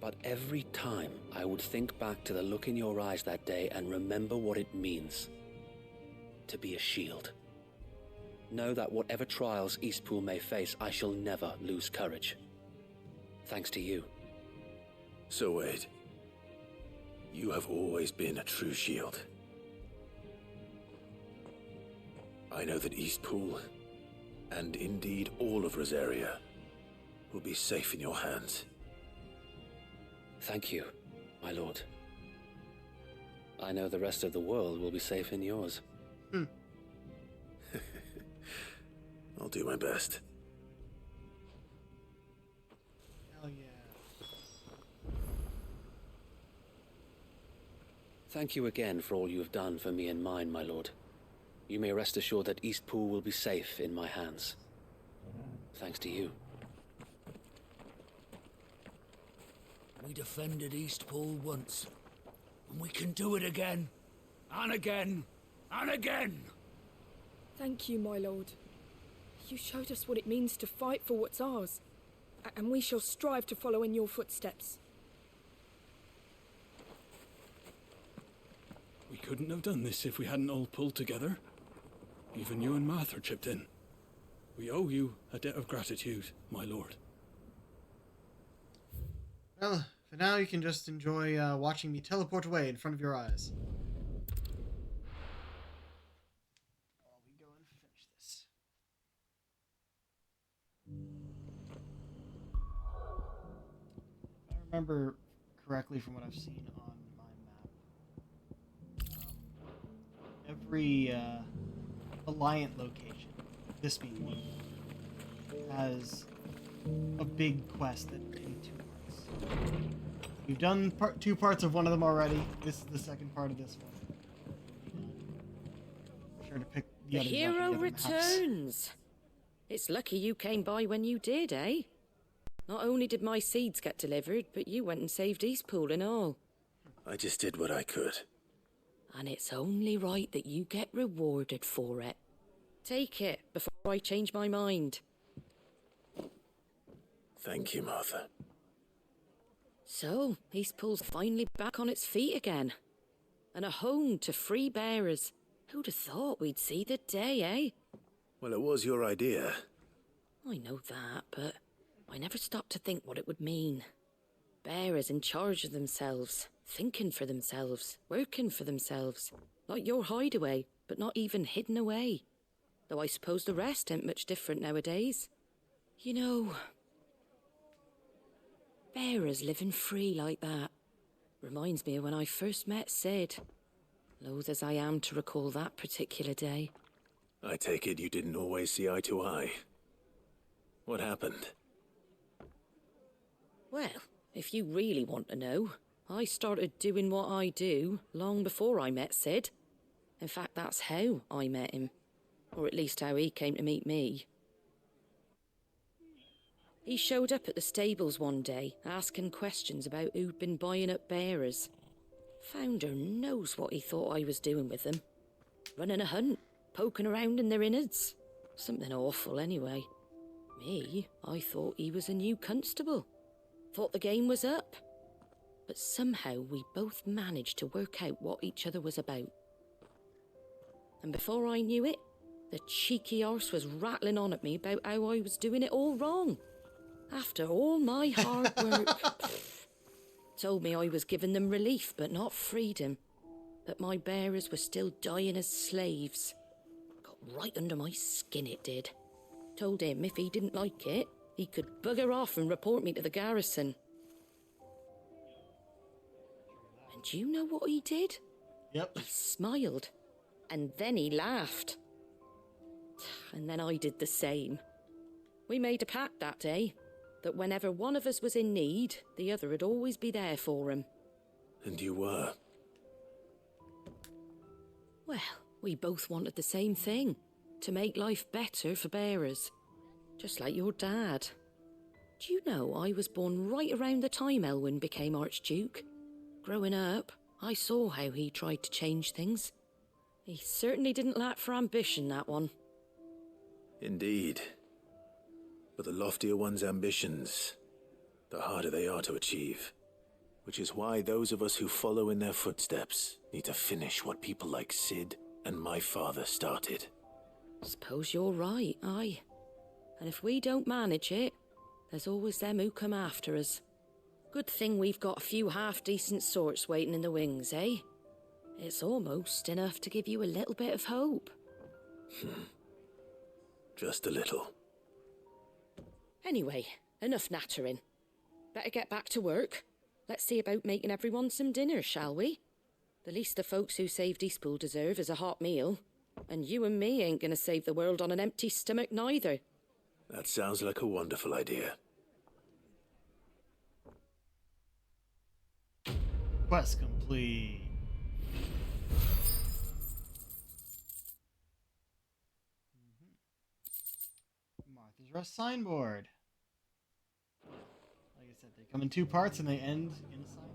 But every time I would think back to the look in your eyes that day and remember what it means to be a shield. Know that whatever trials Eastpool may face, I shall never lose courage. Thanks to you. So Wade, you have always been a true shield. I know that Eastpool, and indeed all of Rosaria, will be safe in your hands. Thank you, my lord. I know the rest of the world will be safe in yours. I'll do my best. Hell yeah. Thank you again for all you have done for me and mine, my lord. You may rest assured that Eastpool will be safe in my hands. Thanks to you. We defended Eastpool once, and we can do it again, and again, and again. Thank you, my lord. You showed us what it means to fight for what's ours, and we shall strive to follow in your footsteps. We couldn't have done this if we hadn't all pulled together. Even you and Martha chipped in. We owe you a debt of gratitude, my lord. Well, for now you can just enjoy watching me teleport away in front of your eyes. While we go and finish this. If I remember correctly from what I've seen on my map, every Alliant location, this being one, has a big quest that in 2 parts. We've done two parts of one of them already. This is the second part of this one. Be sure to pick the others up in hero the other maps. returns. It's lucky you came by when you did, eh? Not only did my seeds get delivered, but you went and saved Eastpool and all. I just did what I could. And it's only right that you get rewarded for it. Take it before I change my mind. Thank you, Martha. So, Eastpool's finally back on its feet again. And a home to free bearers. Who'd have thought we'd see the day, eh? Well, it was your idea. I know that, but I never stopped to think what it would mean. Bearers in charge of themselves, thinking for themselves, working for themselves. Like your hideaway, but not even hidden away. Though I suppose the rest ain't much different nowadays. You know, bearers living free like that reminds me of when I first met Sid. Loath as I am to recall that particular day. I take it you didn't always see eye to eye. What happened? Well, if you really want to know, I started doing what I do long before I met Sid. In fact, that's how I met him. Or at least how he came to meet me. He showed up at the stables one day, asking questions about who'd been buying up bearers. Founder knows what he thought I was doing with them. Running a hunt, poking around in their innards. Something awful anyway. Me, I thought he was a new constable. Thought the game was up. But somehow we both managed to work out what each other was about. And before I knew it, the cheeky arse was rattling on at me about how I was doing it all wrong. After all my hard work. Told me I was giving them relief, but not freedom. That my bearers were still dying as slaves. Got right under my skin, it did. Told him if he didn't like it, he could bugger off and report me to the garrison. And do you know what he did? Yep. He smiled. And then he laughed. And then I did the same. We made a pact that day, that whenever one of us was in need, the other would always be there for him. And you were? Well, we both wanted the same thing, to make life better for bearers. Just like your dad. Do you know I was born right around the time Elwyn became Archduke? Growing up, I saw how he tried to change things. He certainly didn't lack for ambition, that one. Indeed. But the loftier one's ambitions, the harder they are to achieve. Which is why those of us who follow in their footsteps need to finish what people like Sid and my father started. Suppose you're right, aye. And if we don't manage it, there's always them who come after us. Good thing we've got a few half-decent sorts waiting in the wings, eh? It's almost enough to give you a little bit of hope. Just a little. Anyway, enough nattering. Better get back to work. Let's see about making everyone some dinner, shall we? The least the folks who saved Eastpool deserve is a hot meal. And you and me ain't gonna save the world on an empty stomach neither. That sounds like a wonderful idea. Quest complete. Martha's Rest signboard. Like I said, they come in 2 parts and they end in a signboard.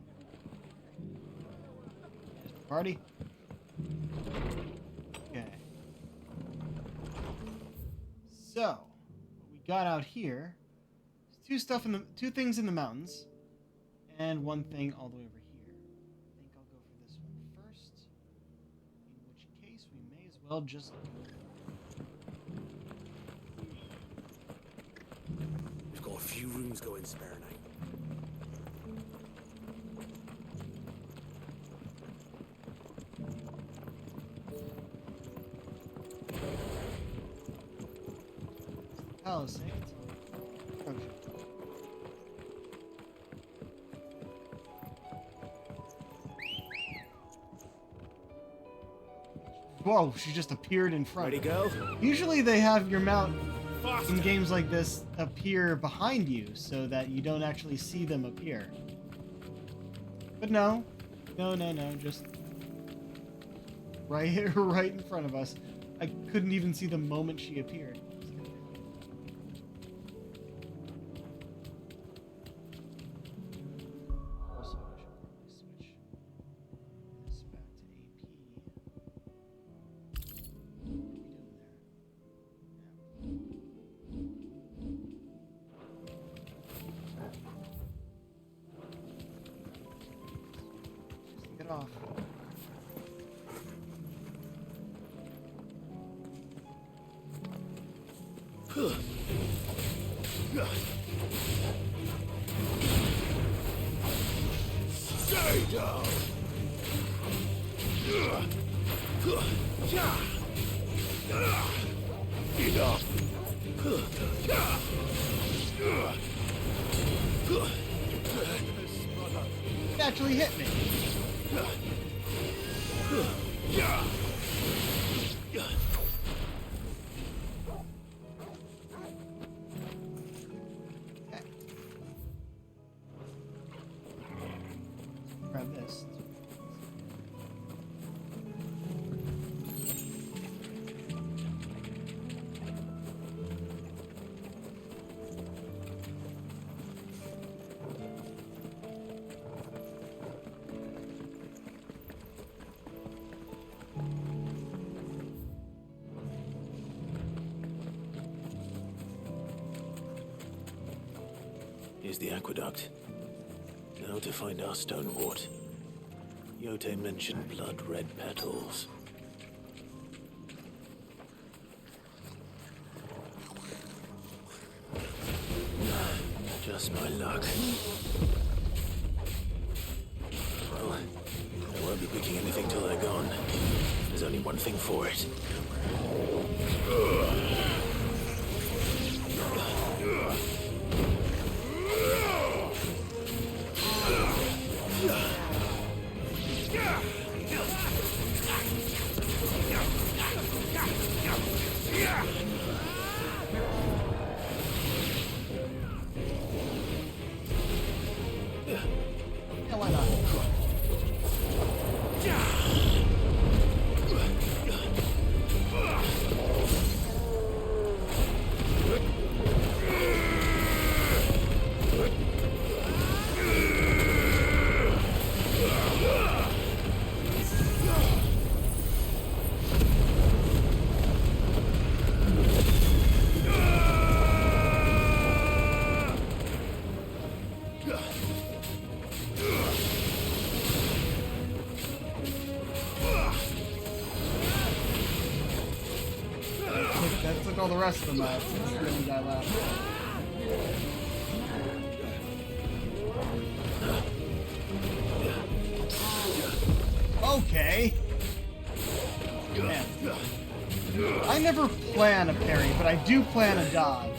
There's the party. Okay. So, what we got out here is 2 things in the mountains, and 1 thing all the way over here. I think I'll go for this one first. In which case, we may as well just go. We've got a few rooms going spare now. Palisade. Whoa, she just appeared in front. Ready, go? Usually they have your mount in games like this appear behind you so that you don't actually see them appear. But no, just right here, right in front of us. I couldn't even see the moment she appeared. Also, I should probably switch this back to AP. What are we doing there? Just get off. Stay down! Enough! It actually hit me. Grab this. Here's the aqueduct. Now to find our stone wart. Yote mentioned blood-red petals. Just my luck. Well, I won't be picking anything till they're gone. There's only one thing for it. Yeah, why not? That took all the rest of the mats. This really guy left. I never plan a parry, but I do plan a dodge.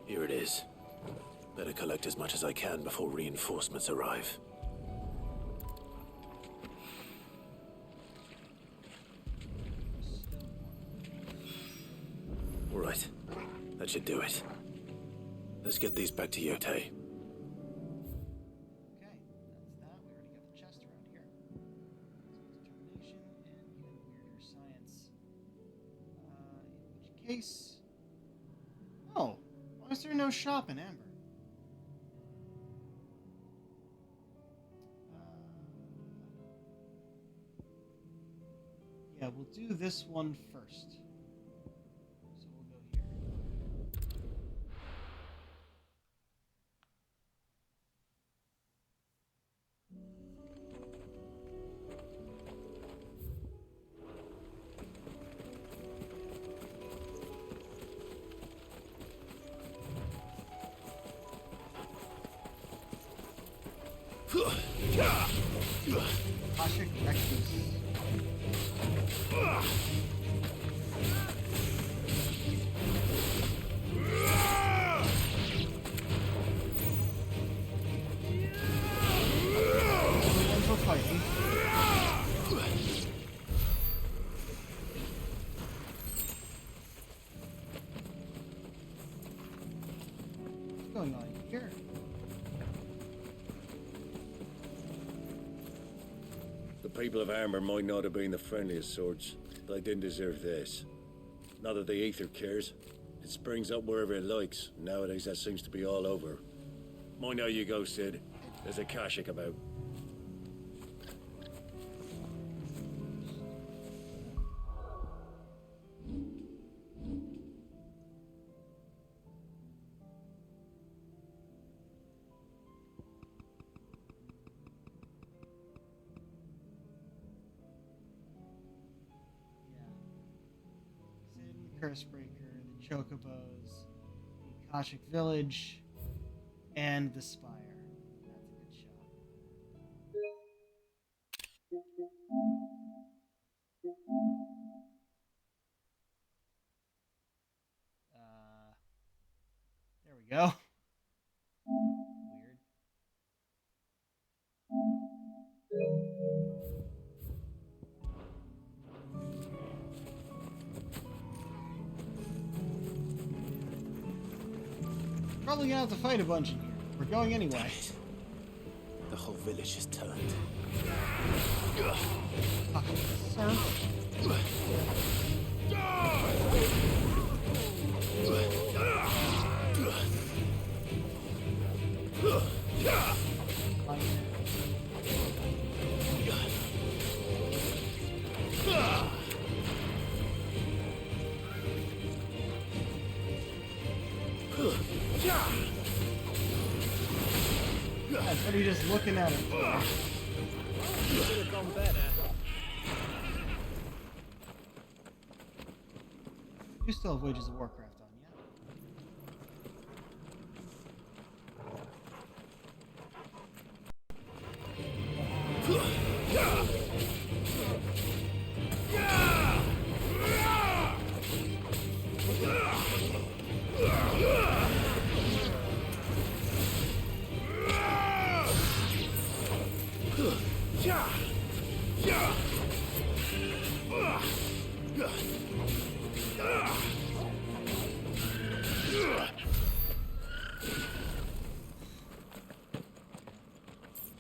Here it is. Better collect as much as I can before reinforcements arrive. All right. That should do it. Let's get these back to Yote. Okay, that's that. We already got the chest around here. Determination and even weirder science. In which case... Oh, why is there no shop in Amber? Yeah, we'll do this one first. So we'll go here. Ashik Rectus. Everyone's fighting. What's going on here? The people of Amber might not have been the friendliest sorts, but they didn't deserve this. Not that the Aether cares. It springs up wherever it likes. Nowadays that seems to be all over. Mind how you go, Sid. There's a Kashik about. Cursebreaker, the Chocobos, the Akashic Village, and the Spire. That's a good shot. There we go. Weird. Probably gonna have to fight a bunch in here. We're going anyway. The whole village is turned. Sir. What are you just looking at him? Should have gone better. You still have Wages of Warcraft on,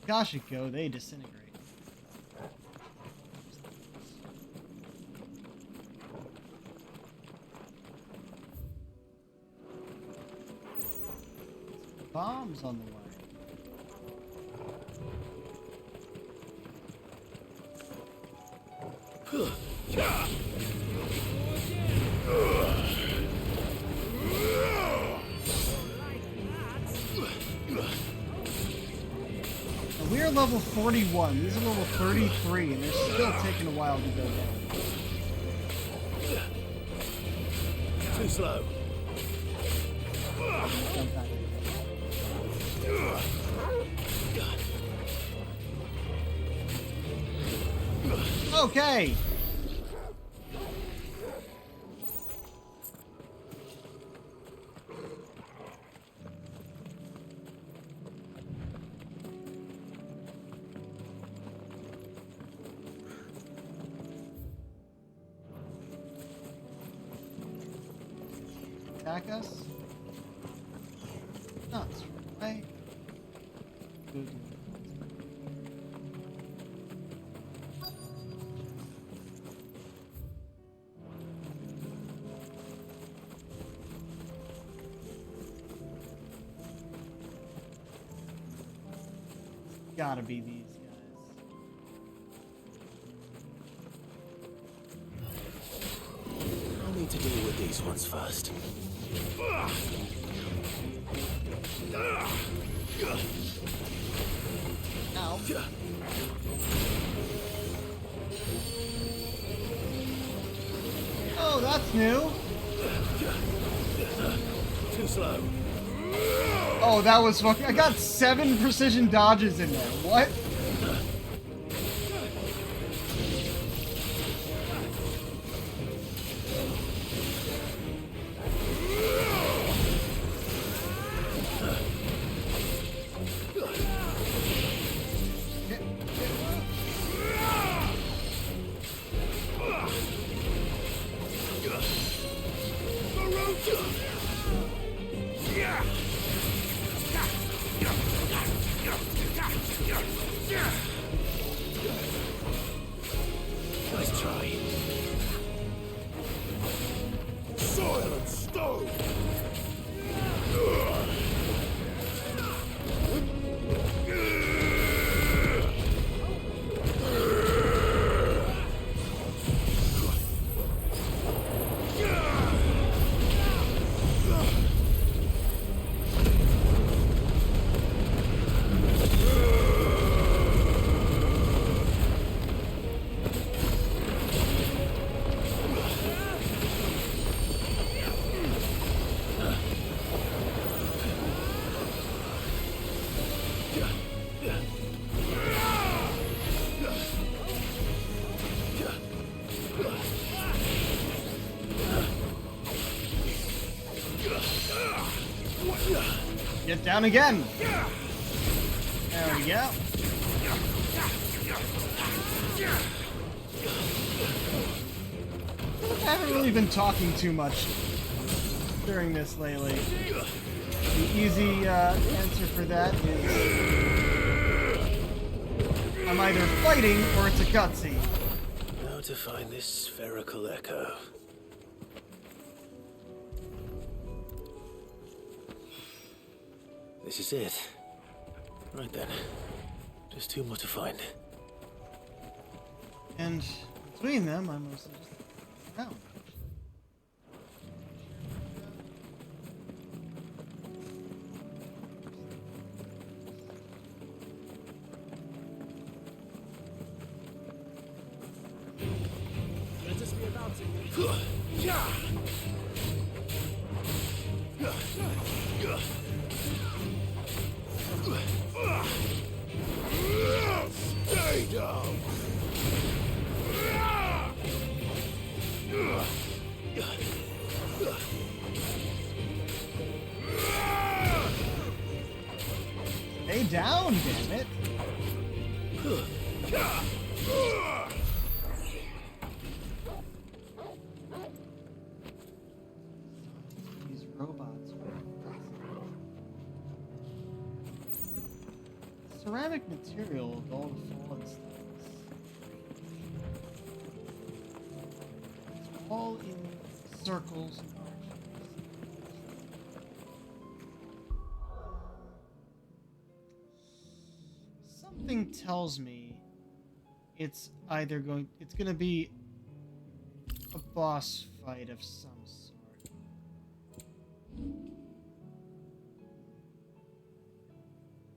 Kashiko, they disintegrate. bombs on the way. And we're level 41. These are level 33, and they're still taking a while to go down. Too slow. Okay. Attack us? No, it's right. Good. Gotta be these guys. I'll need to deal with these ones first. Ow. Oh, that's new. Too slow. Oh, that was fucking. I got 7 precision dodges in there. What? Nice try. Soil and stone. Get down again. There we go. I haven't really been talking too much during this lately. The easy answer for that is I'm either fighting or it's a cutscene. Now to find this spherical echo. This is it. Right then. Just 2 more to find. And between them, I'm mostly just around. Let us be about it. Stay down. Stay down, damn it. These robots. Ceramic material of all the fallen stars. It's all in circles and arches. tells me it's gonna be a boss fight of some sort.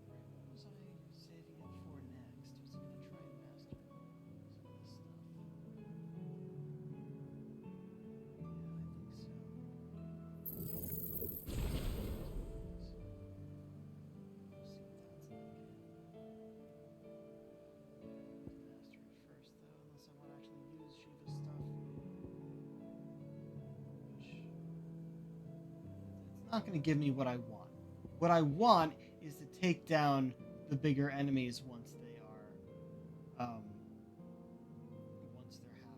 What was I saving it for next? Was I gonna try and master some of this stuff? Not going to give me what I want. What I want is to take down the bigger enemies once they're half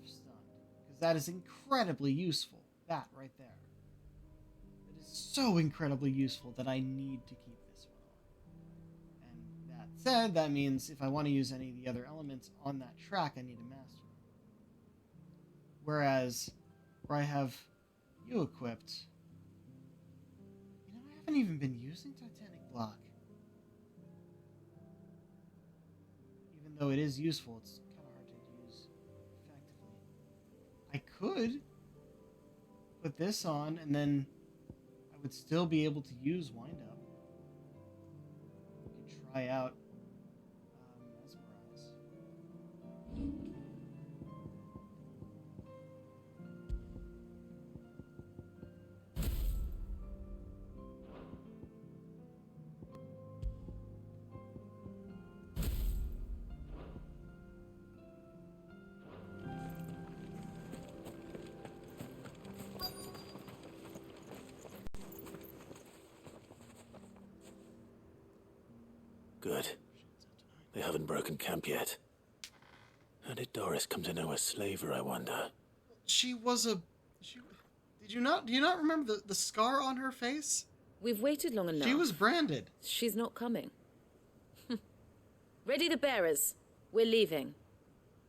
stunned, because that is incredibly useful. That right there. It is so incredibly useful that I need to keep this one on. And that said, that means if I want to use any of the other elements on that track, I need to master them. Whereas, where I have you equipped, I haven't even been using Titanic Block. Even though it is useful, it's kind of hard to use effectively. I could put this on, and then I would still be able to use Wind Up. We could try out Mesmerize. Good. They haven't broken camp yet. How did Doris come to know a slaver, I wonder? She was a... Do you not remember the scar on her face? We've waited long enough. She was branded. She's not coming. Ready the bearers. We're leaving.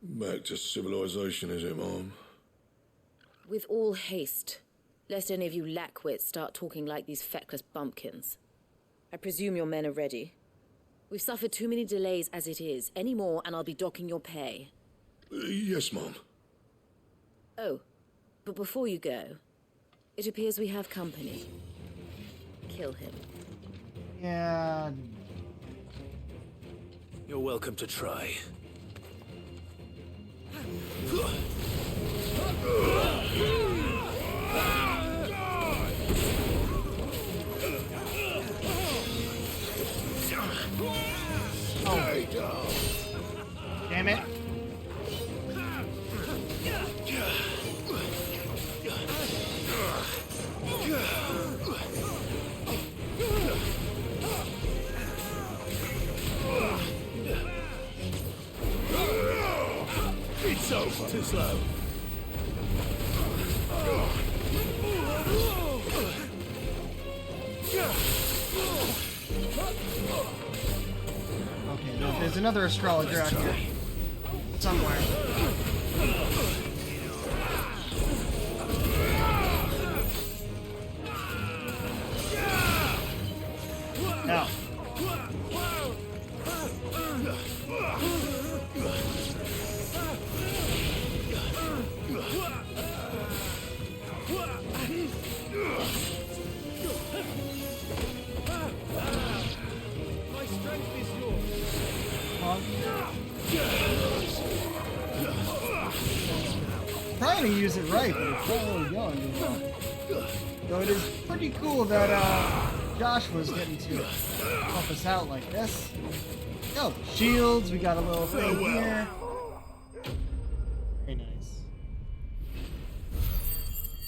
Back to civilization, is it, Mom? With all haste, lest any of you lackwits start talking like these feckless bumpkins. I presume your men are ready. We've suffered too many delays as it is. Any more, and I'll be docking your pay. Yes, Mom. Oh, but before you go, it appears we have company. Kill him. Yeah. You're welcome to try. Oh. Damn it. It's over. Too slow. Okay, there's another astrologer out here. Somewhere. No. My strength is yours. Trying to use it right, but it's not really going too well. So it is pretty cool that Josh was getting to help us out like this. Oh, shields, we got a little thing here. Very nice.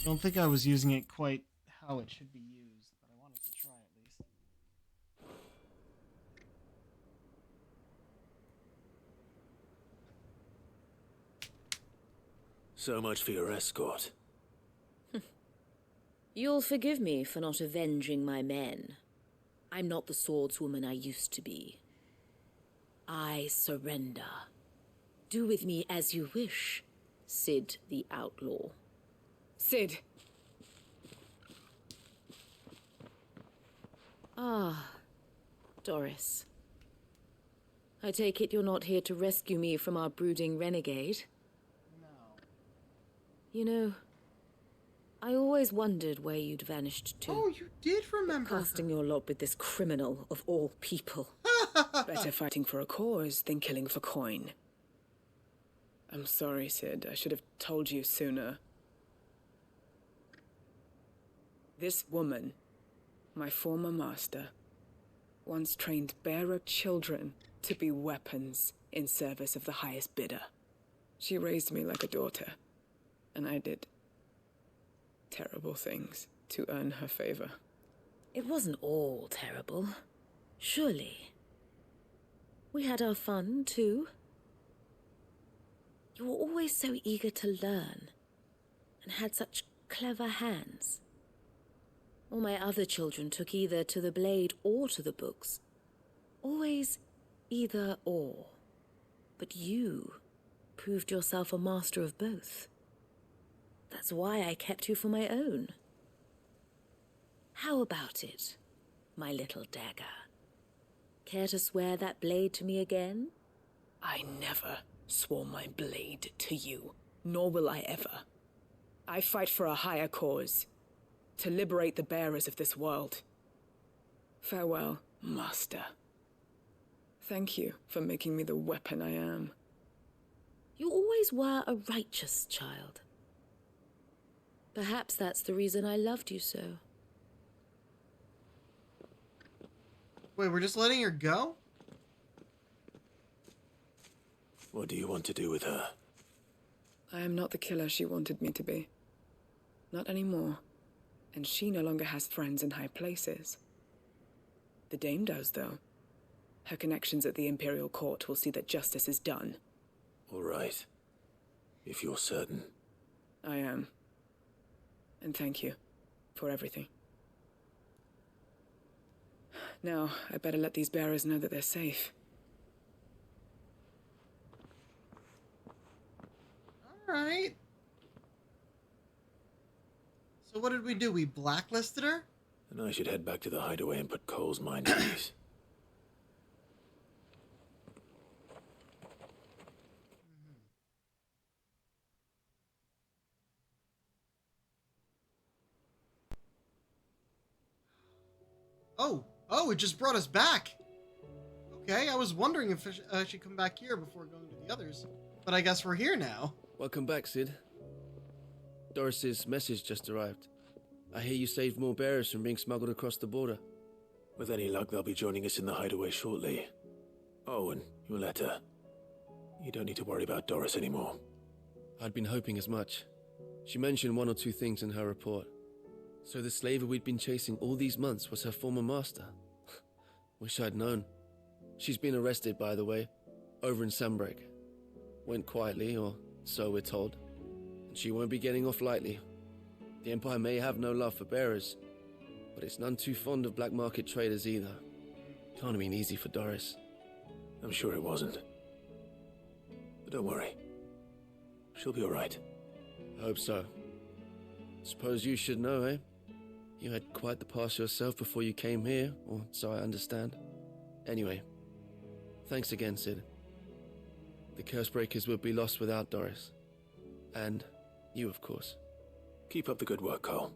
Don't think I was using it quite how it should be used, but I wanted to try at least. So much for your escort. You'll forgive me for not avenging my men. I'm not the swordswoman I used to be. I surrender. Do with me as you wish, Sid the Outlaw. Sid. Ah, Doris. I take it you're not here to rescue me from our brooding renegade? No. You know, I always wondered where you'd vanished to. Oh, you did remember casting your lot with this criminal of all people. Better fighting for a cause than killing for coin. I'm sorry, Sid. I should have told you sooner. This woman, my former master, once trained bearer children to be weapons in service of the highest bidder. She raised me like a daughter, and I did terrible things to earn her favor. It wasn't all terrible, surely. We had our fun, too. You were always so eager to learn, and had such clever hands. All my other children took either to the blade or to the books. Always either or. But you proved yourself a master of both. That's why I kept you for my own. How about it, my little dagger? Care to swear that blade to me again? I never swore my blade to you, nor will I ever. I fight for a higher cause, to liberate the bearers of this world. Farewell, Master. Thank you for making me the weapon I am. You always were a righteous child. Perhaps that's the reason I loved you so. Wait, we're just letting her go? What do you want to do with her? I am not the killer she wanted me to be. Not anymore. And she no longer has friends in high places. The Dame does, though. Her connections at the Imperial Court will see that justice is done. All right. If you're certain. I am. And thank you for everything. Now, I better let these bearers know that they're safe. Alright. So what did we do? We blacklisted her? And I should head back to the hideaway and put Cole's mind at ease. Oh, it just brought us back. Okay, I was wondering if I should come back here before going to the others. But I guess we're here now. Welcome back, Sid. Doris's message just arrived. I hear you saved more bearers from being smuggled across the border. With any luck, they'll be joining us in the hideaway shortly. Oh, and your letter. You don't need to worry about Doris anymore. I'd been hoping as much. She mentioned one or two things in her report. So the slaver we'd been chasing all these months was her former master. Wish I'd known. She's been arrested, by the way, over in Sandbreak. Went quietly, or so we're told. And she won't be getting off lightly. The Empire may have no love for bearers, but it's none too fond of black market traders either. Can't have been easy for Doris. I'm sure it wasn't. But don't worry. She'll be all right. I hope so. Suppose you should know, eh? You had quite the past yourself before you came here, or so I understand. Anyway, thanks again, Sid. The Cursebreakers would be lost without Doris. And you, of course. Keep up the good work, Cole.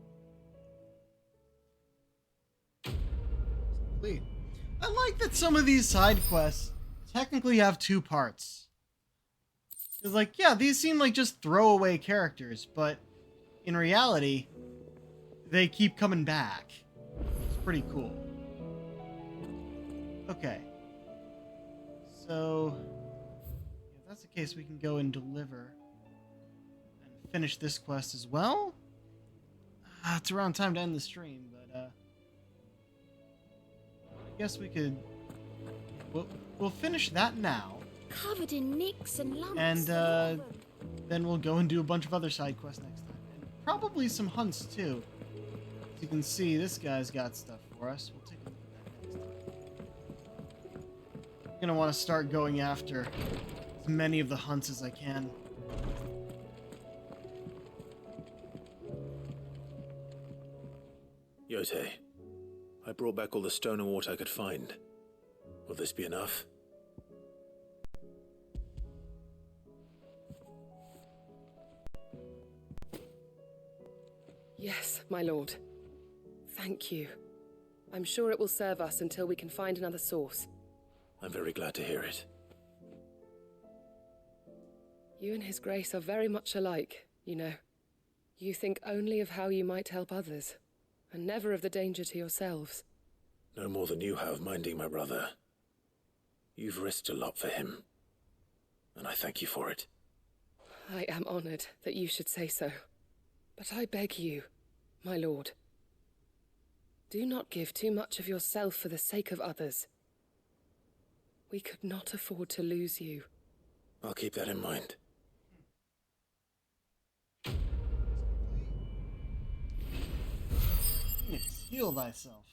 Complete. I like that some of these side quests technically have two parts. It's like, yeah, these seem like just throwaway characters, but in reality, they keep coming back. It's pretty cool. Okay. So, if that's the case, we can go and deliver and finish this quest as well. It's around time to end the stream, but I guess we could. We'll finish that now. Covered in nicks and lumps. And then we'll go and do a bunch of other side quests next time. And probably some hunts too. As you can see, this guy's got stuff for us. We'll take a look at that next time. I'm gonna want to start going after as many of the hunts as I can. Yote, I brought back all the stone and water I could find. Will this be enough? Yes, my lord. Thank you. I'm sure it will serve us until we can find another source. I'm very glad to hear it. You and His Grace are very much alike, you know. You think only of how you might help others, and never of the danger to yourselves. No more than you have minding my brother. You've risked a lot for him, and I thank you for it. I am honored that you should say so. But I beg you, my lord, do not give too much of yourself for the sake of others. We could not afford to lose you. I'll keep that in mind. Phoenix, heal thyself.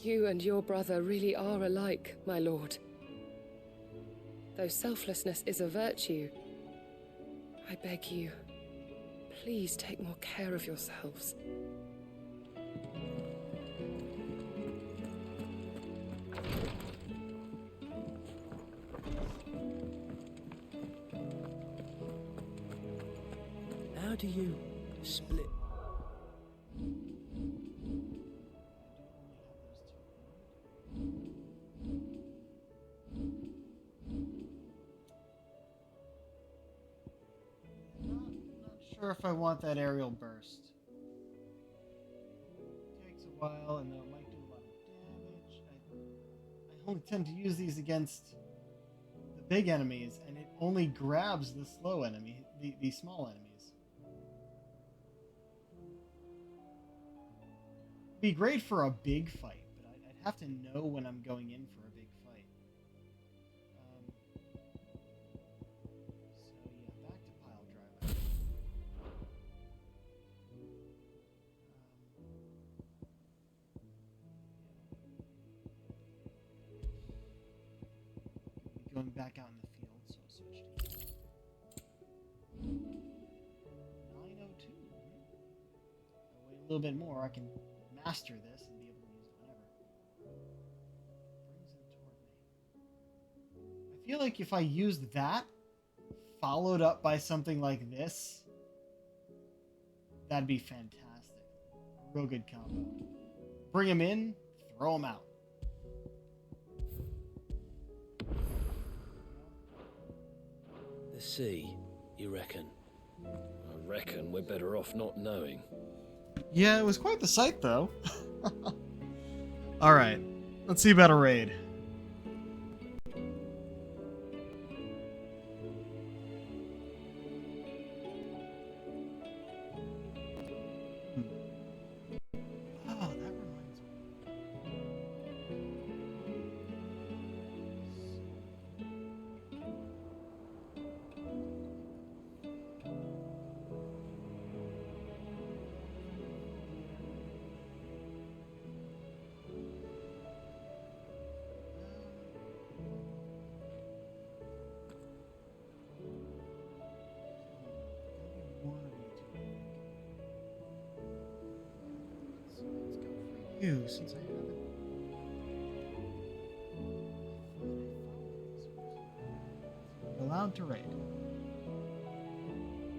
You and your brother really are alike, my lord. Though selflessness is a virtue, I beg you, please take more care of yourselves. How do you split? Sure if I want that aerial burst. Takes a while, and though it might do a lot of damage, I only tend to use these against the big enemies, and it only grabs the slow enemy, the small enemies. It'd be great for a big fight, but I'd have to know when I'm going in for a big fight. So yeah, back to pile drive. Going back out in the field, so I'll switch to 902. I'll wait a little bit more. I can master this and be able to use it whenever. Brings him toward me. I feel like if I used that, followed up by something like this, that'd be fantastic. Real good combo. Bring him in, throw him out. The sea, you reckon? I reckon we're better off not knowing. Yeah, it was quite the sight, though. Alright, let's see about a raid. Oh, that reminds me. You, since I haven't. Allowed to raid.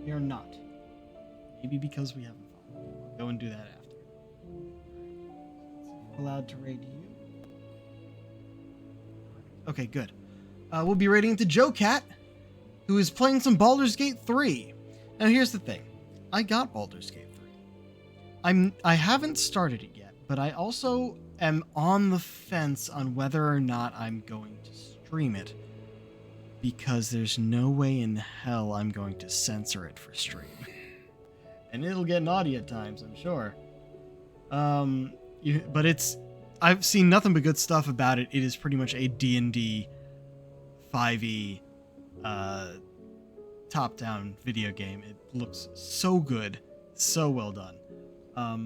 We are not. Maybe because we haven't followed. I'll go and do that after. We're allowed to raid you. Okay, good. We'll be raiding into Joe Cat, who is playing some Baldur's Gate 3. Now here's the thing. I got Baldur's Gate 3. I haven't started it yet, but I also am on the fence on whether or not I'm going to stream it, because there's no way in hell I'm going to censor it for stream. And it'll get naughty at times, I'm sure. But I've seen nothing but good stuff about it. It is pretty much a D&D 5e top-down video game. It looks so good, so well done.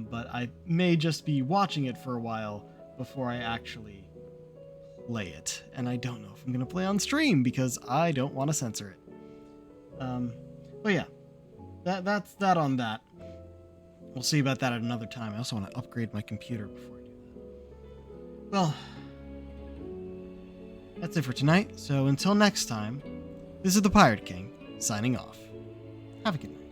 But I may just be watching it for a while before I actually play it. And I don't know if I'm going to play on stream because I don't want to censor it. But yeah, that's that on that. We'll see about that at another time. I also want to upgrade my computer before I do that. Well, That's it for tonight, so until next time, this is the Pirate King, signing off. Have a good night.